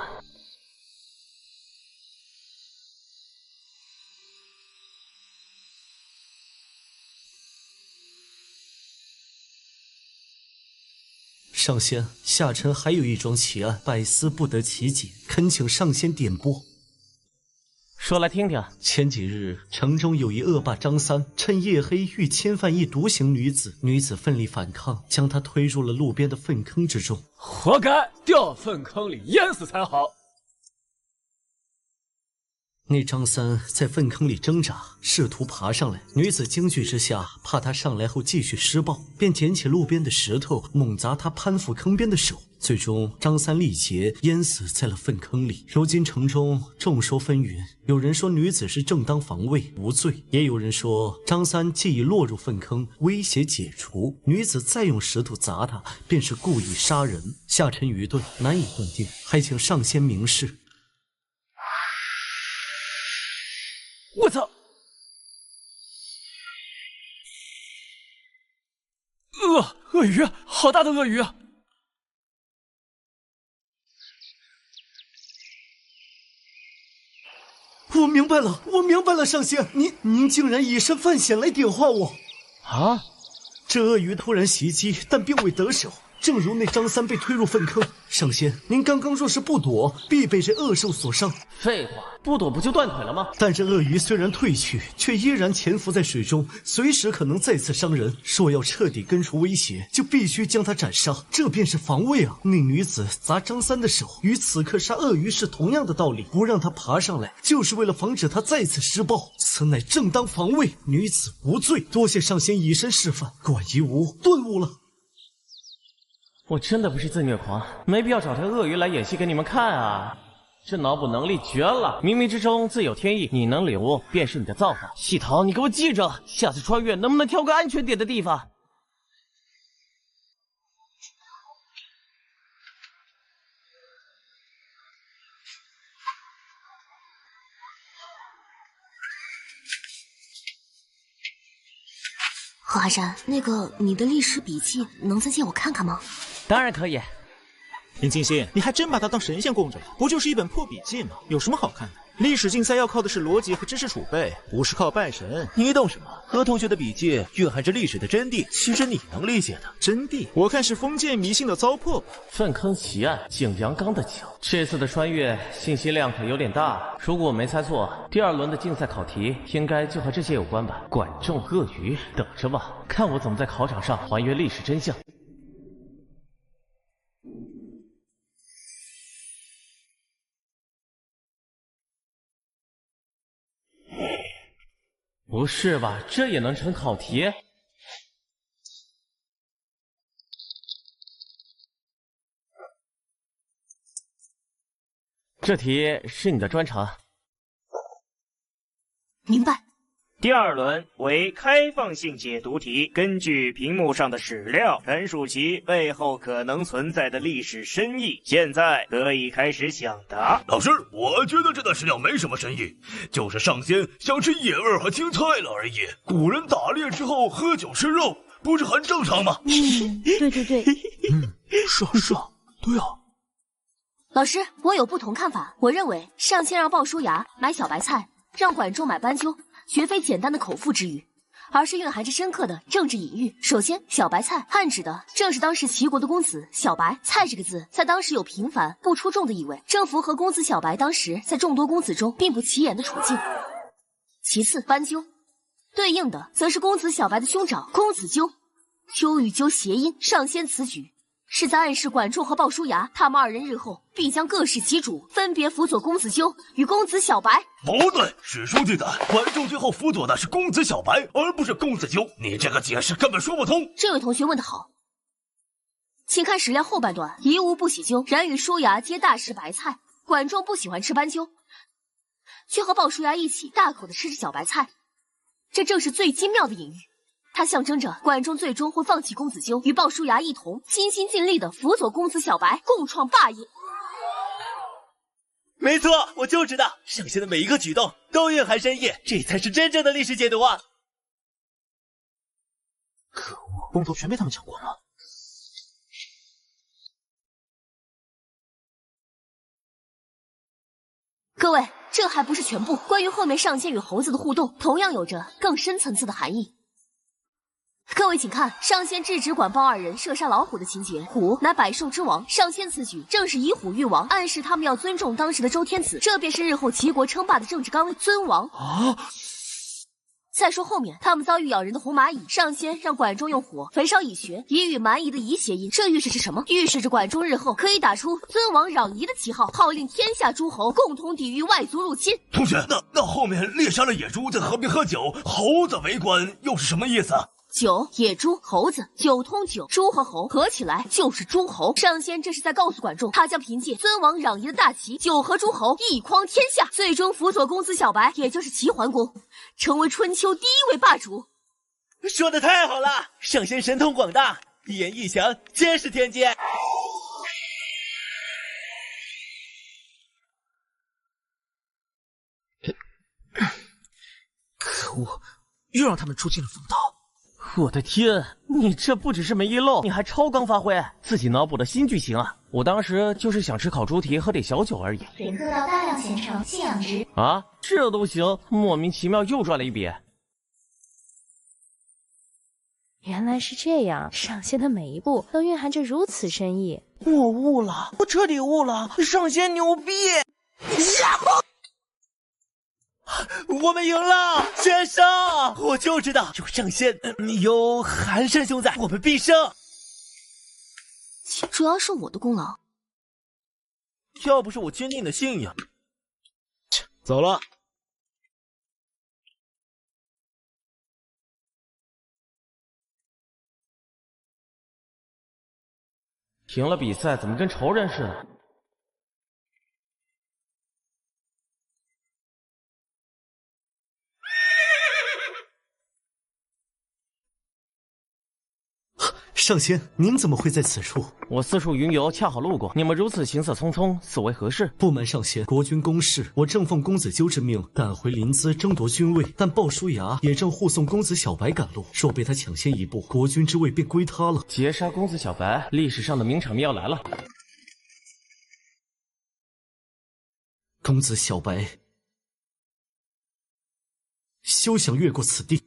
Speaker 1: 上仙，下臣还有一桩奇案，百思不得其解，恳请上仙点拨。
Speaker 5: 说来听听。
Speaker 1: 前几日，城中有一恶霸张三，趁夜黑欲侵犯一独行女子，女子奋力反抗，将他推入了路边的粪坑之中。
Speaker 11: 活该，掉粪坑里淹死才好。
Speaker 1: 那张三在粪坑里挣扎，试图爬上来。女子惊惧之下，怕他上来后继续施暴，便捡起路边的石头猛砸他攀附坑边的手。最终，张三力竭淹死在了粪坑里。如今城中众说纷纭，有人说女子是正当防卫，无罪；也有人说张三既已落入粪坑，威胁解除，女子再用石头砸他，便是故意杀人。下臣愚钝，难以断定，还请上仙明示。
Speaker 11: 我操！鳄鱼，好大的鳄鱼啊！
Speaker 1: 我明白了，我明白了，上仙，您竟然以身犯险来点化我
Speaker 5: 啊！
Speaker 1: 这鳄鱼突然袭击，但并未得手。正如那张三被推入粪坑，上仙，您刚刚若是不躲，必被这恶兽所伤。
Speaker 5: 废话，不躲不就断腿了吗？
Speaker 1: 但这鳄鱼虽然退去，却依然潜伏在水中，随时可能再次伤人。若要彻底根除威胁，就必须将它斩杀，这便是防卫啊！那女子砸张三的手，与此刻杀鳄鱼是同样的道理。不让他爬上来，就是为了防止他再次施暴，此乃正当防卫，女子无罪。多谢上仙以身示范，管夷吾顿悟了。
Speaker 5: 我真的不是自虐狂，没必要找条鳄鱼来演戏给你们看啊！这脑补能力绝了，冥冥之中自有天意，你能领悟便是你的造化。细桃，你给我记着，下次穿越能不能挑个安全点的地方？
Speaker 7: 何阿山，那个你的历史笔记能再借我看看吗？
Speaker 5: 当然可以。
Speaker 14: 林清心，你还真把它当神仙供着了？不就是一本破笔记吗？有什么好看的？历史竞赛要靠的是逻辑和知识储备，不是靠拜神。
Speaker 19: 你懂什么？何同学的笔记蕴含着历史的真谛，其实你能理解的。
Speaker 14: 真谛？我看是封建迷信的糟粕吧。
Speaker 5: 粪坑奇案，景阳冈的景。这次的穿越信息量可有点大，如果我没猜错，第2轮的竞赛考题应该就和这些有关吧？管仲鳄鱼，等着吧，看我怎么在考场上还原历史真相。不是吧，这也能成考题？这题是你的专长。
Speaker 7: 明白。
Speaker 10: 第二轮为开放性解读题，根据屏幕上的史料陈述其背后可能存在的历史深意。现在可以开始抢答。
Speaker 15: 老师，我觉得这段史料没什么深意，就是上仙想吃野味和青菜了而已。古人打猎之后喝酒吃肉，不是很正常吗？
Speaker 7: 对对对，
Speaker 13: 是啊，对啊。
Speaker 7: 老师，我有不同看法。我认为上仙让鲍叔牙买小白菜，让管仲买斑鸠，绝非简单的口腹之欲，而是蕴含着深刻的政治隐喻。首先，小白菜暗指的正是当时齐国的公子小白。菜这个字在当时有平凡不出众的意味，正符合公子小白当时在众多公子中并不起眼的处境。其次，斑鸠对应的则是公子小白的兄长公子纠，纠与纠谐音，上仙此举是在暗示管仲和鲍叔牙他们二人日后必将各使其主，分别辅佐公子纠与公子小白。
Speaker 15: 不对，史书记载管仲最后辅佐的是公子小白，而不是公子纠。你这个解释根本说不通。
Speaker 7: 这位同学问得好，请看史料后半段：夷吾不喜鸠，然与叔牙皆大食白菜。管仲不喜欢吃斑鸠，却和鲍叔牙一起大口的吃着小白菜，这正是最精妙的隐喻。它象征着管仲最终会放弃公子纠，与鲍叔牙一同尽心尽力的辅佐公子小白，共创霸业。
Speaker 19: 没错，我就知道上仙的每一个举动都蕴含深意，这才是真正的历史解读啊！
Speaker 14: 可恶，风头全被他们抢光了。
Speaker 7: 各位，这还不是全部。关于后面上仙与猴子的互动，同样有着更深层次的含义。各位请看，上仙制止管鲍二人射杀老虎的情节，虎乃百兽之王，上仙此举正是以虎喻王，暗示他们要尊重当时的周天子，这便是日后齐国称霸的政治纲领，尊王。再说后面他们遭遇咬人的红蚂蚁，上仙让管仲用火焚烧蚁穴，以与蛮夷的夷谐音，这预示着什么？预示着管仲日后可以打出尊王攘夷的旗号，号令天下诸侯共同抵御外族入侵。
Speaker 15: 同学，那后面猎杀了野猪，在河边喝酒，猴子围观又是什么意思？
Speaker 7: 酒、野猪、猴子，九通九，猪和猴合起来就是诸侯。上仙这是在告诉管仲，他将凭借尊王攘夷的大旗，九合诸侯，一匡天下，最终辅佐公子小白，也就是齐桓公，成为春秋第一位霸主。
Speaker 19: 说的太好了，上仙神通广大，一言一翔，皆是天机。
Speaker 14: 可恶，又让他们出尽了风头。
Speaker 5: 我的天，你这不只是没遗漏，你还超纲发挥，自己脑补的新剧情啊！我当时就是想吃烤猪蹄，喝点小酒而已。
Speaker 4: 得克到大量虔诚，信仰值
Speaker 5: 啊，这都行，莫名其妙又赚了一笔。
Speaker 18: 原来是这样，上仙的每一步都蕴含着如此深意。
Speaker 10: 我悟了，我彻底悟了，上仙牛逼！
Speaker 19: 我们赢了，全胜！我就知道有上仙，有寒山兄在，我们必胜。
Speaker 7: 主要是我的功劳。
Speaker 19: 要不是我坚定的信仰，
Speaker 14: 走了。
Speaker 5: 停了比赛，怎么跟仇人似的？
Speaker 1: 上仙，您怎么会在此处？
Speaker 5: 我四处云游，恰好路过。你们如此行色匆匆，此为何事？
Speaker 1: 不瞒上仙，国君公事，我正奉公子纠之命赶回临淄争夺君位，但鲍叔牙也正护送公子小白赶路，若被他抢先一步，国君之位便归他了。
Speaker 5: 劫杀公子小白，历史上的名场面要来了。
Speaker 1: 公子小白休想越过此地。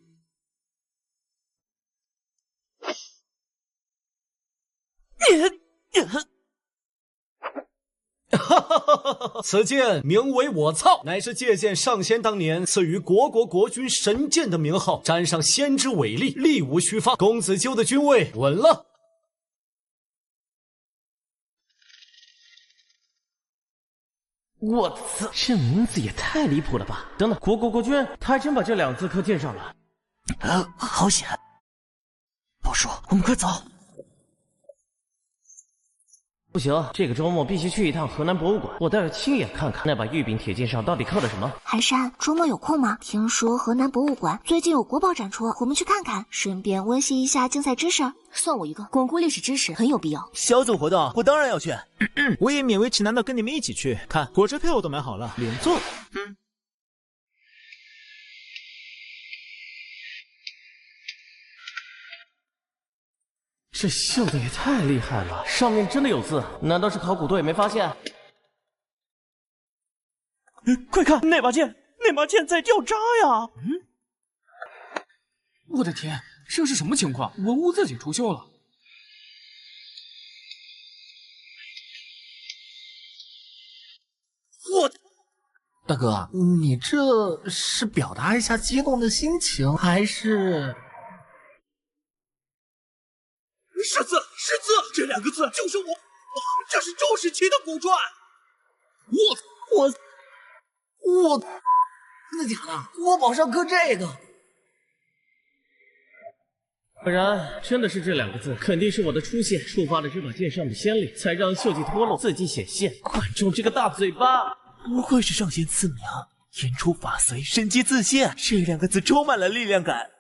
Speaker 1: 此剑名为我操，乃是借鉴上仙当年赐予国君神剑的名号，沾上仙之伟力，力无虚发。公子纠的君位稳了。
Speaker 5: 我操，这名字也太离谱了吧！等等，国君，他还真把这两字刻剑上了。
Speaker 14: 好险！宝叔，我们快走。
Speaker 5: 不行，这个周末必须去一趟河南博物馆，我倒要亲眼看看那把玉柄铁剑上到底刻了什么。
Speaker 8: 寒山，周末有空吗？听说河南博物馆最近有国宝展出，我们去看看，顺便温习一下竞赛知识。
Speaker 7: 算我一个，巩固历史知识很有必要。
Speaker 19: 小组活动我当然要去，
Speaker 14: 我也勉为其难的跟你们一起去。看，火车票我都买好了，连坐。
Speaker 5: 这绣的也太厉害了，上面真的有字，难道是考古队没发现？
Speaker 10: 快看，那把剑在掉渣呀！
Speaker 21: 我的天，这是什么情况？文物自己出锈了。
Speaker 11: 大哥，你这是表达一下激动的心情，还是？
Speaker 13: 是字，这2个字就是我，这是周时期的古篆。
Speaker 11: 我，真的假的？国宝上刻这个？
Speaker 5: 果然，真的是这2个字，肯定是我的出现触发了这把剑上的仙力，才让锈迹脱落，字迹显现。管仲这个大嘴巴，
Speaker 19: 不愧是上仙赐名，言出法随，神机自现，这2个字充满了力量感。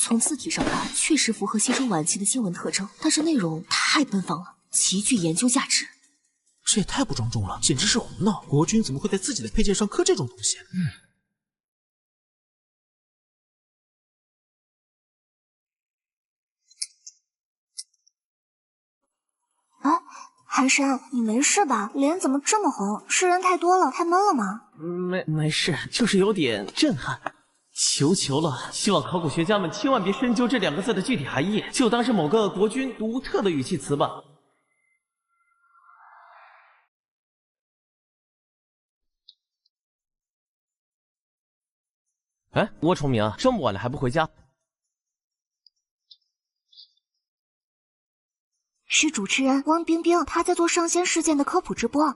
Speaker 7: 从字体上看，确实符合西周晚期的经文特征，但是内容太奔放了，极具研究价值。
Speaker 14: 这也太不庄重了，简直是胡闹！国君怎么会在自己的佩剑上刻这种东西？
Speaker 8: 寒山，你没事吧？脸怎么这么红？是人太多了，太闷了吗？
Speaker 5: 没事，就是有点震撼。求了，希望考古学家们千万别深究这2个字的具体含义，就当是某个国君独特的语气词吧。哎，郭崇明，这么晚了还不回家？
Speaker 8: 是主持人汪冰冰，她在做上仙事件的科普直播。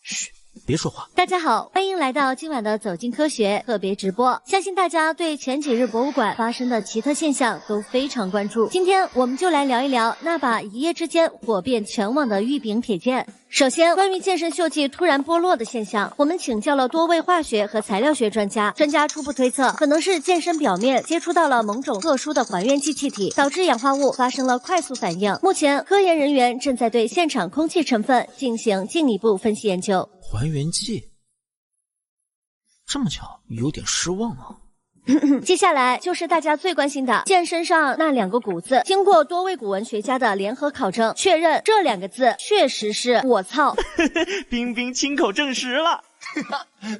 Speaker 14: 嘘，别说话。
Speaker 12: 大家好，欢迎来到今晚的走进科学特别直播。相信大家对前几日博物馆发生的奇特现象都非常关注。今天我们就来聊一聊那把一夜之间火遍全网的玉柄铁剑。首先，关于剑身锈迹突然剥落的现象，我们请教了多位化学和材料学专家，初步推测可能是剑身表面接触到了某种特殊的还原剂气体，导致氧化物发生了快速反应。目前，科研人员正在对现场空气成分进行进一步分析研究。
Speaker 14: 还原剂，这么巧，有点失望啊。
Speaker 12: 接下来就是大家最关心的剑身上那2个古字，经过多位古文学家的联合考证，确认这2个字确实是我操。
Speaker 10: 冰冰亲口证实了。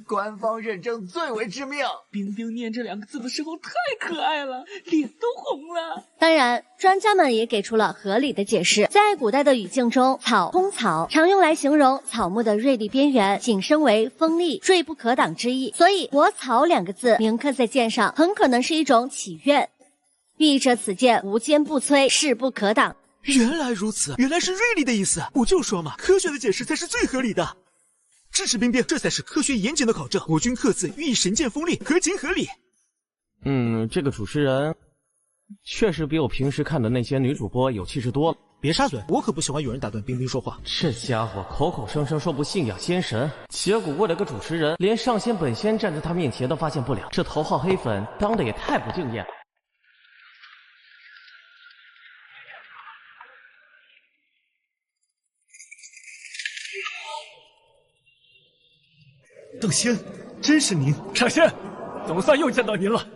Speaker 11: 官方认证最为致命。
Speaker 21: 冰冰念这2个字的时候太可爱了，脸都红了。
Speaker 12: 当然，专家们也给出了合理的解释。在古代的语境中，草通草常用来形容草木的锐利边缘，紧身为锋利、锐不可挡之意。所以，我草2个字铭刻在剑上，很可能是一种祈愿，寓意着此剑无坚不摧，势不可挡。
Speaker 14: 原来如此，原来是锐利的意思。我就说嘛，科学的解释才是最合理的。支持冰冰，这才是科学严谨的考证。国君刻字寓意神剑锋利，合情合理。
Speaker 5: 这个主持人确实比我平时看的那些女主播有气势多了。
Speaker 14: 别插嘴，我可不喜欢有人打断冰冰说话。
Speaker 5: 这家伙口口声声说不信仰仙神，结果为了个主持人，连上仙本仙站在他面前都发现不了，这头号黑粉当的也太不敬业了。
Speaker 1: 邓仙，真是您！
Speaker 22: 上仙，总算又见到您了。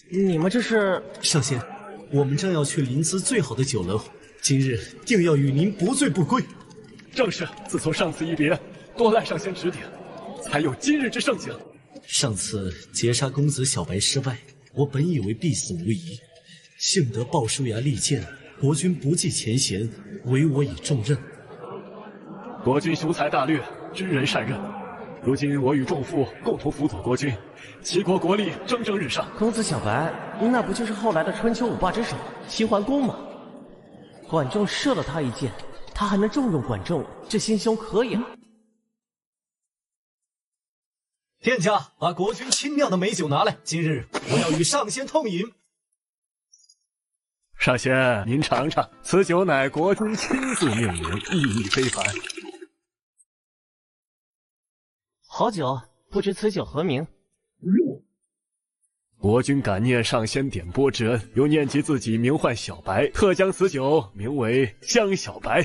Speaker 5: 你们这是？
Speaker 1: 上仙，我们正要去临淄最好的酒楼，今日定要与您不醉不归。
Speaker 22: 正是，自从上次一别，多赖上仙指点，才有今日之盛景。
Speaker 1: 上次劫杀公子小白失败，我本以为必死无疑，幸得鲍叔牙力荐，国君不计前嫌，委我以重任。
Speaker 22: 国君雄才大略，知人善任。如今我与众父共同辅佐国君，齐国国力蒸蒸日上。
Speaker 5: 公子小白，那不就是后来的春秋五霸之首齐桓公吗？管仲射了他一箭，他还能重用管仲，这心胸可以啊。
Speaker 1: 店家，把国君亲酿的美酒拿来，今日我要与上仙痛饮。
Speaker 22: 上仙，您尝尝，此酒乃国君亲自命名，意义非凡。
Speaker 5: 好酒，不知此酒何名？
Speaker 22: 国君感念上仙点拨之恩，又念及自己名唤小白，特将此酒名为江小白。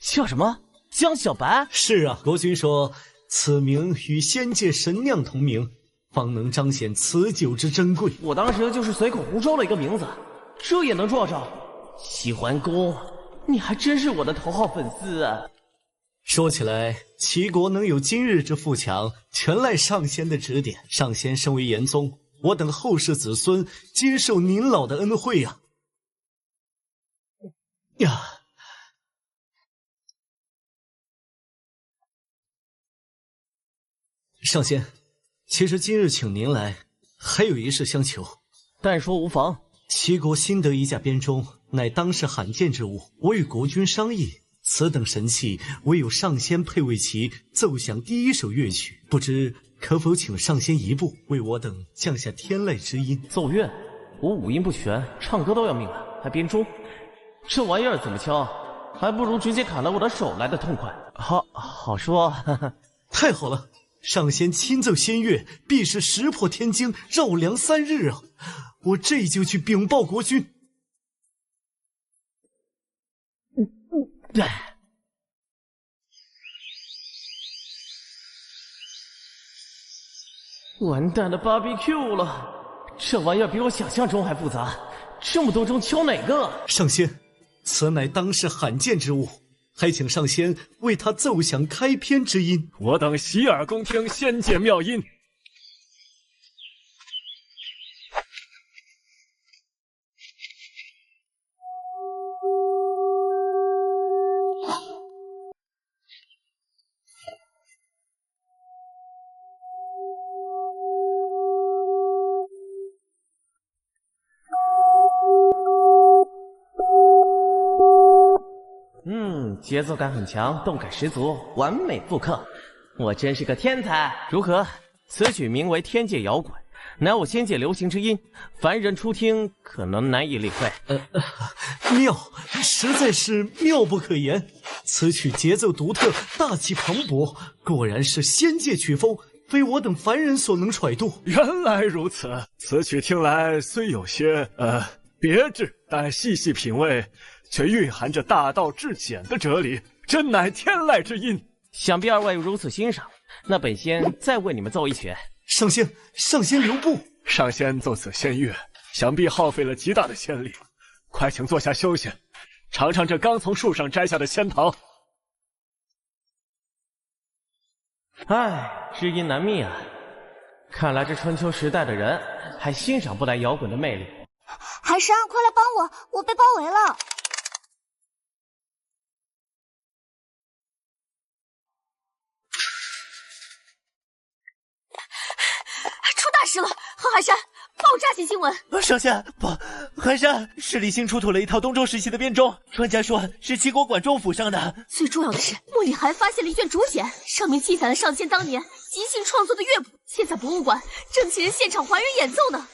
Speaker 5: 叫什么？江小白？
Speaker 1: 是啊，国君说此名与仙界神酿同名，方能彰显此酒之珍贵。
Speaker 5: 我当时就是随口胡诌了一个名字，这也能撞上？齐桓公，你还真是我的头号粉丝啊！
Speaker 1: 说起来，齐国能有今日之富强，全赖上仙的指点。上仙身为炎宗，我等后世子孙皆受您老的恩惠啊！呀，上仙，其实今日请您来，还有一事相求。
Speaker 5: 但说无妨。
Speaker 1: 齐国新得一架编钟，乃当世罕见之物。我与国君商议，此等神器，唯有上仙配为其奏响第一首乐曲。不知可否请上仙一步，为我等降下天籁之音？
Speaker 5: 奏乐？我五音不全，唱歌都要命了，还编钟？这玩意儿怎么敲？还不如直接砍了我的手来的痛快。好说。哈哈，
Speaker 1: 太好了！上仙亲奏仙乐，必是石破天惊，绕梁3日啊！我这就去禀报国君。
Speaker 5: 完蛋的 BBQ 了，这玩意儿比我想象中还复杂，这么多钟敲哪个？
Speaker 1: 上仙，此乃当世罕见之物，还请上仙为他奏响开篇之音。
Speaker 22: 我等洗耳恭听仙界妙音。
Speaker 5: 节奏感很强，动感十足，完美复刻，我真是个天才！如何？此曲名为天界摇滚，乃我仙界流行之音，凡人初听可能难以理会。
Speaker 1: 妙，实在是妙不可言。此曲节奏独特，大气磅礴，果然是仙界曲风，非我等凡人所能揣度。
Speaker 22: 原来如此，此曲听来虽有些别致，但细细品味，却蕴含着大道至简的哲理，真乃天籁之音。
Speaker 5: 想必二位如此欣赏，那本仙再为你们奏一曲。
Speaker 1: 上仙留步。
Speaker 22: 上仙奏此仙乐，想必耗费了极大的仙力，快请坐下休息，尝尝这刚从树上摘下的仙桃。
Speaker 5: 唉，知音难觅啊！看来这春秋时代的人还欣赏不来摇滚的魅力。
Speaker 8: 寒山，快来帮我，我被包围了！
Speaker 7: 出大事了！贺寒山，爆炸性新闻！
Speaker 19: 上仙，不，寒山，是李兴出土了一套东周时期的编钟，专家说是齐国管仲府上的。
Speaker 7: 最重要的是，墓里还发现了一卷竹简，上面记载了上仙当年即兴创作的乐谱，现在博物馆正请人现场还原演奏呢。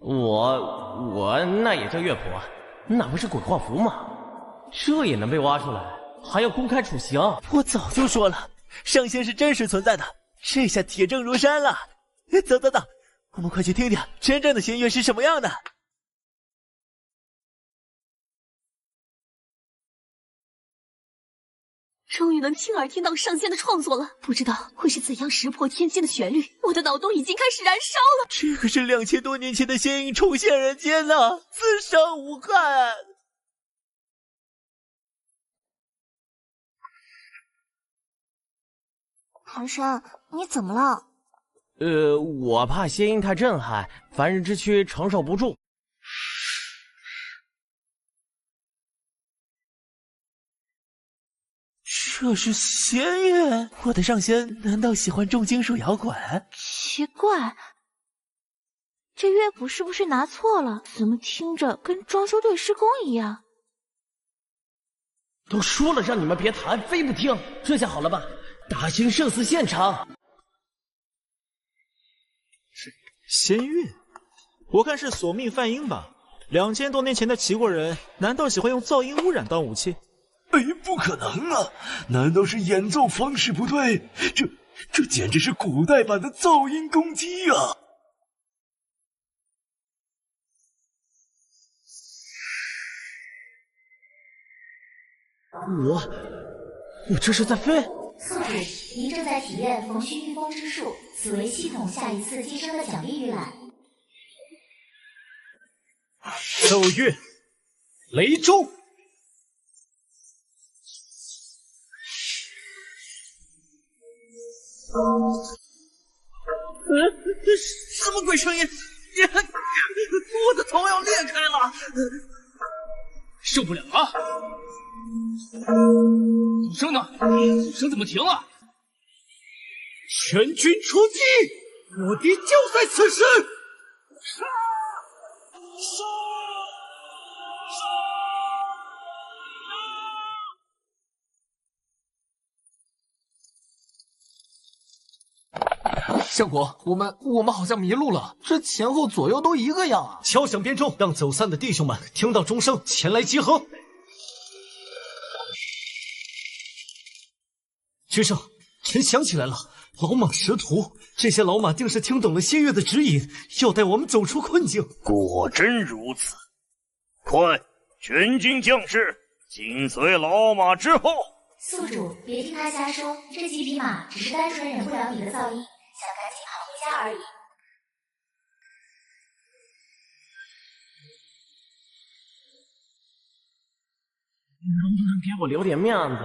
Speaker 5: 我那也叫乐谱啊？那不是鬼画符吗？这也能被挖出来，还要公开处刑？
Speaker 19: 我早就说了，上仙是真实存在的，这下铁证如山了。走，我们快去听听真正的仙乐是什么样的。
Speaker 7: 终于能亲耳听到上仙的创作了，不知道会是怎样石破天惊的旋律，我的脑洞已经开始燃烧了。
Speaker 19: 这可是2000多年前的仙音重现人间呢，自伤无憾。
Speaker 8: 寒山，你怎么了？
Speaker 5: 我怕仙音太震撼，凡人之躯承受不住。
Speaker 19: 这是仙乐？我的上仙难道喜欢重金属摇滚？
Speaker 8: 奇怪，这乐谱是不是拿错了？怎么听着跟装修队施工一样？
Speaker 5: 都说了让你们别弹，非不听，这下好了吧？大型社死现场。
Speaker 14: 仙乐，我看是索命梵音吧。2000多年前的齐国人，难道喜欢用噪音污染当武器？
Speaker 15: 哎，不可能啊！难道是演奏方式不对？这简直是古代版的噪音攻击啊！
Speaker 5: 我这是在飞？
Speaker 4: 宿主，您正在体验逢虚御风之术，此为系统下一次晋升的奖励预览。
Speaker 1: 奏乐，雷钟。
Speaker 5: 什么鬼声音？我的头要裂开了！
Speaker 21: 受不了了！鼓声呢？鼓声怎么停了？
Speaker 1: 全军出击！目的就在此时！
Speaker 21: 圣果，我们好像迷路了，这前后左右都一个样啊！
Speaker 1: 敲响编钟，让走散的弟兄们听到钟声前来集合。学生，臣想起来了，老马识途，这些老马定是听懂了仙乐的指引，要带我们走出困境。
Speaker 9: 果真如此，快，全军将士紧随老马之后。
Speaker 4: 宿主，别听他瞎说，这几匹马只是单纯忍不了你的噪音，想赶紧跑回家而已。
Speaker 5: 能不能给我留点面子？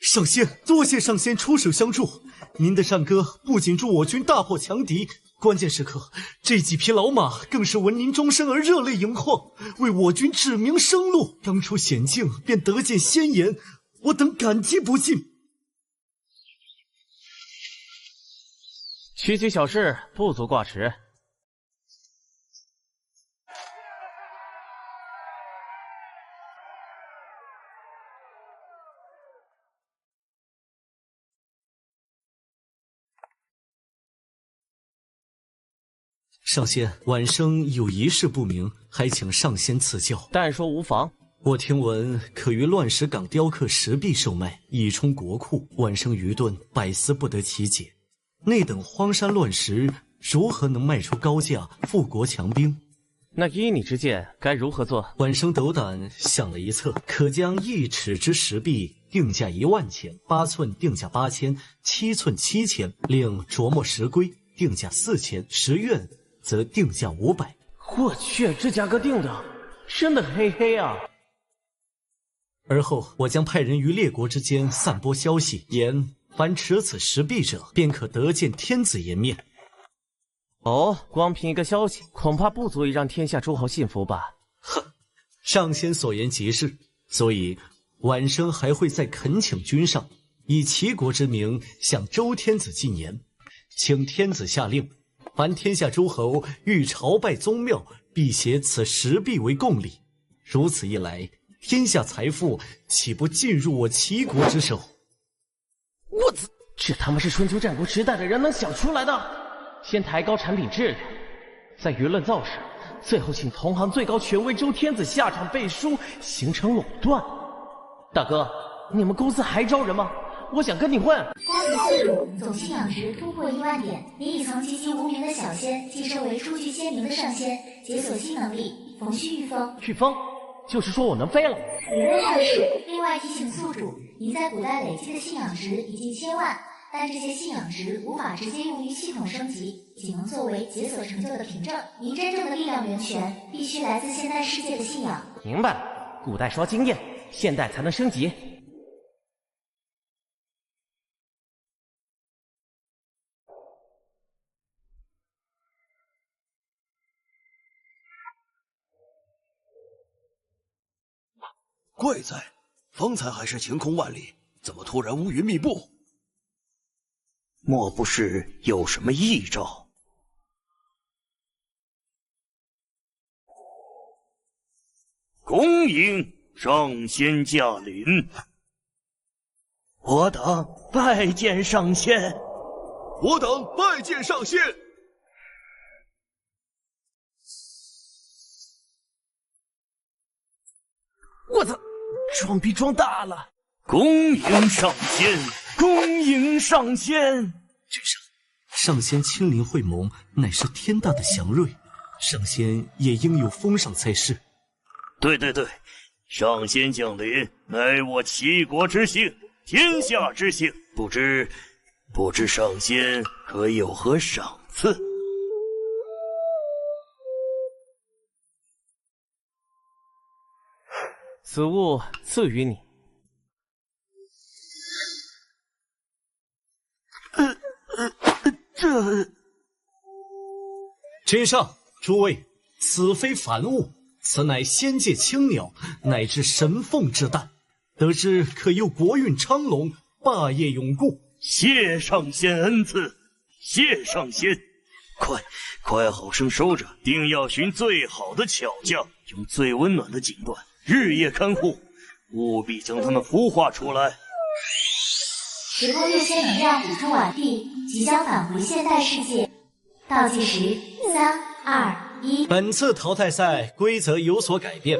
Speaker 1: 上仙，多谢上仙出手相助。您的善歌不仅助我军大破强敌，关键时刻这几匹老马更是闻您钟声而热泪盈眶，为我军指明生路。当初险境便得见仙颜，我等感激不尽。
Speaker 5: 区区小事，不足挂齿。
Speaker 1: 上仙，晚生有一事不明，还请上仙赐教。
Speaker 5: 但说无妨。
Speaker 1: 我听闻可于乱石港雕刻石壁售卖，以充国库。晚生愚钝，百思不得其解。那等荒山乱石，如何能卖出高价，富国强兵？
Speaker 5: 那依你之见，该如何做？
Speaker 1: 晚生斗胆想了一策，可将1尺之石壁定价1万钱，8寸定价8000，7寸7000，另琢磨石龟定价4000，石院则定价500。
Speaker 5: 我去，这价格定的真的黑黑啊！
Speaker 1: 而后我将派人于列国之间散播消息，言凡持此石壁者，便可得见天子颜面。
Speaker 5: 哦，光凭一个消息，恐怕不足以让天下诸侯信服吧？
Speaker 1: 哼，上仙所言极是，所以晚生还会再恳请君上，以齐国之名向周天子进言，请天子下令，凡天下诸侯欲朝拜宗庙，必携此石壁为贡礼。如此一来，天下财富岂不尽入我齐国之手？
Speaker 5: 我操，这他妈是春秋战国时代的人能想出来的？先抬高产品质量，再舆论造势，最后请同行最高权威周天子下场背书，形成垄断。大哥，你们公司还招人吗？我想跟你混。
Speaker 4: 恭喜宿主总信仰值突破1万点，您已从籍籍无名的小仙晋升为初具仙名的上仙，解锁新能力逢虚御风。
Speaker 5: 御风，就是说我能飞了？
Speaker 4: 理论上是。另外提醒宿主，您在古代累积的信仰值已近1000万，但这些信仰值无法直接用于系统升级，仅能作为解锁成就的凭证。您真正的力量源泉必须来自现代世界的信仰。
Speaker 5: 明白了，古代刷经验，现代才能升级。
Speaker 15: 怪哉，方才还是晴空万里，怎么突然乌云密布？莫不是有什么异兆？
Speaker 9: 恭迎上仙驾临！
Speaker 15: 我等拜见上仙。
Speaker 13: 我等拜见上仙。
Speaker 5: 我操，装逼装大了！
Speaker 15: 恭迎上仙，恭迎上仙！
Speaker 1: 君上，上仙亲临会盟，乃是天大的祥瑞，上仙也应有封赏才是。
Speaker 15: 对，上仙降临，乃我齐国之幸，天下之幸。不知上仙可有何赏赐？
Speaker 5: 此物赐予你。
Speaker 1: 君上，诸位，此非凡物，此乃仙界青鸟，乃至神凤之蛋，得知可佑国运昌隆，霸业永固。
Speaker 15: 谢上仙恩赐，谢上仙！快好生收着，定要寻最好的巧匠，用最温暖的锦缎，日夜看护，务必将它们孵化出来。
Speaker 4: 时空月仙能量补充完毕，即将返回现代世界。倒计时3、2、1。
Speaker 1: 本次淘汰赛规则有所改变，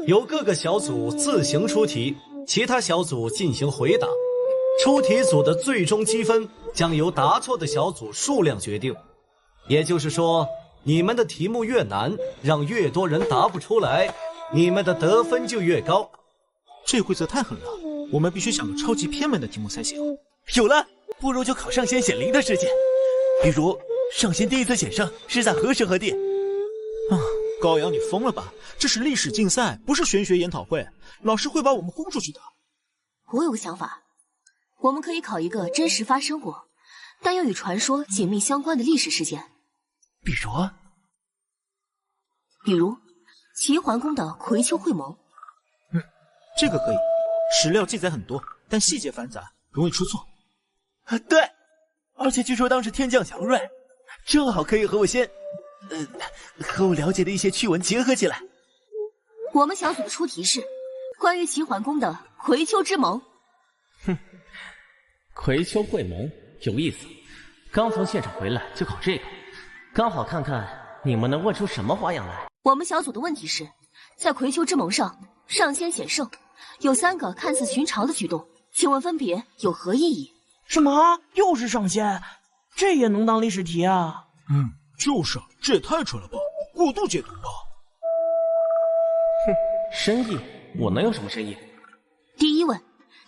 Speaker 1: 由各个小组自行出题，其他小组进行回答。出题组的最终积分将由答错的小组数量决定。也就是说，你们的题目越难，让越多人答不出来，你们的得分就越高。
Speaker 14: 这规则太狠了，我们必须想个超级偏门的题目才行。
Speaker 19: 有了，不如就考上仙显灵的事件，比如上仙第一次显圣是在何时何地？
Speaker 14: 高阳，你疯了吧？这是历史竞赛，不是玄学研讨会，老师会把我们轰出去的。
Speaker 7: 我有个想法，我们可以考一个真实发生过，但又与传说紧密相关的历史事件。比如齐桓公的葵丘会盟。
Speaker 14: 这个可以，史料记载很多，但细节繁杂，容易出错。
Speaker 19: 对，而且据说当时天降祥瑞，正好可以和我了解的一些趣闻结合起来。
Speaker 7: 我们小组的出题是关于齐桓公的葵丘之盟。
Speaker 5: 葵丘会盟有意思，刚从现场回来就考这个，刚好看看你们能问出什么花样来。
Speaker 7: 我们小组的问题是，在葵丘之盟上，上仙显圣，有3个看似寻常的举动，请问分别有何意义？
Speaker 10: 什么？又是上仙？这也能当历史题啊？
Speaker 14: 就是，这也太蠢了吧，过度解读吧。
Speaker 5: 深意？我能有什么深意？
Speaker 7: 第一问，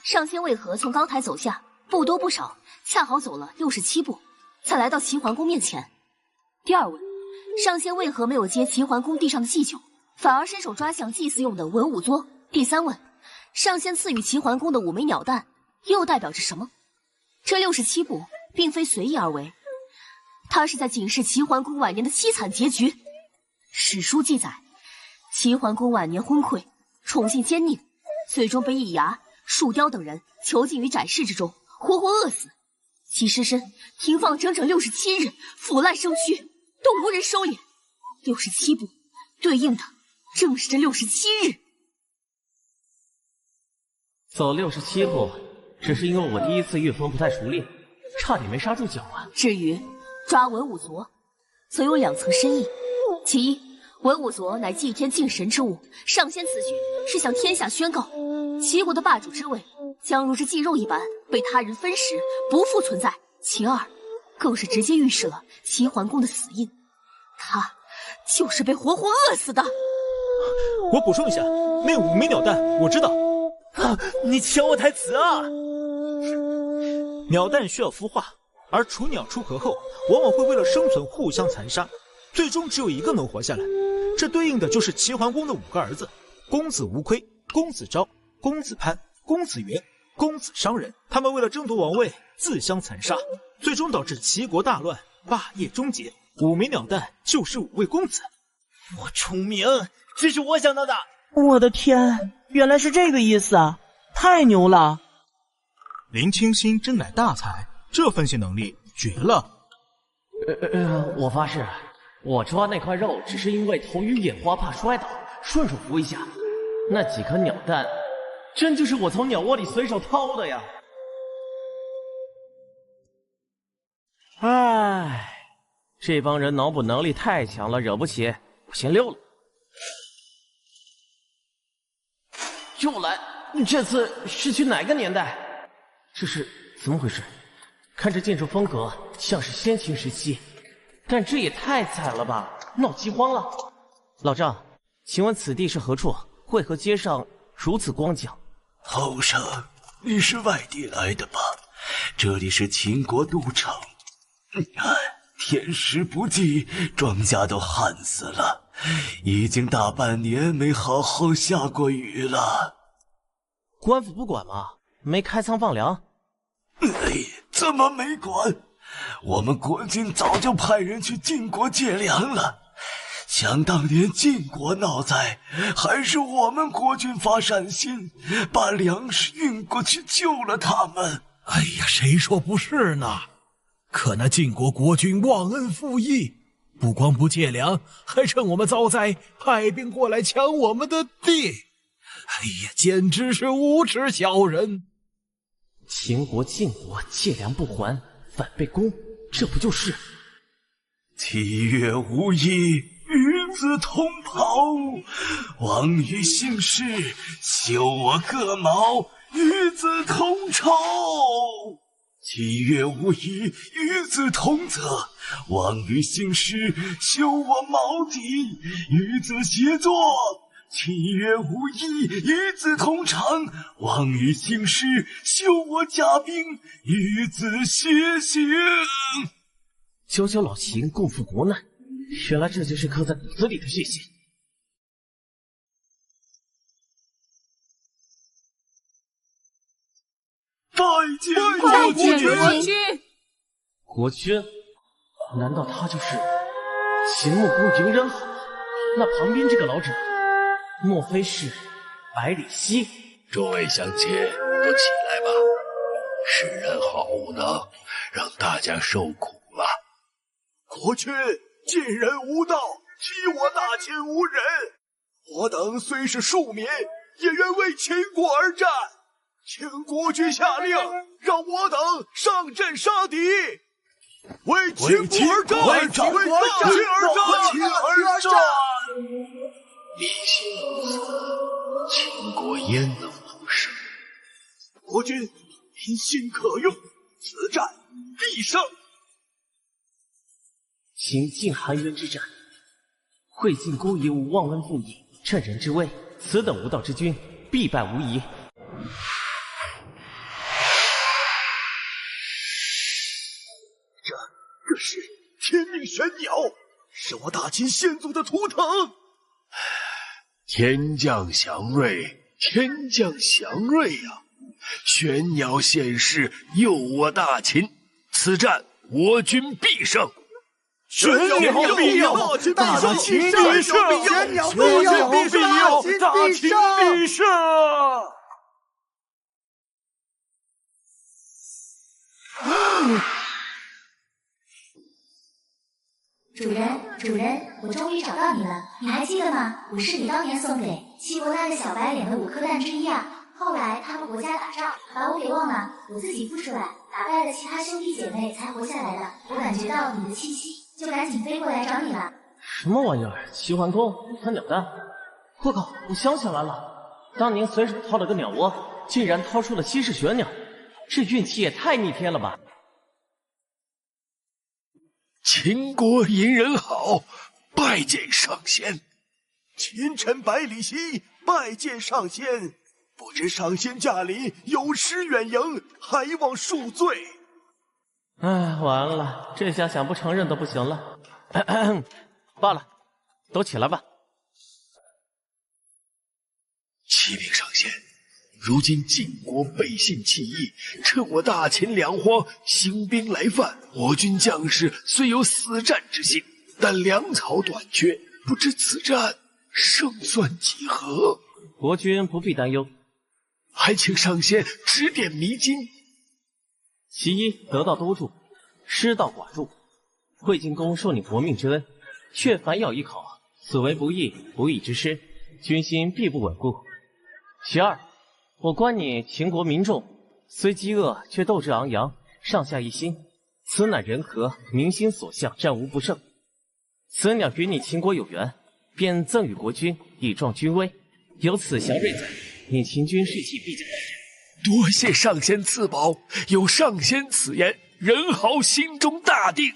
Speaker 7: 上仙为何从钢台走下，不多不少，恰好走了67步，才来到齐桓公面前？第二问，上仙为何没有接齐桓公地上的祭酒，反而伸手抓向祭祀用的文武作？第三问，上仙赐予齐桓公的5枚鸟蛋，又代表着什么？这67步并非随意而为，他是在警示齐桓公晚年的凄惨结局。史书记载，齐桓公晚年昏聩，宠信奸佞，最终被易牙、树雕等人囚禁于斩室之中，活活饿死。其尸身停放整整67日，腐烂生蛆，都无人收敛。67步对应的正是这67日。
Speaker 5: 走67步，只是因为我第一次御风不太熟练，差点没刹住脚啊。
Speaker 7: 至于抓文武镯，则有2层深意。其一，文武镯乃祭天敬神之物，上仙此举是向天下宣告，齐国的霸主之位将如这祭肉一般被他人分食，不复存在。其二，更是直接预示了齐桓公的死因，他就是被活活饿死的。
Speaker 14: 我补充一下，那5枚鸟蛋我知道。
Speaker 19: 你抢我台词啊！
Speaker 14: 鸟蛋需要孵化，而雏鸟出壳后，往往会为了生存互相残杀，最终只有一个能活下来。这对应的就是齐桓公的5个儿子：公子无亏、公子昭、公子潘、公子元、公子商人。他们为了争夺王位，自相残杀，最终导致齐国大乱，霸业终结。5枚鸟蛋就是5位公子。
Speaker 19: 我聪明，这是我想到的。
Speaker 10: 我的天，原来是这个意思啊！太牛了！
Speaker 14: 林清心真乃大才，这分析能力绝了。
Speaker 5: 我发誓，我抓那块肉只是因为头晕眼花怕摔倒，顺手扶一下。那几颗鸟蛋，真就是我从鸟窝里随手掏的呀！唉，这帮人脑补能力太强了，惹不起，我先溜了。又来，你这次是去哪个年代？这是怎么回事？看这建筑风格像是先秦时期，但这也太惨了吧，闹饥荒了。老丈，请问此地是何处？为何街上如此光景？
Speaker 2: 后生，你是外地来的吧？这里是秦国都城。你看，天时不济，庄稼都旱死了，已经大半年没好好下过雨了。
Speaker 5: 官府不管吗？没开仓放粮？
Speaker 2: 怎么没管？我们国君早就派人去晋国借粮了。想当年晋国闹灾，还是我们国君发善心，把粮食运过去救了他们。
Speaker 6: 哎呀，谁说不是呢？可那晋国国君忘恩负义，不光不借粮，还趁我们遭灾派兵过来抢我们的地。哎呀，简直是无耻小人！
Speaker 5: 秦国、晋国借粮不还，反被攻，这不就是
Speaker 2: 七月无衣，与子同袍，王于姓氏，修我各毛，与子同仇。七月无衣，与子同泽，王于姓氏，修我毛底，与子协作。七月无衣，与子同长，王于姓氏，修我甲兵，与子偕行。
Speaker 5: 救救老秦，共赴国难，原来这就是刻在骨子里的血性。
Speaker 2: 拜见国君！
Speaker 5: 国君？难道他就是秦穆公嬴仁好？那旁边这个老者，莫非是百里奚？
Speaker 16: 众位乡亲，都起来吧！世人好无能，让大家受苦了。
Speaker 13: 国君，晋人无道，欺我大秦无人。我等虽是庶民，也愿为秦国而战。请国君下令，让我等上阵杀敌，为秦国而战，为大秦而战。
Speaker 16: 理性如此，秦国焉能不胜？
Speaker 13: 国君，民心可用，此战必胜。
Speaker 5: 秦晋韩元之战，会晋公也无忘恩负义，趁人之危，此等无道之君必败无疑。
Speaker 13: 这是天命玄鸟，是我大秦先祖的图腾。
Speaker 16: 天降祥瑞，天降祥瑞啊！玄鸟现世，佑我大秦，此战我军必胜。
Speaker 13: 玄鸟必佑，大秦必胜！玄鸟必佑，大秦必胜！
Speaker 4: 主人，我终于找到你了，你还记得吗？我是你当年送给齐国那个小白脸的5颗蛋之一啊。后来他们国家打仗，把我给忘了，我自己孵出来，打败了其他兄弟姐妹才活下来的。我感觉到你的气息，就赶紧飞过来找你了。
Speaker 5: 什么玩意儿？齐桓公他鸟蛋！我靠！我想起来了，当年随手掏了个鸟窝，竟然掏出了稀世玄鸟，这运气也太逆天了吧！
Speaker 16: 秦国隐人好，拜见上仙。
Speaker 13: 秦臣百里奚拜见上仙，不知上仙驾临，有失远迎，还望恕罪。
Speaker 5: 哎，完了，这下想不承认都不行了。罢了，都起来吧。
Speaker 16: 启禀上仙，如今晋国背信弃义，趁我大秦两荒兴兵来犯，我军将士虽有死战之心，但粮草短缺，不知此战胜算几何？
Speaker 5: 国君不必担忧，
Speaker 16: 还请上仙指点迷津。
Speaker 5: 其一，得道多助，失道寡助。会晋公受你薄命之恩，却反咬一口，此为不义，不义之师，军心必不稳固。其二，我观你秦国民众虽饥饿，却斗志昂扬，上下一心，此乃人和，民心所向，战无不胜。此鸟与你秦国有缘，便赠与国君，以壮军威。有此祥瑞在，你秦军士气必将大振。
Speaker 16: 多谢上仙赐宝，有上仙此言，人豪心中大定。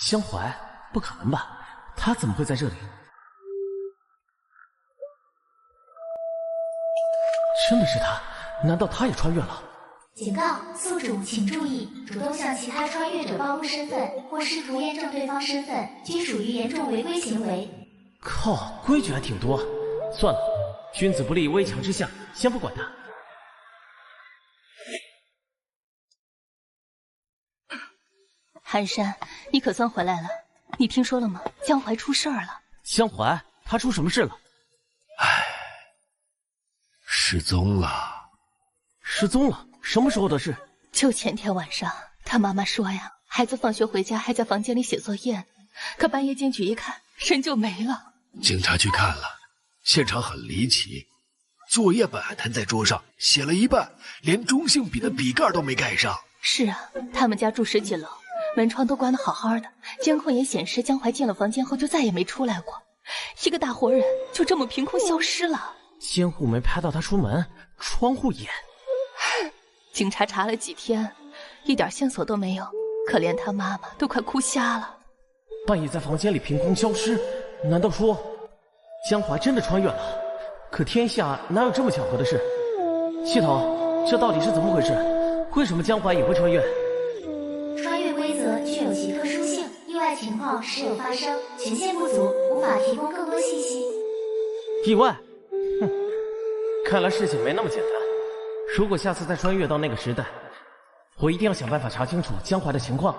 Speaker 5: 江淮？不可能吧？他怎么会在这里？真的是他？难道他也穿越了？
Speaker 4: 警告：宿主请注意，主动向其他穿越者暴露身份或试图验证对方身份，均属于严重违规行为。
Speaker 5: 靠，规矩还挺多。算了，君子不立危墙之下，先不管他。
Speaker 7: 寒山，你可算回来了。你听说了吗？江淮出事儿了。
Speaker 5: 江淮？他出什么事了？
Speaker 16: 失踪了。
Speaker 5: 失踪了？什么时候的事？
Speaker 7: 就前天晚上，他妈妈说呀，孩子放学回家还在房间里写作业呢，可半夜进去一看，人就没了。
Speaker 16: 警察去看了，现场很离奇，作业本还摊在桌上，写了一半，连中性笔的笔盖都没盖上。
Speaker 7: 是啊，他们家住10几楼，门窗都关得好好的，监控也显示江淮进了房间后就再也没出来过，一个大活人就这么凭空消失了。
Speaker 5: 监护没拍到他出门，窗户眼。
Speaker 7: 警察查了几天，一点线索都没有，可怜他妈妈都快哭瞎了。
Speaker 5: 半夜在房间里凭空消失，难道说江淮真的穿越了？可天下哪有这么巧合的事？系统，这到底是怎么回事？为什么江淮也会穿越？
Speaker 4: 穿越规则具有其特殊性，意外情况时有发生，权限不足，无法提供更多信息。
Speaker 5: 意外？哼，看来事情没那么简单。如果下次再穿越到那个时代，我一定要想办法查清楚江淮的情况。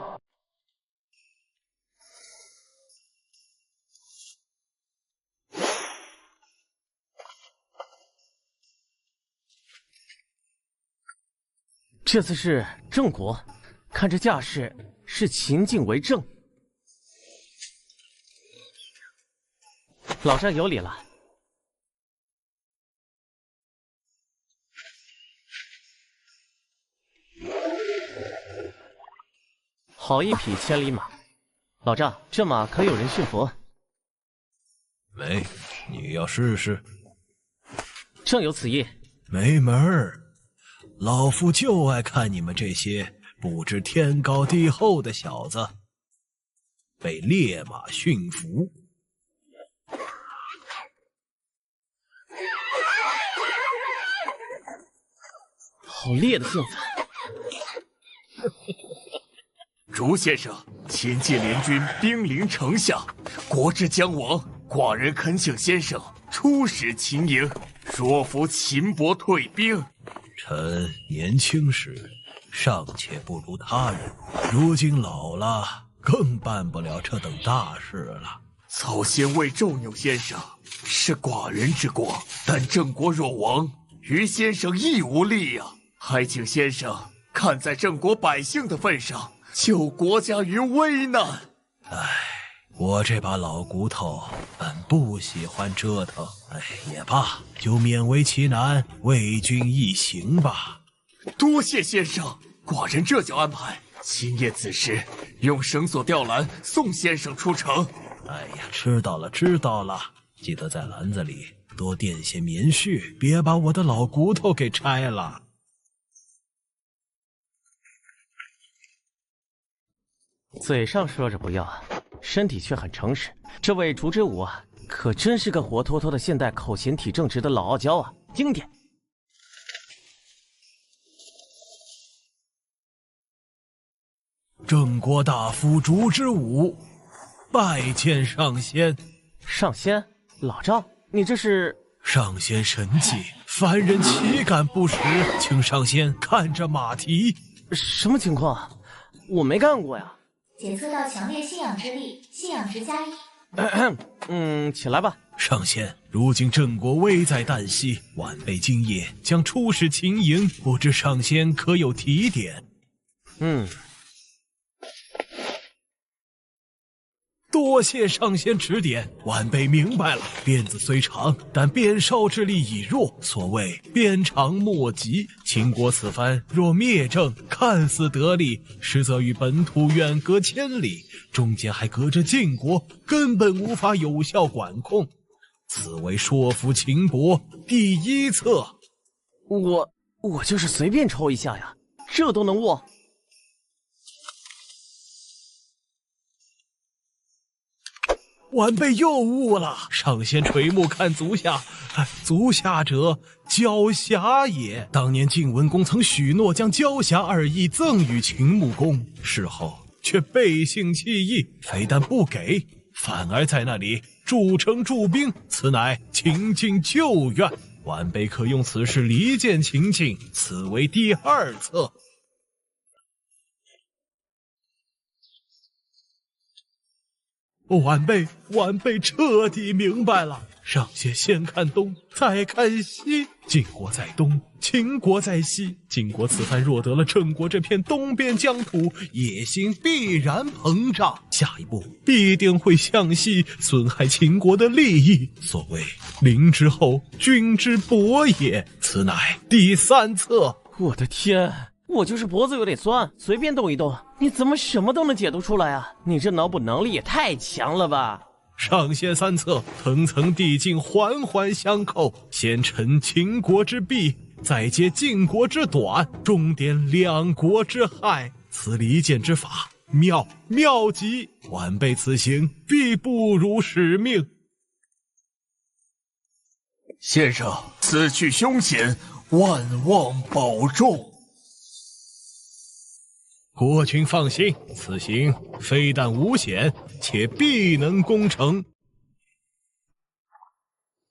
Speaker 5: 这次是郑国，看这架势是秦晋为郑。老丈有礼了。好一匹千里马，老丈，这马可有人驯服？
Speaker 6: 没，你要试试？
Speaker 5: 正有此意。
Speaker 6: 没门儿，老夫就爱看你们这些不知天高地厚的小子被烈马驯服。
Speaker 5: 好烈的性子。
Speaker 2: 竹先生，秦晋联军兵临城下，国之将亡，寡人恳请先生出使秦营，说服秦伯退兵。
Speaker 6: 臣年轻时尚且不如他人，如今老了，更办不了这等大事了。
Speaker 2: 草先为宙牛先生，是寡人之过，但郑国若亡，于先生亦无力呀。还请先生看在郑国百姓的份上，救国家于危难。
Speaker 6: 我这把老骨头本不喜欢折腾，也罢，就勉为其难，为君一行吧。
Speaker 2: 多谢先生，寡人这就安排。今夜子时，用绳索吊篮送先生出城。
Speaker 6: 知道了，知道了。记得在篮子里多垫些棉絮，别把我的老骨头给拆了。
Speaker 5: 嘴上说着不要，身体却很诚实。这位烛之武啊，可真是个活脱脱的现代口嫌体正直的老傲娇啊，经典。
Speaker 6: 郑国大夫烛之武，拜见上仙。
Speaker 5: 上仙？老赵，你这是？
Speaker 6: 上仙神迹，凡人岂敢不识？请上仙看着马蹄。
Speaker 5: 什么情况？我没干过呀。
Speaker 4: 检测到强烈信仰之力，信仰值+1。
Speaker 5: 起来吧。
Speaker 6: 上仙，如今郑国危在旦夕，晚辈今夜将出使秦营，不知上仙可有提点？
Speaker 2: 多谢上仙指点，晚辈明白了。辫子虽长，但鞭梢之力已弱，所谓鞭长莫及。秦国此番若灭郑，看似得利，实则与本土远隔千里，中间还隔着晋国，根本无法有效管控。此为说服秦伯第一策。
Speaker 5: 我就是随便抽一下呀，这都能握？
Speaker 2: 晚辈又悟了，上仙垂目看足下，足下者交瑕也。当年晋文公曾许诺将交瑕2亿赠与秦穆公，事后却背信弃义，非但不给，反而在那里筑城驻兵，此乃秦晋旧怨。晚辈可用此事离间秦晋，此为第二策。晚辈彻底明白了。上仙先看东，再看西，晋国在东，秦国在西。晋国此番若得了郑国这片东边疆土，野心必然膨胀，下一步必定会向西，损害秦国的利益。所谓邻之后，君之薄也，此乃第三策。
Speaker 5: 我的天！我就是脖子有点酸，随便动一动，你怎么什么都能解读出来啊？你这脑补能力也太强了吧！
Speaker 2: 上仙三策，层层递进，环环相扣，先陈秦国之弊，再揭晋国之短，终点两国之害。此离间之法，妙极！晚辈此行必不辱使命。
Speaker 13: 先生，此去凶险，万望保重。
Speaker 2: 国君放心，此行非但无险，且必能攻城。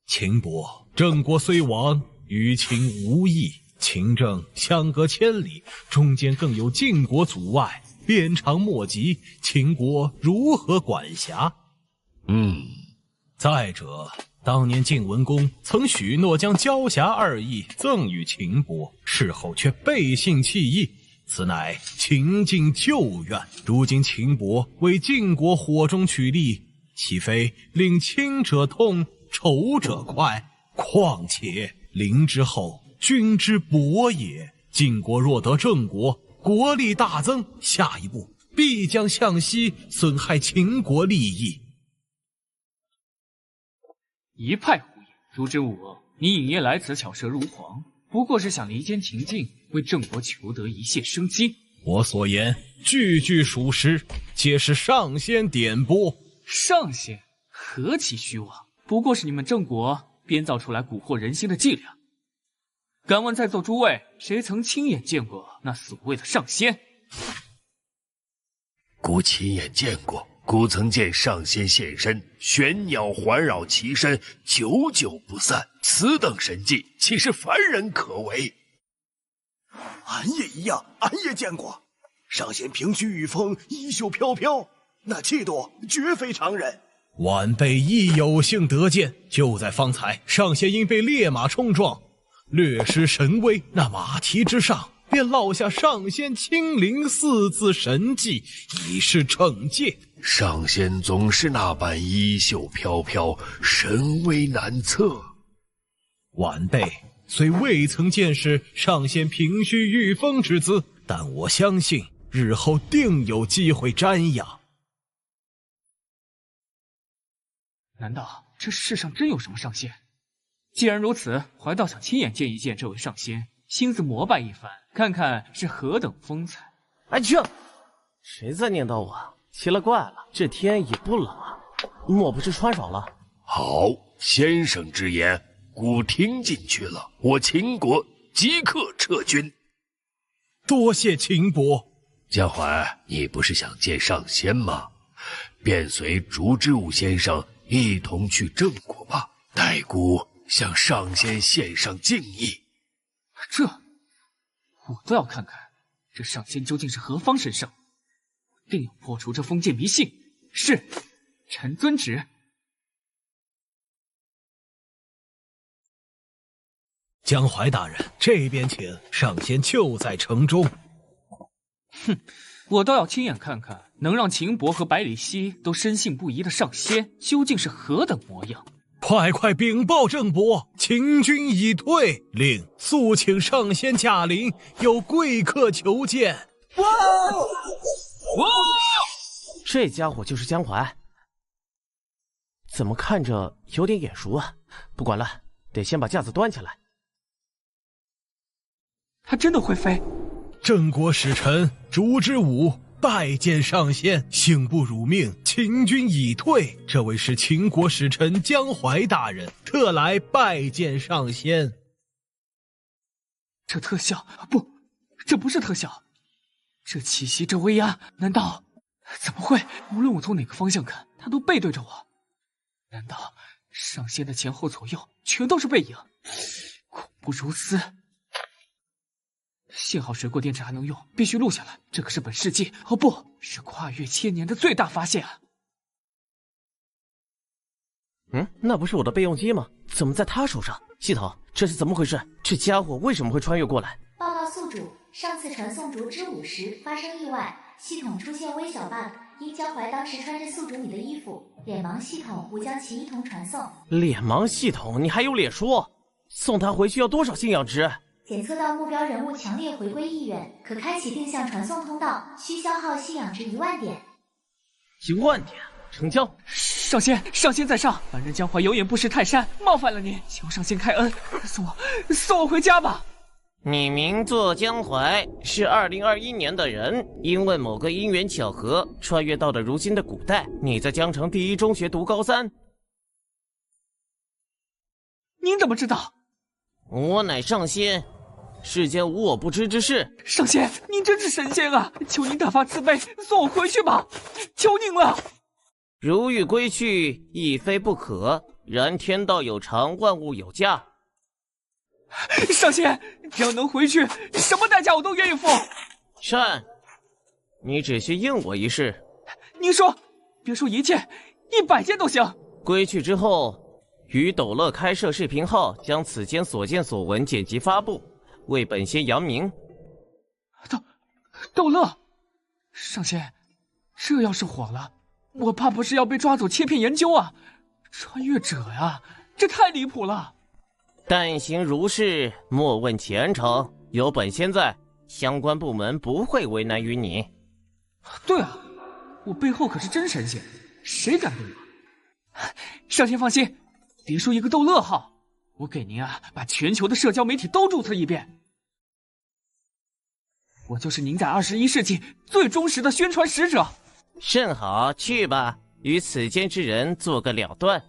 Speaker 2: 秦伯，郑国虽亡，与秦无异，秦郑相隔千里，中间更有晋国阻碍，鞭长莫及，秦国如何管辖？再者，当年晋文公曾许诺将交瑕2亿赠与秦伯，事后却背信弃义，此乃秦晋旧怨。如今秦伯为晋国火中取栗，岂非令亲者痛，仇者快？况且邻之后，君之薄也。晋国若得郑国，国力大增，下一步必将向西，损害秦国利益。
Speaker 21: 一派胡言！如知我，你饮夜来此，巧舌如簧，不过是想离间秦晋，为郑国求得一线生机。
Speaker 2: 我所言句句属实，皆是上仙点拨。
Speaker 21: 上仙何其虚妄！不过是你们郑国编造出来蛊惑人心的伎俩。敢问在座诸位，谁曾亲眼见过那所谓的上仙？
Speaker 16: 孤亲眼见过，孤曾见上仙现身，玄鸟环绕其身，久久不散。此等神迹，岂是凡人可为？
Speaker 13: 俺也一样，俺也见过。上仙凭虚御风，衣袖飘飘，那气度绝非常人。
Speaker 2: 晚辈亦有幸得见，就在方才，上仙因被烈马冲撞，略失神威，那马蹄之上便落下上仙亲临4字神迹，以示惩戒。
Speaker 16: 上仙总是那般衣袖飘飘，神威难测。
Speaker 2: 晚辈虽未曾见识上仙凭虚御风之姿，但我相信日后定有机会瞻仰。
Speaker 21: 难道这世上真有什么上仙？既然如此，怀道想亲眼见一见这位上仙，亲自膜拜一番，看看是何等风采。
Speaker 5: 哎去！谁在念叨我？奇了怪了，这天也不冷啊，莫不是穿爽了？
Speaker 16: 好，先生之言，孤听进去了。我秦国即刻撤军。
Speaker 2: 多谢秦伯。
Speaker 16: 江淮，你不是想见上仙吗？便随烛之武先生一同去郑国吧，待孤向上仙献上敬意。
Speaker 21: 这我都要看看，这上仙究竟是何方神圣，定要破除这封建迷信。是，臣遵旨。
Speaker 2: 江淮大人，这边请，上仙就在城中。
Speaker 21: 哼，我倒要亲眼看看，能让秦伯和百里奚都深信不疑的上仙究竟是何等模样。
Speaker 6: 快快禀报郑伯，秦军已退，令速请上仙驾临，有贵客求见。
Speaker 5: 哇！这家伙就是江淮，怎么看着有点眼熟啊？不管了，得先把架子端起来。
Speaker 21: 他真的会飞？
Speaker 6: 郑国使臣烛之武拜见上仙，幸不辱命，秦军已退。这位是秦国使臣江淮大人，特来拜见上仙。
Speaker 21: 这特效不，这不是特效，这气息，这威压，难道怎么会？无论我从哪个方向看，他都背对着我。难道上仙的前后左右全都是背影？恐怖如斯。幸好水果电池还能用，必须录下来。这可是本世纪，哦不是跨越千年的最大发现啊！
Speaker 5: 那不是我的备用机吗？怎么在他手上？系统，这是怎么回事？这家伙为什么会穿越过来？
Speaker 4: 报告宿主，上次传送烛之武时发生意外，系统出现微小 bug， 因江淮当时穿着宿主你的衣服，脸盲系统无将其一同传送。
Speaker 5: 脸盲系统，你还有脸说？送他回去要多少信仰值？
Speaker 4: 检测到目标人物强烈回归意愿，可开启定向传送通道，需消耗信仰值1万点。
Speaker 5: 1万点，成交。
Speaker 21: 上仙，上仙在上，凡人江淮有眼不识泰山，冒犯了您，求上仙开恩，送我回家吧。
Speaker 5: 你名作江淮，是2021年的人，因为某个因缘巧合，穿越到了如今的古代。你在江城第一中学读高3。
Speaker 21: 您怎么知道？
Speaker 5: 我乃上仙。世间无我不知之事。
Speaker 21: 上仙，您真是神仙啊！求您大发慈悲，送我回去吧，求您了。
Speaker 5: 如欲归去，亦非不可。然天道有常，万物有价。
Speaker 21: 上仙，只要能回去，什么代价我都愿意付。
Speaker 5: 善，你只需应我一事。
Speaker 21: 您说，别说1件，100件都行。
Speaker 5: 归去之后，于斗乐开设视频号，将此间所见所闻剪辑发布。为本仙扬名。
Speaker 21: 斗乐，上仙，这要是火了，我怕不是要被抓走切片研究啊！穿越者呀，这太离谱了。
Speaker 5: 但行如是，莫问前程。有本仙在，相关部门不会为难于你。
Speaker 21: 对啊，我背后可是真神仙，谁敢动我？上仙放心，别说一个斗乐号，我给您啊，把全球的社交媒体都注册一遍。我就是您在21世纪最忠实的宣传使者。
Speaker 5: 甚好，去吧，与此间之人做个了断。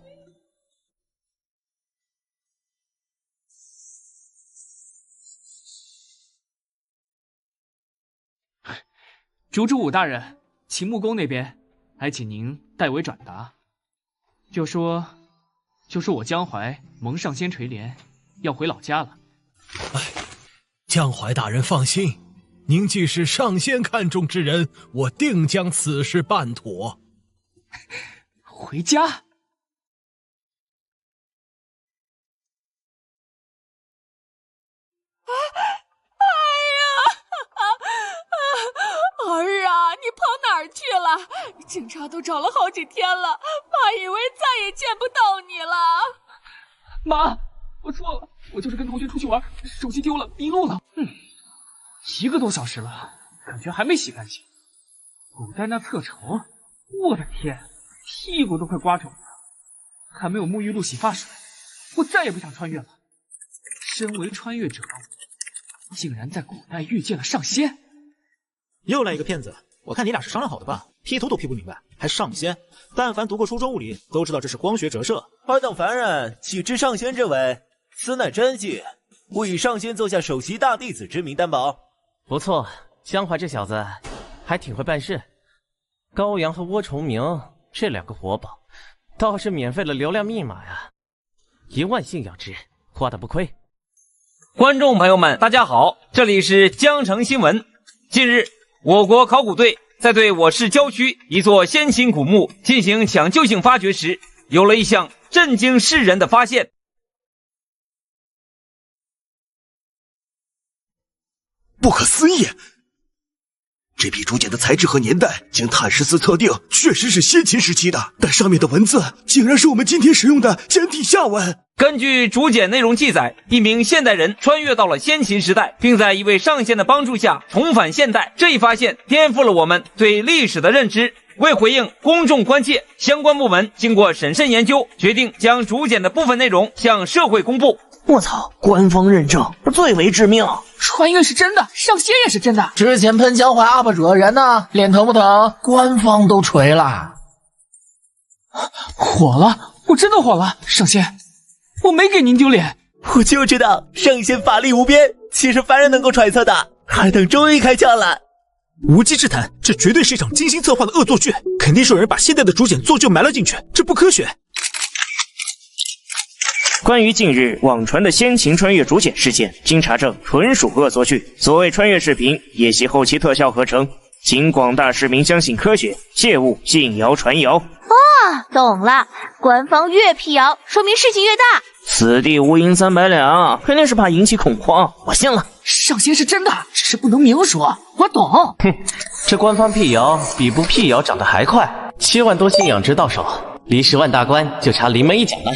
Speaker 21: 烛之武大人，秦穆公那边还请您代为转达，就说我江淮蒙上仙垂怜，要回老家了。
Speaker 6: 江淮大人放心，您既是上仙看中之人，我定将此事办妥。
Speaker 21: 回家？
Speaker 3: 儿啊，你跑哪儿去了？警察都找了好几天了，爸以为再也见不到你了。
Speaker 21: 妈，我错了，我就是跟同学出去玩，手机丢了，迷路了。1个多小时了，感觉还没洗干净。古代那侧绸，我的天，屁股都快刮肿了。还没有沐浴露、洗发水，我再也不想穿越了。身为穿越者，竟然在古代遇见了上仙。
Speaker 14: 又来一个骗子，我看你俩是商量好的吧？P 图都 P 不明白，还上仙？但凡读过初中物理，都知道这是光学折射。
Speaker 19: 尔等凡人岂知上仙这位？此乃真迹，吾以上仙做下首席大弟子之名担保。
Speaker 5: 不错，江淮这小子还挺会办事。高阳和窝崇明这2个活宝，倒是免费的流量密码呀！1万信仰值，花的不亏。
Speaker 17: 观众朋友们，大家好，这里是江城新闻。近日，我国考古队在对我市郊区一座先秦古墓进行抢救性发掘时，有了一项震惊世人的发现。
Speaker 13: 不可思议！这批竹简的材质和年代经碳14测定，确实是先秦时期的，但上面的文字竟然是我们今天使用的简体下文。
Speaker 17: 根据竹简内容记载，一名现代人穿越到了先秦时代，并在一位上仙的帮助下重返现代。这一发现颠覆了我们对历史的认知。为回应公众关切，相关部门经过审慎研究，决定将竹简的部分内容向社会公布。
Speaker 10: 我操！官方认证最为致命，
Speaker 21: 穿越是真的，上仙也是真的。
Speaker 11: 之前喷江淮 UP 主的人呢，脸疼不疼？官方都锤了，
Speaker 21: 火了！我真的火了，上仙，我没给您丢脸。
Speaker 11: 我就知道上仙法力无边，岂是凡人能够揣测的？尔等终于开窍了。
Speaker 14: 无稽之谈，这绝对是一场精心策划的恶作剧，肯定是有人把现代的竹简做旧埋了进去，这不科学。
Speaker 10: 关于近日网传的先秦穿越竹简事件，经查证纯属恶作剧。所谓穿越视频也系后期特效合成，请广大市民相信科学，切勿信谣传谣。
Speaker 7: 懂了，官方越辟谣，说明事情越大。
Speaker 10: 此地无银300两，肯定是怕引起恐慌，我信了。
Speaker 21: 上仙是真的，只是不能明说，我懂。
Speaker 5: 哼，这官方辟谣比不辟谣长得还快，7万多信仰值到手，离10万大关就差临门一脚了。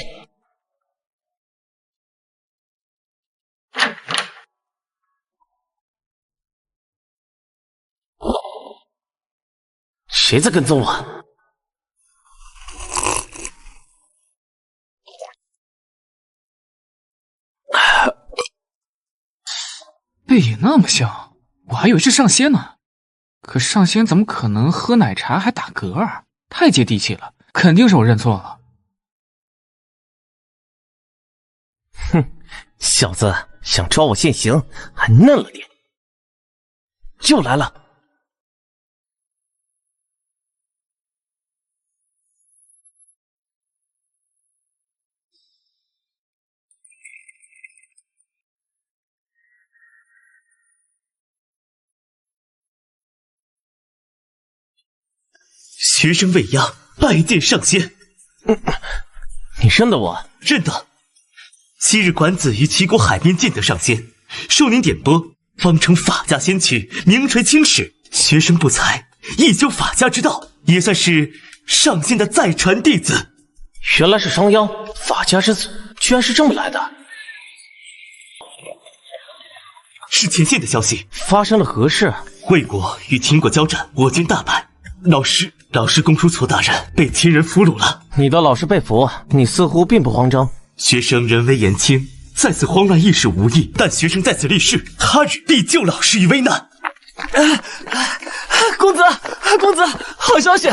Speaker 5: 谁在跟踪我？
Speaker 21: 背影那么像，我还以为是上仙呢。可上仙怎么可能喝奶茶还打嗝啊？太接地气了，肯定是我认错了。
Speaker 5: 哼，小子想抓我现行，还嫩了点。又来了。
Speaker 2: 学生未央拜见上仙。
Speaker 5: 你认得我？
Speaker 2: 认得。昔日管子于齐国海边见得上仙，受您点拨，方成法家先驱，名垂青史。学生不才，亦修法家之道，也算是上仙的再传弟子。
Speaker 5: 原来是双妖，法家之子，居然是这么来的。
Speaker 2: 是前线的消息。
Speaker 5: 发生了何事？
Speaker 2: 魏国与秦国交战，我军大败。老师公叔痤大人被秦人俘虏了。
Speaker 5: 你的老师被俘，你似乎并不慌张。
Speaker 2: 学生人微言轻，在此慌乱亦是无益。但学生在此立誓，他日必救老师于危难。
Speaker 11: 公子，好消息！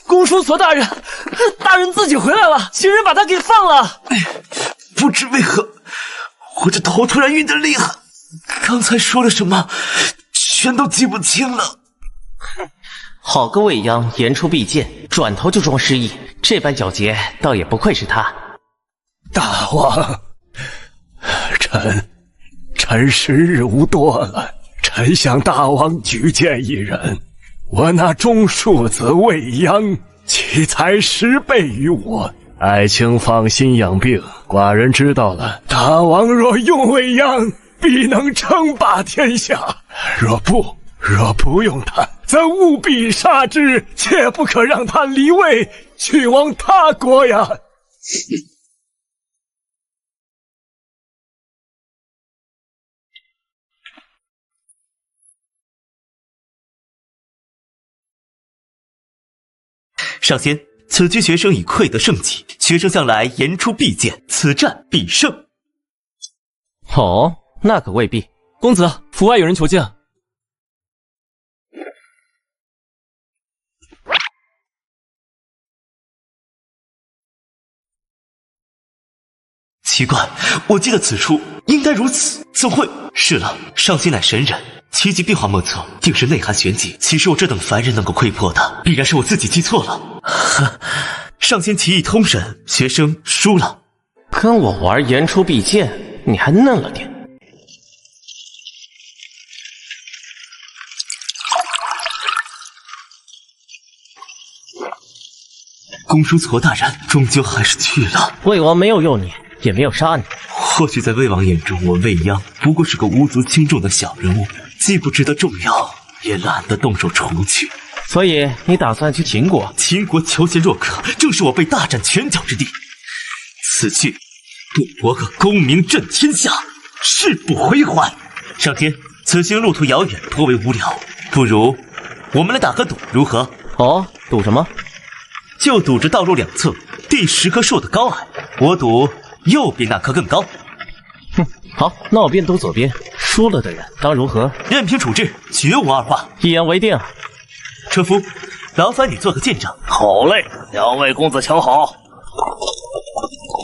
Speaker 11: 公叔痤大人自己回来了，秦人把他给放了。
Speaker 2: 不知为何，我这头突然晕得厉害，刚才说了什么，全都记不清了。
Speaker 5: 好个未央，言出必践，转头就装失忆，这般皎洁，倒也不愧是他。
Speaker 16: 大王，臣时日无多了，臣向大王举荐一人。我那中庶子未央，其才10倍于我。爱卿放心养病，寡人知道了。大王若用未央，必能称霸天下。若不用他，则务必杀之，切不可让他离位去往他国呀！
Speaker 2: 上仙，此局学生已窥得胜机，学生向来言出必践，此战必胜。
Speaker 5: 哦，那可未必。
Speaker 21: 公子，府外有人求见。
Speaker 2: 奇怪，我记得此处应该如此，怎会？是了，上仙乃神人，其极变化莫测，定是内涵玄机。岂是我这等凡人能够窥破的？必然是我自己记错了。上仙棋艺通神，学生输了。
Speaker 5: 跟我玩言出必践，你还嫩了点。
Speaker 2: 公叔痤大人终究还是去了。
Speaker 5: 魏王没有诱你，也没有杀你。
Speaker 2: 或许在魏王眼中，我未央不过是个无足轻重的小人物，既不值得重要，也懒得动手重去。
Speaker 5: 所以你打算去秦国？
Speaker 2: 秦国求贤若渴，正是我辈大展拳脚之地。此去不博个功名震天下，誓不回还。上天，此行路途遥远，颇为无聊，不如我们来打个赌，如何？
Speaker 5: 哦，赌什么？
Speaker 2: 就赌着道路两侧第10棵树的高矮，我赌右边那棵更高。
Speaker 5: 哼，好，那我便赌左边，输了的人当如何？
Speaker 2: 任凭处置，绝无二话。
Speaker 5: 一言为定。
Speaker 2: 车夫，劳烦你做个见证。
Speaker 9: 好嘞，两位公子瞧好，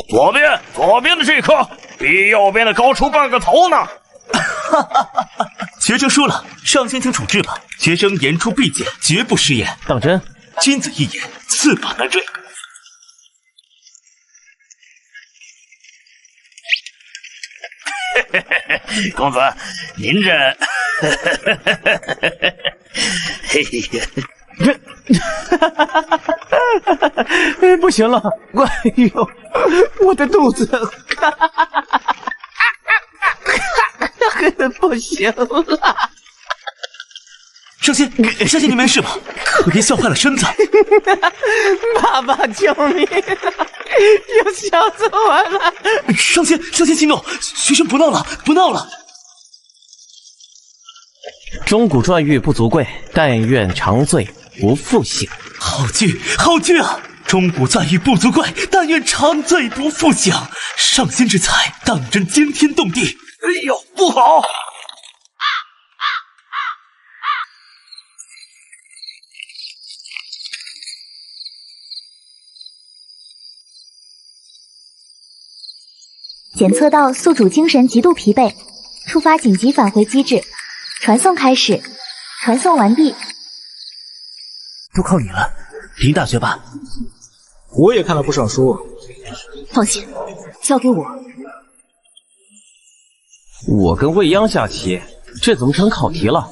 Speaker 9: 左边的这棵比右边的高出半个头呢。
Speaker 2: 学生输了，上仙请处置吧。学生言出必践，绝不食言。
Speaker 5: 当真？
Speaker 2: 君子一言，驷马难追。
Speaker 9: 公子，您这，嘿嘿，
Speaker 5: 不行了，哎呦，我的肚子，不行了。
Speaker 2: 上仙，你没事吧？可别笑坏了身子。
Speaker 5: 爸爸，救命！有小子回来！
Speaker 2: 上仙息怒，学生不闹了。
Speaker 5: 钟鼓馔玉不足贵，但愿长醉不复醒。
Speaker 2: 好句啊！钟鼓馔玉不足贵，但愿长醉不复醒。上仙之才，当真惊天动地。
Speaker 9: 哎呦，不好！
Speaker 4: 检测到宿主精神极度疲惫，触发紧急返回机制，传送开始，传送完毕。
Speaker 2: 都靠你了，林大学霸。
Speaker 14: 我也看了不少书。
Speaker 7: 放心，交给我。
Speaker 5: 我跟未央下棋，这怎么成考题了？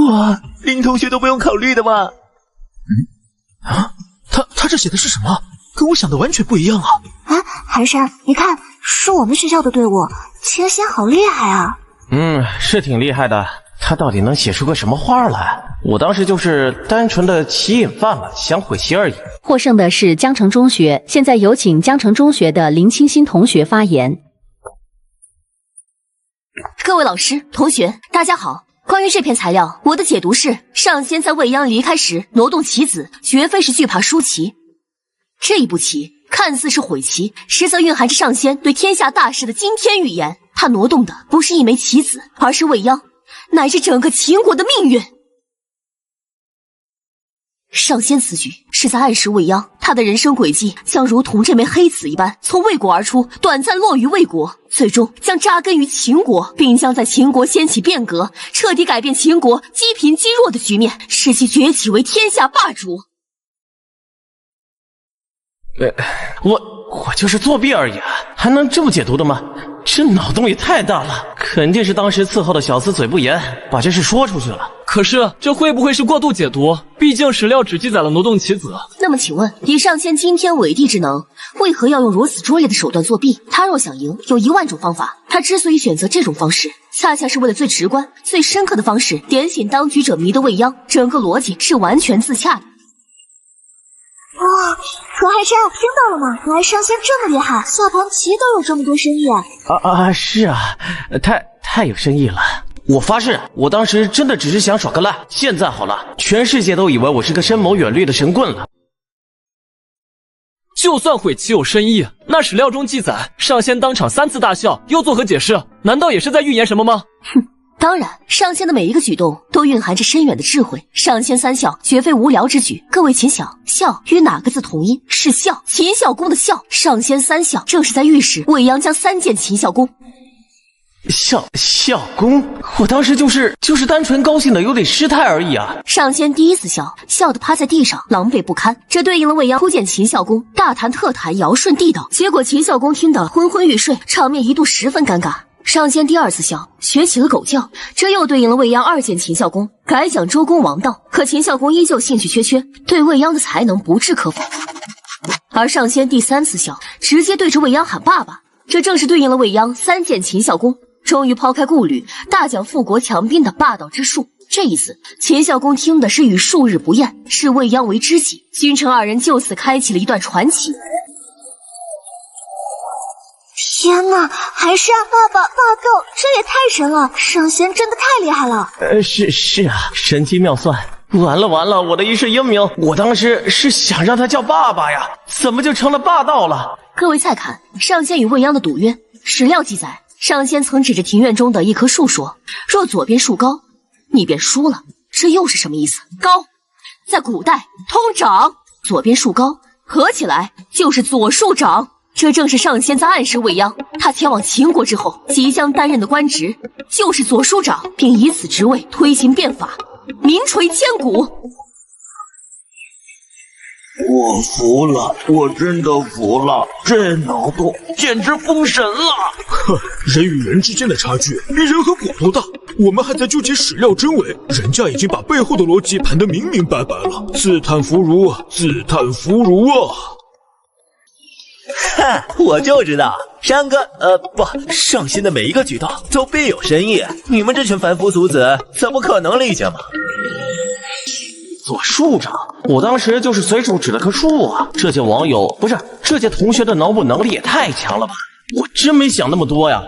Speaker 11: 哇，林同学都不用考虑的吗？
Speaker 14: 他这写的是什么？跟我想的完全不一样啊！
Speaker 8: 寒山，你看，是我们学校的队伍，清仙好厉害啊！
Speaker 5: 是挺厉害的。他到底能写出个什么花来？我当时就是单纯的棋瘾犯了，想毁棋而已。
Speaker 18: 获胜的是江城中学，现在有请江城中学的林清新同学发言。
Speaker 7: 各位老师、同学，大家好。关于这篇材料，我的解读是：上仙在未央离开时挪动棋子，绝非是惧怕输棋。这一步棋看似是毁棋，实则蕴含着上仙对天下大事的惊天预言。他挪动的不是一枚棋子，而是未央，乃至整个秦国的命运。上仙此举是在暗示未央，他的人生轨迹将如同这枚黑子一般，从魏国而出，短暂落于魏国，最终将扎根于秦国，并将在秦国掀起变革，彻底改变秦国积贫积弱的局面，使其崛起为天下霸主。
Speaker 5: 我就是作弊而已，还能这么解读的吗？这脑洞也太大了，肯定是当时伺候的小厮嘴不严，把这事说出去了。
Speaker 21: 可是这会不会是过度解读？毕竟史料只记载了挪动棋子。
Speaker 7: 那么请问，以上仙惊天伟地之能，为何要用如此拙劣的手段作弊？他若想赢，有10000种方法。他之所以选择这种方式，恰恰是为了最直观、最深刻的方式点醒当局者迷的未央，整个逻辑是完全自洽的。
Speaker 8: 哇，何寒山，听到了吗？原来上仙这么厉害，下盘棋都有这么多深意。
Speaker 5: 是啊，太有深意了。我发誓，我当时真的只是想耍个赖。现在好了，全世界都以为我是个深谋远虑的神棍了。
Speaker 21: 就算毁棋有深意，那史料中记载上仙当场3次大笑，又作何解释？难道也是在预言什么吗？
Speaker 7: 哼。当然，上仙的每一个举动都蕴含着深远的智慧。上仙3笑绝非无聊之举。各位请想，笑与哪个字同音？是笑，秦孝公的孝。上仙3笑，正是在预示未央将3建秦孝公。
Speaker 5: 孝公，我当时就是单纯高兴的有点失态而已啊。
Speaker 7: 上仙第1次笑，笑得趴在地上，狼狈不堪。这对应了未央突见秦孝公，大谈特谈，尧舜地道。结果秦孝公听得昏昏欲睡，场面一度十分尴尬。上仙第2次笑，学起了狗叫，这又对应了未央2见秦孝公，改讲周公王道。可秦孝公依旧兴趣缺缺，对未央的才能不置可否。而上仙第3次笑，直接对着未央喊爸爸。这正是对应了未央3件秦孝公，终于抛开顾虑，大讲富国强兵的霸道之术。这一次，秦孝公听的是语数日不厌，视未央为知己。君臣2人就此开启了一段传奇。
Speaker 8: 天哪，寒山爸爸霸道，这也太神了！上仙真的太厉害了。
Speaker 5: 是啊，神机妙算。完了，我的一世英名，我当时是想让他叫爸爸呀，怎么就成了霸道了？
Speaker 7: 各位再看上仙与未央的赌约，史料记载，上仙曾指着庭院中的一棵树说：“若左边树高，你便输了。”这又是什么意思？高，在古代通长，左边树高，合起来就是左树长。这正是上仙在暗示未央，他前往秦国之后，即将担任的官职就是左书长，并以此职位推行变法，名垂千古。
Speaker 9: 我服了，我真的服了，这脑洞简直封神了！
Speaker 13: 呵，人与人之间的差距比人和狗都大，我们还在纠结史料真伪，人家已经把背后的逻辑盘得明明白白了，自叹弗如，自叹弗如啊！
Speaker 19: 哈，我就知道，山哥，上仙的每一个举动都必有深意，你们这群凡夫俗子怎么可能理解嘛？
Speaker 5: 左树长，我当时就是随手指了棵树啊！这届网友不是这届同学的脑补能力也太强了吧！我真没想那么多呀。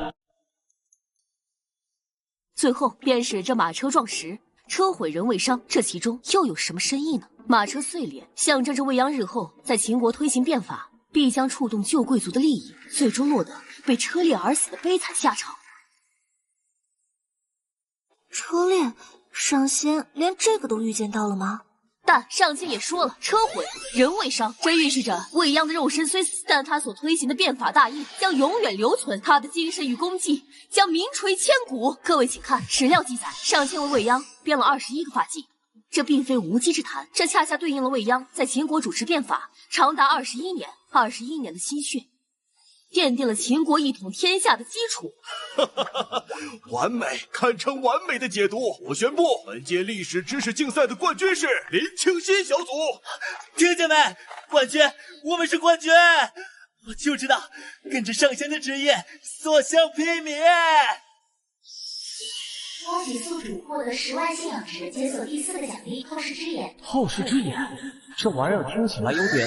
Speaker 7: 最后便是这马车撞石，车毁人未伤，这其中又有什么深意呢？马车碎裂，象征着未央日后在秦国推行变法，必将触动旧贵族的利益，最终落得被车裂而死的悲惨下场。
Speaker 8: 车裂，上仙连这个都预见到了吗？
Speaker 7: 但上仙也说了，车毁人未伤，这预示着未央的肉身虽死，但他所推行的变法大义将永远留存，他的精神与功绩将名垂千古。各位请看史料记载，上仙为未央编了21个法纪，这并非无稽之谈，这恰恰对应了未央在秦国主持变法长达21年，21年的心血，奠定了秦国一统天下的基础。
Speaker 13: 完美，堪称完美的解读！我宣布，本届历史知识竞赛的冠军是林清心小组。
Speaker 11: 听见没？冠军，我们是冠军！我就知道，跟着上仙的旨意，所向披靡。
Speaker 4: 恭喜宿主获得10万信仰值，解锁第4个奖励透视之眼。
Speaker 5: 透视之眼，这玩意儿听起来有点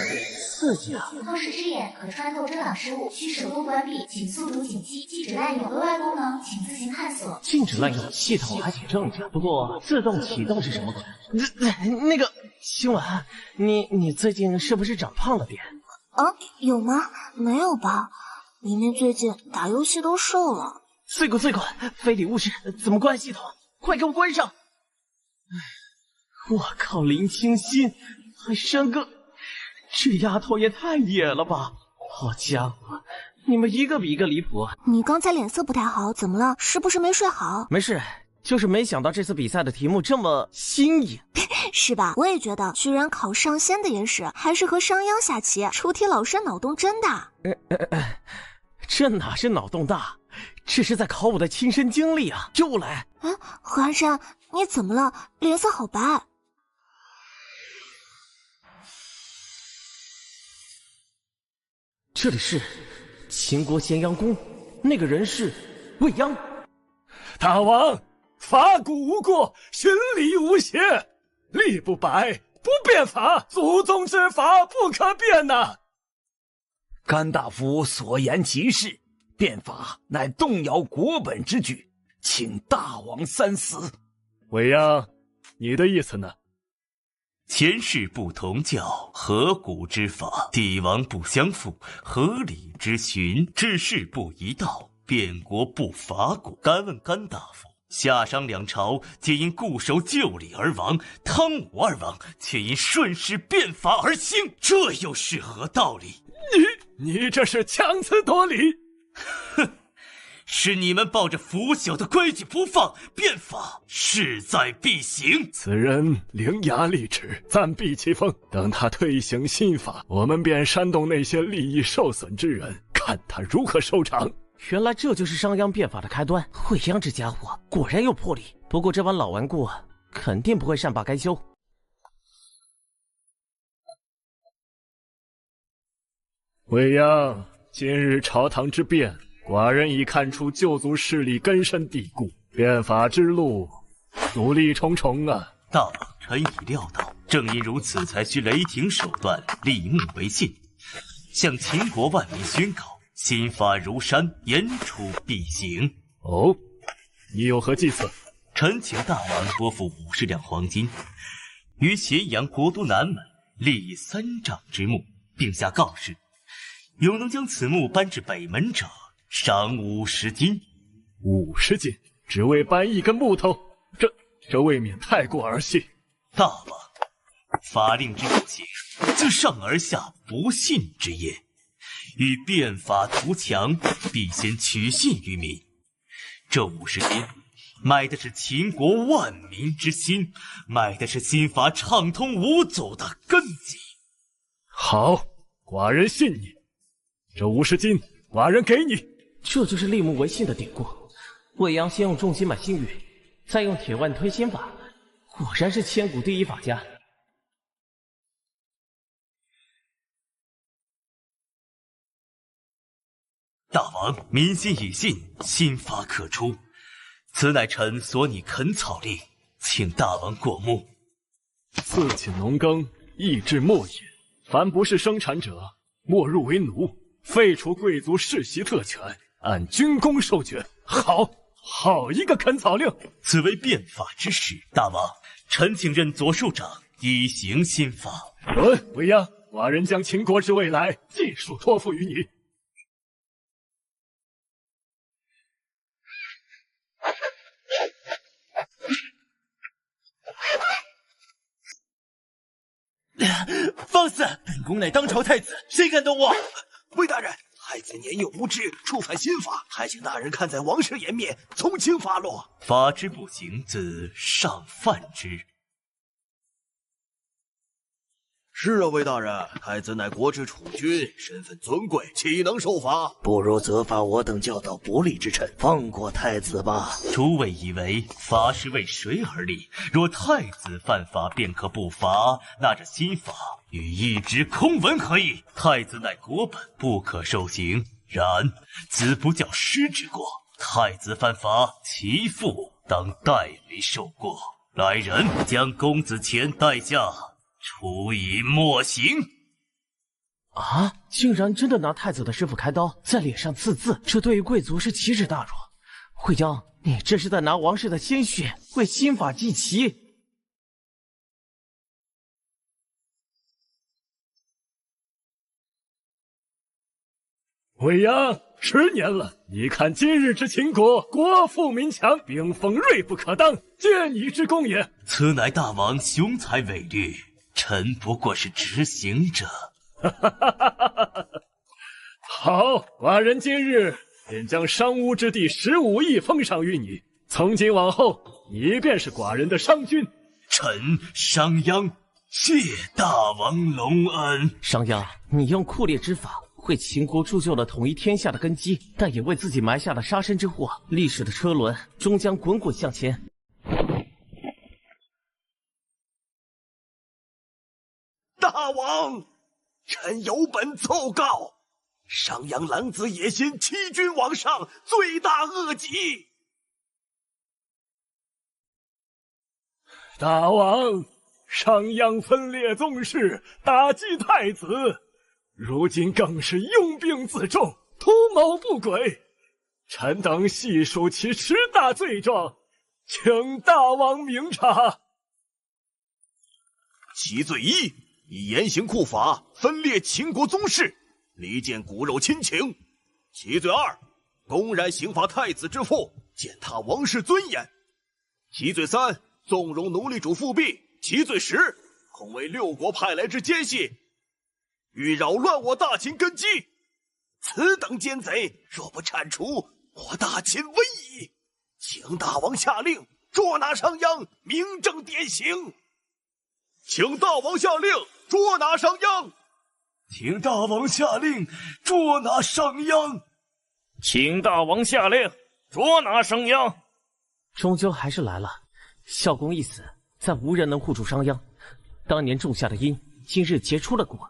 Speaker 5: 刺激啊！
Speaker 4: 透视之眼可穿透遮挡事物，需手动关闭，请宿主谨记。禁止滥用，额外功能请自行探索。
Speaker 5: 禁止滥用，系统还挺正常。不过自动启动是什么鬼？那个星文，你最近是不是长胖了点？
Speaker 8: 啊，有吗？没有吧？明明最近打游戏都瘦了。
Speaker 5: 碎骨，非礼勿视，怎么关系统？快给我关上！我靠，林清心，还山哥，这丫头也太野了吧！好家伙，你们一个比一个离谱。
Speaker 8: 你刚才脸色不太好，怎么了？是不是没睡好？
Speaker 5: 没事，就是没想到这次比赛的题目这么新颖，
Speaker 8: 是吧？我也觉得，居然考上仙的也是，还是和商鞅下棋，出题老师脑洞真大。
Speaker 5: 这哪是脑洞大？这是在考我的亲身经历啊！又来！
Speaker 8: 何安山，你怎么了？脸色好白。
Speaker 5: 这里是秦国咸阳宫，那个人是未央。
Speaker 13: 大王，法古无过，循礼无邪，立不摆，不变法，祖宗之法不可变呐！
Speaker 15: 甘大夫所言极是。变法乃动摇国本之举，请大王三思。
Speaker 22: 未央，你的意思呢？
Speaker 2: 前世不同教，合古之法；帝王不相负，合理之循。治世不一道，变国不伐国。敢问甘大夫，夏商两朝皆因固守旧礼而亡，汤武二王却因顺势变法而兴，这又是何道理？
Speaker 13: 你这是强词夺理！
Speaker 2: 哼，是你们抱着腐朽的规矩不放，变法势在必行。
Speaker 22: 此人伶牙俐齿，暂避其锋。等他推行新法，我们便煽动那些利益受损之人，看他如何收场。
Speaker 5: 原来这就是商鞅变法的开端。未央这家伙果然有魄力，不过这帮老顽固肯定不会善罢甘休。
Speaker 22: 未央，今日朝堂之变，寡人已看出旧族势力根深蒂固，变法之路阻力重重啊！
Speaker 2: 大王，臣已料到，正因如此，才需雷霆手段，立木为信，向秦国万民宣告：新法如山，言出必行。
Speaker 22: 哦，你有何计策？
Speaker 2: 臣请大王拨付50两黄金，于咸阳国都南门立3丈之木，并下告示：有能将此木搬至北门者，赏50金。
Speaker 22: 50金，只为搬一根木头，这未免太过儿戏。
Speaker 2: 大王，法令之不行，自上而下不信之也。欲变法图强，必先取信于民。这50金，买的是秦国万民之心，买的是新法畅通无阻的根基。
Speaker 22: 好，寡人信你。这50金，寡人给你。
Speaker 5: 这就是立木为信的典故。未央先用重金买新语，再用铁腕推新法，果然是千古第一法家。
Speaker 2: 大王，民心已信，新法可出。此乃臣所拟垦草令，请大王过目。
Speaker 22: 自请农耕，抑制莫饮。凡不是生产者，莫入为奴。废除贵族世袭特权，按军功授爵。好一个垦草令！
Speaker 2: 此为变法之时，大王，臣请任左庶长，以行新法。
Speaker 22: 未央，寡人将秦国之未来尽数托付于你。
Speaker 19: 放肆！本宫乃当朝太子，谁敢动我？
Speaker 13: 魏大人，太子年幼无知，触犯新法，还请大人看在王室颜面，从轻发落。
Speaker 2: 法之不行，自上犯之。
Speaker 13: 是啊，魏大人，太子乃国之储君，身份尊贵，岂能受罚？
Speaker 12: 不如责罚我等教导不力之臣，放过太子吧。
Speaker 2: 诸位以为法是为谁而立？若太子犯法便可不罚，那这新法与一纸空文何异？太子乃国本，不可受刑。然子不教师之过，太子犯法，其父当代为受过。来人，将公子虔带下，处以墨刑。
Speaker 5: 啊！竟然真的拿太子的师傅开刀，在脸上刺字，这对于贵族是奇耻大辱。会将，你这是在拿王室的鲜血为新法祭旗。
Speaker 22: 未央，10年了，你看今日之秦国，国富民强，兵锋锐不可当，皆你之功也。
Speaker 2: 此乃大王雄才伟略，臣不过是执行者。
Speaker 22: 好，寡人今日便将商巫之地15亿封赏于你，从今往后，你便是寡人的商君。
Speaker 2: 臣商鞅谢大王隆恩。
Speaker 5: 商鞅，你用酷烈之法为秦国铸就了统一天下的根基，但也为自己埋下了杀身之祸。历史的车轮终将滚滚向前。
Speaker 13: 大王，臣有本奏告：商鞅狼子野心，欺君罔上，罪大恶极。
Speaker 22: 大王，商鞅分裂宗室，打击太子，如今更是拥兵自重，图谋不轨。臣等细数其10大罪状，请大王明察。
Speaker 13: 其罪1，以严刑酷法分裂秦国宗室，离间骨肉亲情；其罪2，公然刑罚太子之父，践踏王室尊严；其罪3，纵容奴隶主复辟；其罪10，恐为6国派来之奸细，欲扰乱我大秦根基。此等奸贼，若不铲除，我大秦危矣！请大王下令捉拿商鞅，明正典刑。请大王下令捉拿商鞅。
Speaker 2: 请大王下令捉拿商鞅。
Speaker 15: 请大王下令捉拿商鞅。
Speaker 5: 终究还是来了。孝公一死，再无人能护住商鞅。当年种下的因，今日结出了果。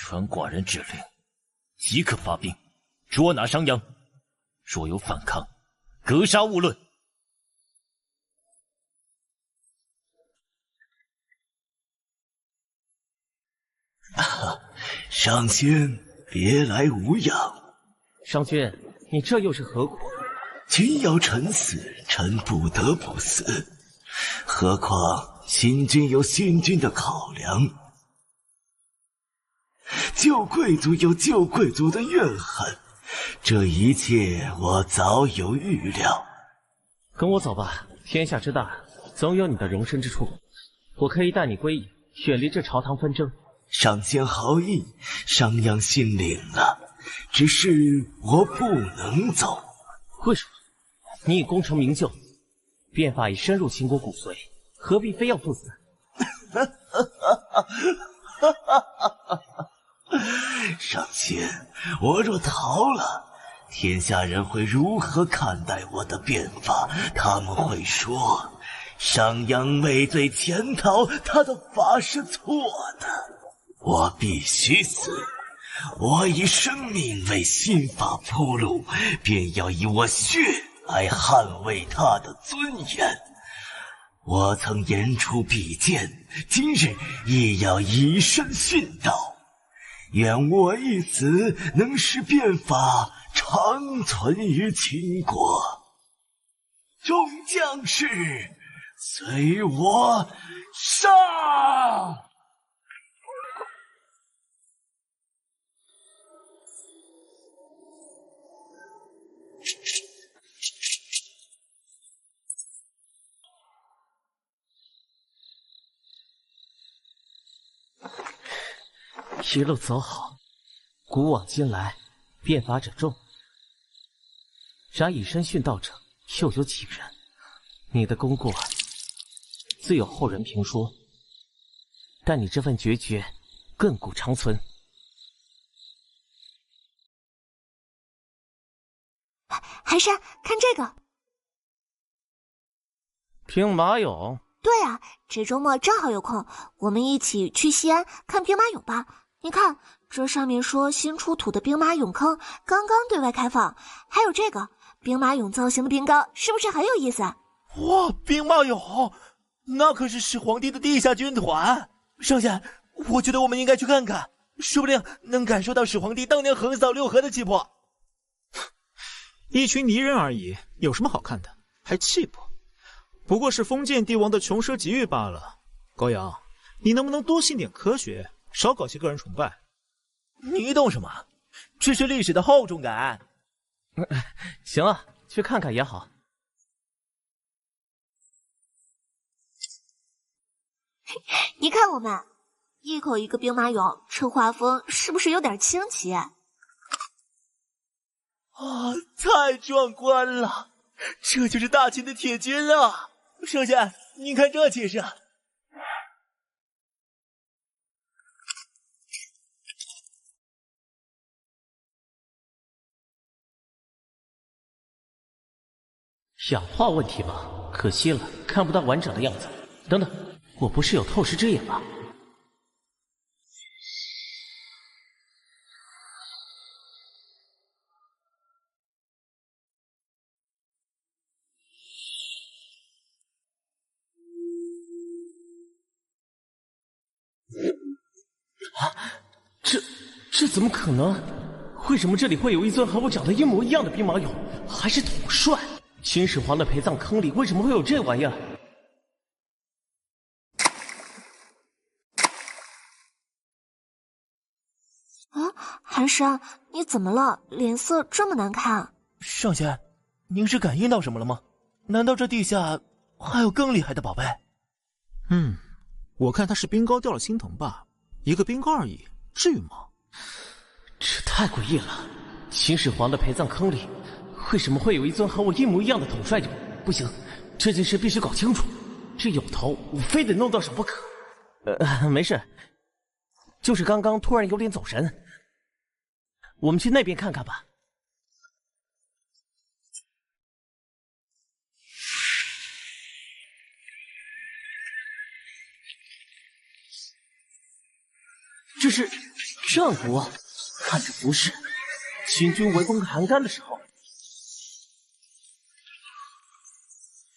Speaker 19: 传寡人指令，即刻发兵，捉拿商鞅。若有反抗，格杀勿论。
Speaker 2: 上仙，别来无恙。
Speaker 5: 商君，你这又是何苦？
Speaker 2: 既要臣死，臣不得不死。何况新君有新君的考量，旧贵族有旧贵族的怨恨，这一切我早有预料。
Speaker 5: 跟我走吧，天下之大，总有你的容身之处。我可以带你归隐，远离这朝堂纷争。
Speaker 2: 上仙好意，商鞅心领了，只是我不能走。
Speaker 5: 为什么？你已功成名就，变法已深入秦国骨髓，何必非要赴死？
Speaker 2: 上仙，我若逃了，天下人会如何看待我的变法？他们会说，商鞅畏罪潜逃，他的法是错的。我必须死，我以生命为新法铺路，便要以我血来捍卫他的尊严。我曾言出必践，今日亦要以身殉道。愿我一死，能使变法长存于秦国。众将士，随我上！
Speaker 5: 一路走好，古往今来，变法者众，然以身殉道者又有几人？你的功过，自有后人评说。但你这份决绝，亘古长存。
Speaker 8: 寒山，看这个。
Speaker 5: 兵马俑。
Speaker 8: 对啊，这周末正好有空，我们一起去西安看兵马俑吧。你看，这上面说新出土的兵马俑坑刚刚对外开放，还有这个兵马俑造型的冰糕，是不是很有意思？
Speaker 19: 哇，兵马俑，那可是始皇帝的地下军团。上仙，我觉得我们应该去看看，说不定能感受到始皇帝当年横扫六合的气魄。
Speaker 14: 一群泥人而已，有什么好看的？还气魄？不过是封建帝王的穷奢极欲罢了。高阳，你能不能多信点科学，少搞些个人崇拜？
Speaker 19: 你懂什么？这是历史的厚重感。
Speaker 5: 行了，去看看也好。
Speaker 8: 你看我们，一口一个兵马俑，这画风是不是有点清奇？
Speaker 19: 太壮观了！这就是大秦的铁军啊！上仙，你看这气势！
Speaker 5: 氧化问题吧，可惜了，看不到完整的样子。等等，我不是有透视之眼吗？这怎么可能？为什么这里会有一尊和我长得一模一样的兵马俑，还是统帅？秦始皇的陪葬坑里为什么会有这玩意儿？
Speaker 8: 寒山，你怎么了？脸色这么难看。
Speaker 19: 上仙，您是感应到什么了吗？难道这地下还有更厉害的宝贝？
Speaker 14: 我看他是冰糕掉了心疼吧，一个冰糕而已，至于吗？
Speaker 5: 这太诡异了！秦始皇的陪葬坑里，为什么会有一尊和我一模一样的统帅者？不行，这件事必须搞清楚。这有头，我非得弄到手不可。没事，就是刚刚突然有点走神。我们去那边看看吧。这上古看着不是秦军围攻邯郸的时候，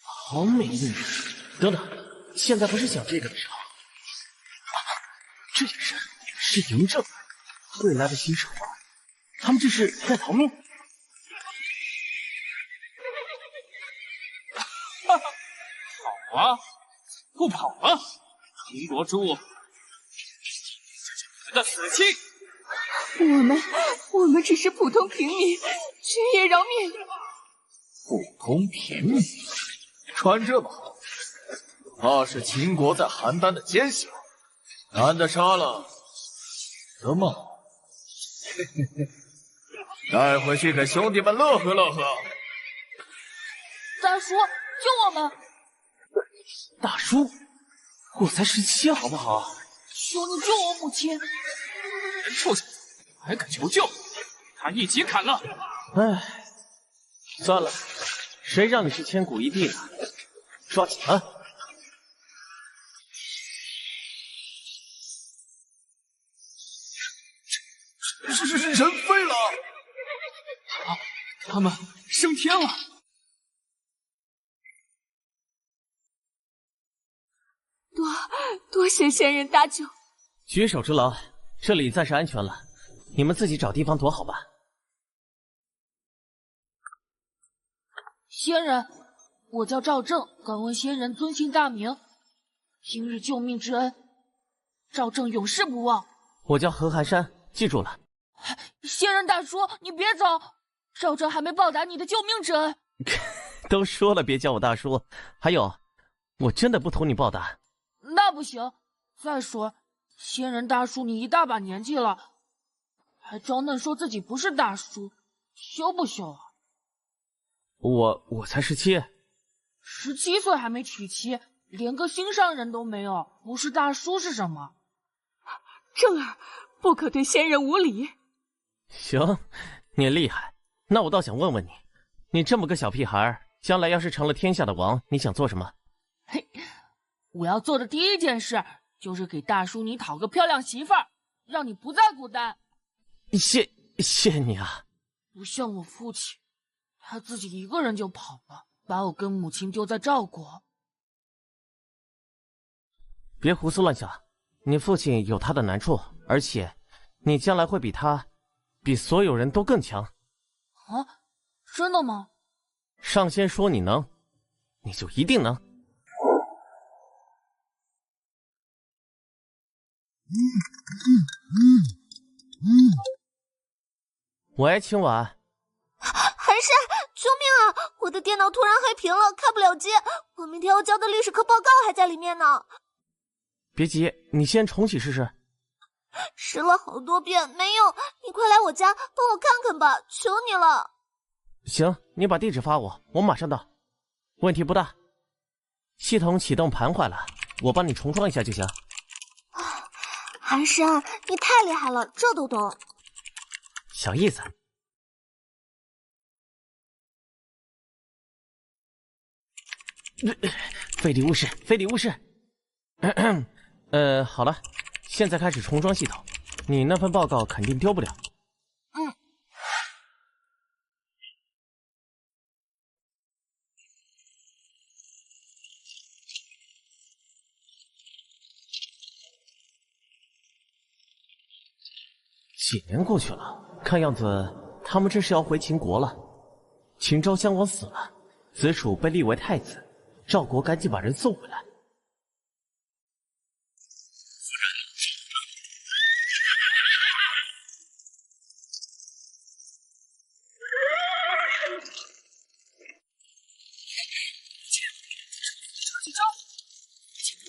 Speaker 5: 好美丽。等等，现在不是想这个的时候。这件事是嬴政未来的新手，他们这是在逃命。
Speaker 21: 好啊，不跑了！秦国主，的死期！
Speaker 3: 我们只是普通平民，却也饶命。
Speaker 11: 普通平民，穿这么好，怕是秦国在邯郸的奸小，男的杀了，得吗？嘿嘿嘿，带回去给兄弟们乐呵乐呵。
Speaker 3: 大叔，救我们！
Speaker 5: 大叔，我才17，好不好？
Speaker 3: 求你救我母亲！
Speaker 21: 畜生，还敢求救？他一起砍了！
Speaker 5: 唉，算了，谁让你是千古一帝的？抓紧了！
Speaker 13: 人飞了！
Speaker 21: 他们升天了！
Speaker 3: 多谢仙人搭救。
Speaker 5: 举手之劳，这里暂时安全了，你们自己找地方躲好吧。
Speaker 3: 仙人，我叫赵正，敢问仙人尊姓大名？今日救命之恩，赵正永世不忘。
Speaker 5: 我叫何寒山，记住了。
Speaker 3: 仙人大叔，你别走，赵正还没报答你的救命之恩。
Speaker 5: 都说了别叫我大叔，还有，我真的不图你报答。
Speaker 3: 那不行。再说，仙人大叔你一大把年纪了，还装嫩说自己不是大叔，羞不羞啊？
Speaker 5: 我才
Speaker 3: 17岁还没娶妻，连个心上人都没有，不是大叔是什么？正儿，不可对仙人无礼。
Speaker 5: 行，你厉害。那我倒想问问你，你这么个小屁孩，将来要是成了天下的王，你想做什么？
Speaker 3: 嘿，我要做的第一件事就是给大叔你讨个漂亮媳妇儿，让你不再孤单。
Speaker 5: 谢你啊！
Speaker 3: 不像我父亲，他自己一个人就跑了，把我跟母亲丢在赵国。
Speaker 5: 别胡思乱想，你父亲有他的难处，而且你将来会比所有人都更强。
Speaker 3: 啊，真的吗？
Speaker 5: 上仙说你能，你就一定能。喂，青婉。
Speaker 8: 寒山，救命啊！我的电脑突然黑屏了，开不了机。我明天要交的历史课报告还在里面呢。
Speaker 5: 别急，你先重启试试。
Speaker 8: 试了好多遍没用，你快来我家帮我看看吧，求你了。
Speaker 5: 行，你把地址发我，我马上到。问题不大。系统启动盘坏了，我帮你重装一下就行。
Speaker 8: 寒山，你太厉害了，这都懂。
Speaker 5: 小意思。非礼勿视，非礼勿视。好了，现在开始重装系统，你那份报告肯定丢不了。几年过去了，看样子他们这是要回秦国了。秦昭襄王死了，子楚被立为太子，赵国赶紧把人送回来。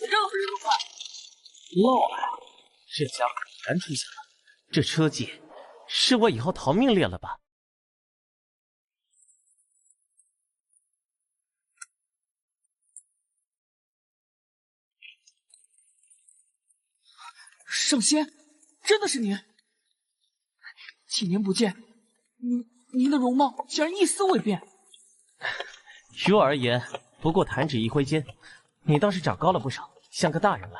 Speaker 3: 任何人都快。
Speaker 5: Lord， 这家伙果然出现了。这车技是我以后逃命练了吧？
Speaker 21: 圣仙，真的是您！几年不见，您的容貌竟然一丝未变。
Speaker 5: 于我而言，不过弹指一挥间，你倒是长高了不少，像个大人了。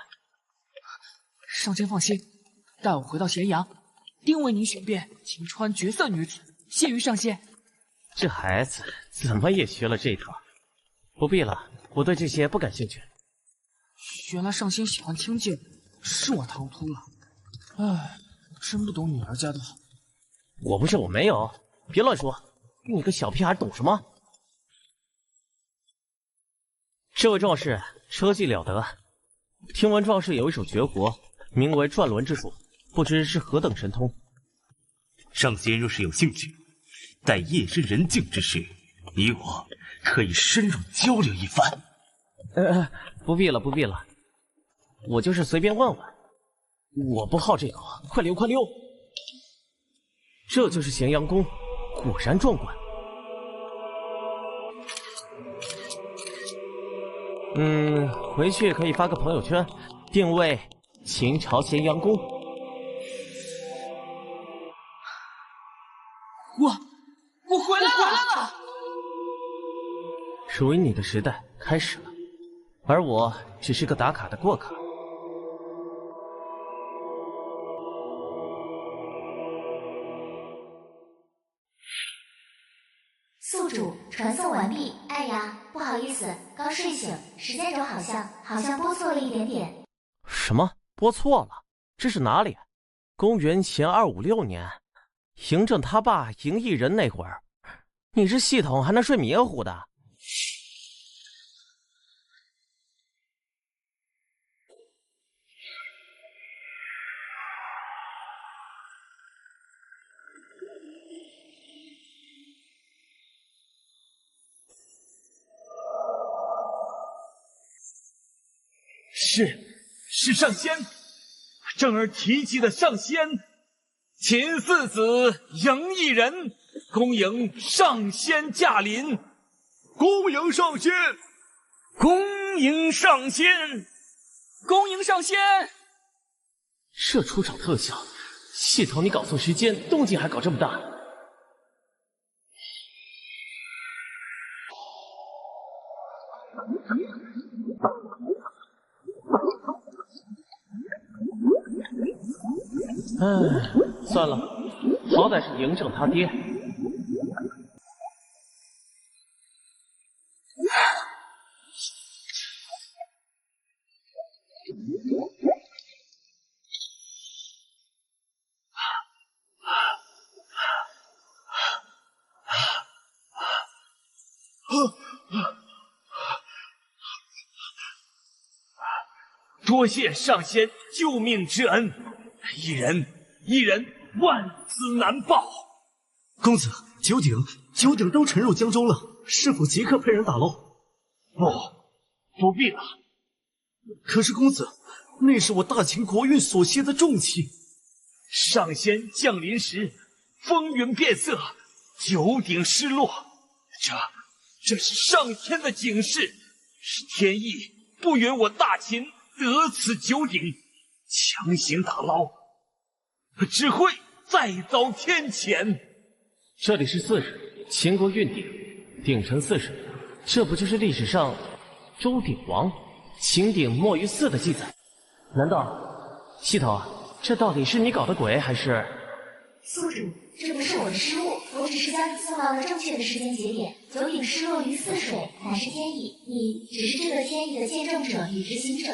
Speaker 21: 上仙放心，带我回到咸阳，
Speaker 3: 定为您选变，请穿绝色女子，谢于上仙。
Speaker 5: 这孩子怎么也学了这套？不必了，我对这些不感兴趣。
Speaker 3: 原来上仙喜欢清静，是我唐突了。唉，真不懂女儿家的好。
Speaker 5: 我不是我没有，别乱说，你个小屁孩懂什么？这位壮士车技了得，听闻壮士有一手绝活，名为转轮之术，不知是何等神通。
Speaker 2: 上仙若是有兴趣，待夜深人静之时，你我可以深入交流一番。
Speaker 5: 不必了，不必了，我就是随便问问，我不好这口，快溜，快溜！这就是咸阳宫，果然壮观。回去可以发个朋友圈，定位秦朝咸阳宫。
Speaker 3: 我回来了！
Speaker 5: 属于你的时代开始了，而我只是个打卡的过客。
Speaker 4: 宿主传送完毕。哎呀，不好意思，刚睡醒，时间轴好像拨错了一点点。
Speaker 5: 什么？拨错了？这是哪里？公元前256年，嬴政他爸嬴异人那会儿，你这系统还能睡迷糊的？
Speaker 15: 是上仙，正儿提及的上仙，秦四子嬴异人，恭迎上仙驾临，
Speaker 13: 恭迎上仙，
Speaker 15: 恭迎上仙，
Speaker 3: 恭迎上仙！
Speaker 5: 这出场特效，系统你搞错时间，动静还搞这么大。算了，好歹是嬴政他爹。
Speaker 15: 多谢上仙救命之恩，异人万死难报。
Speaker 2: 公子，九鼎都沉入江中了，是否即刻派人打捞？
Speaker 15: 不必了。
Speaker 2: 可是公子，那是我大秦国运所携的重器。
Speaker 15: 上仙降临时，风云变色，九鼎失落。这是上天的警示，是天意不允我大秦得此九鼎，强行打捞，只会再遭天谴。
Speaker 5: 这里是4日，秦国运鼎，鼎沉4水，这不就是历史上周鼎王秦鼎没于4的记载？难道系统，这到底是你搞的鬼，还是？
Speaker 4: 宿主，这不是我的失误，我只是将你送到了正确的时间节点。九鼎失落于4水，乃是天意，你只是这个天意的见证者与执行者。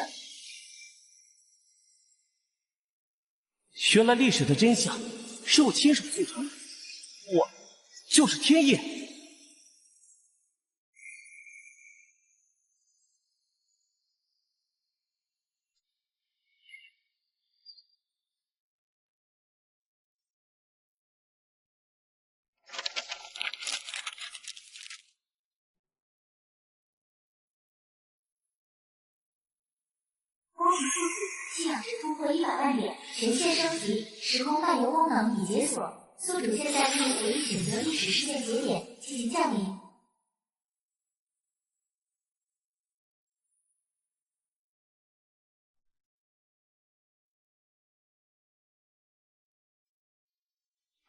Speaker 5: 原来历史的真相是我亲手铸成的，我就是天意。
Speaker 4: 恭喜宿主，信仰值突破100万点，神线升级，时空漫游功能已解锁。宿主现在可以随意选择历史事件节点进行降临。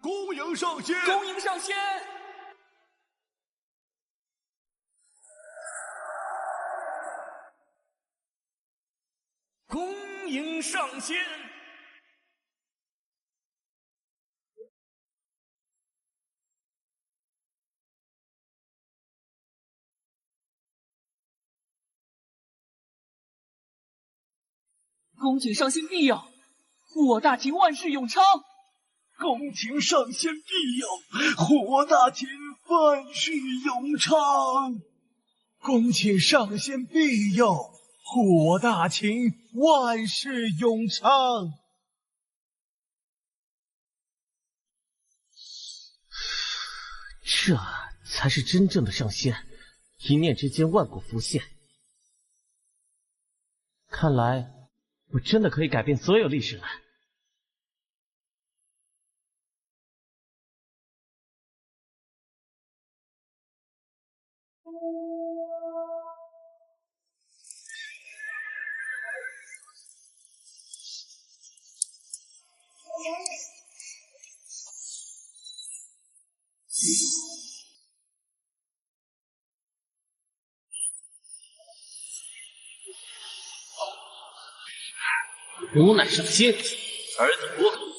Speaker 13: 恭迎上仙！
Speaker 3: 恭迎上仙！
Speaker 15: 恭迎上仙！
Speaker 3: 恭请上仙庇佑，护我大秦万世永昌。
Speaker 2: 恭请上仙庇佑，护我大秦万世永昌。
Speaker 11: 恭请上仙庇佑，护我大秦万世永昌。
Speaker 5: 这才是真正的上仙，一念之间万古浮现。看来我真的可以改变所有历史了。吾乃上仙，尔等多口。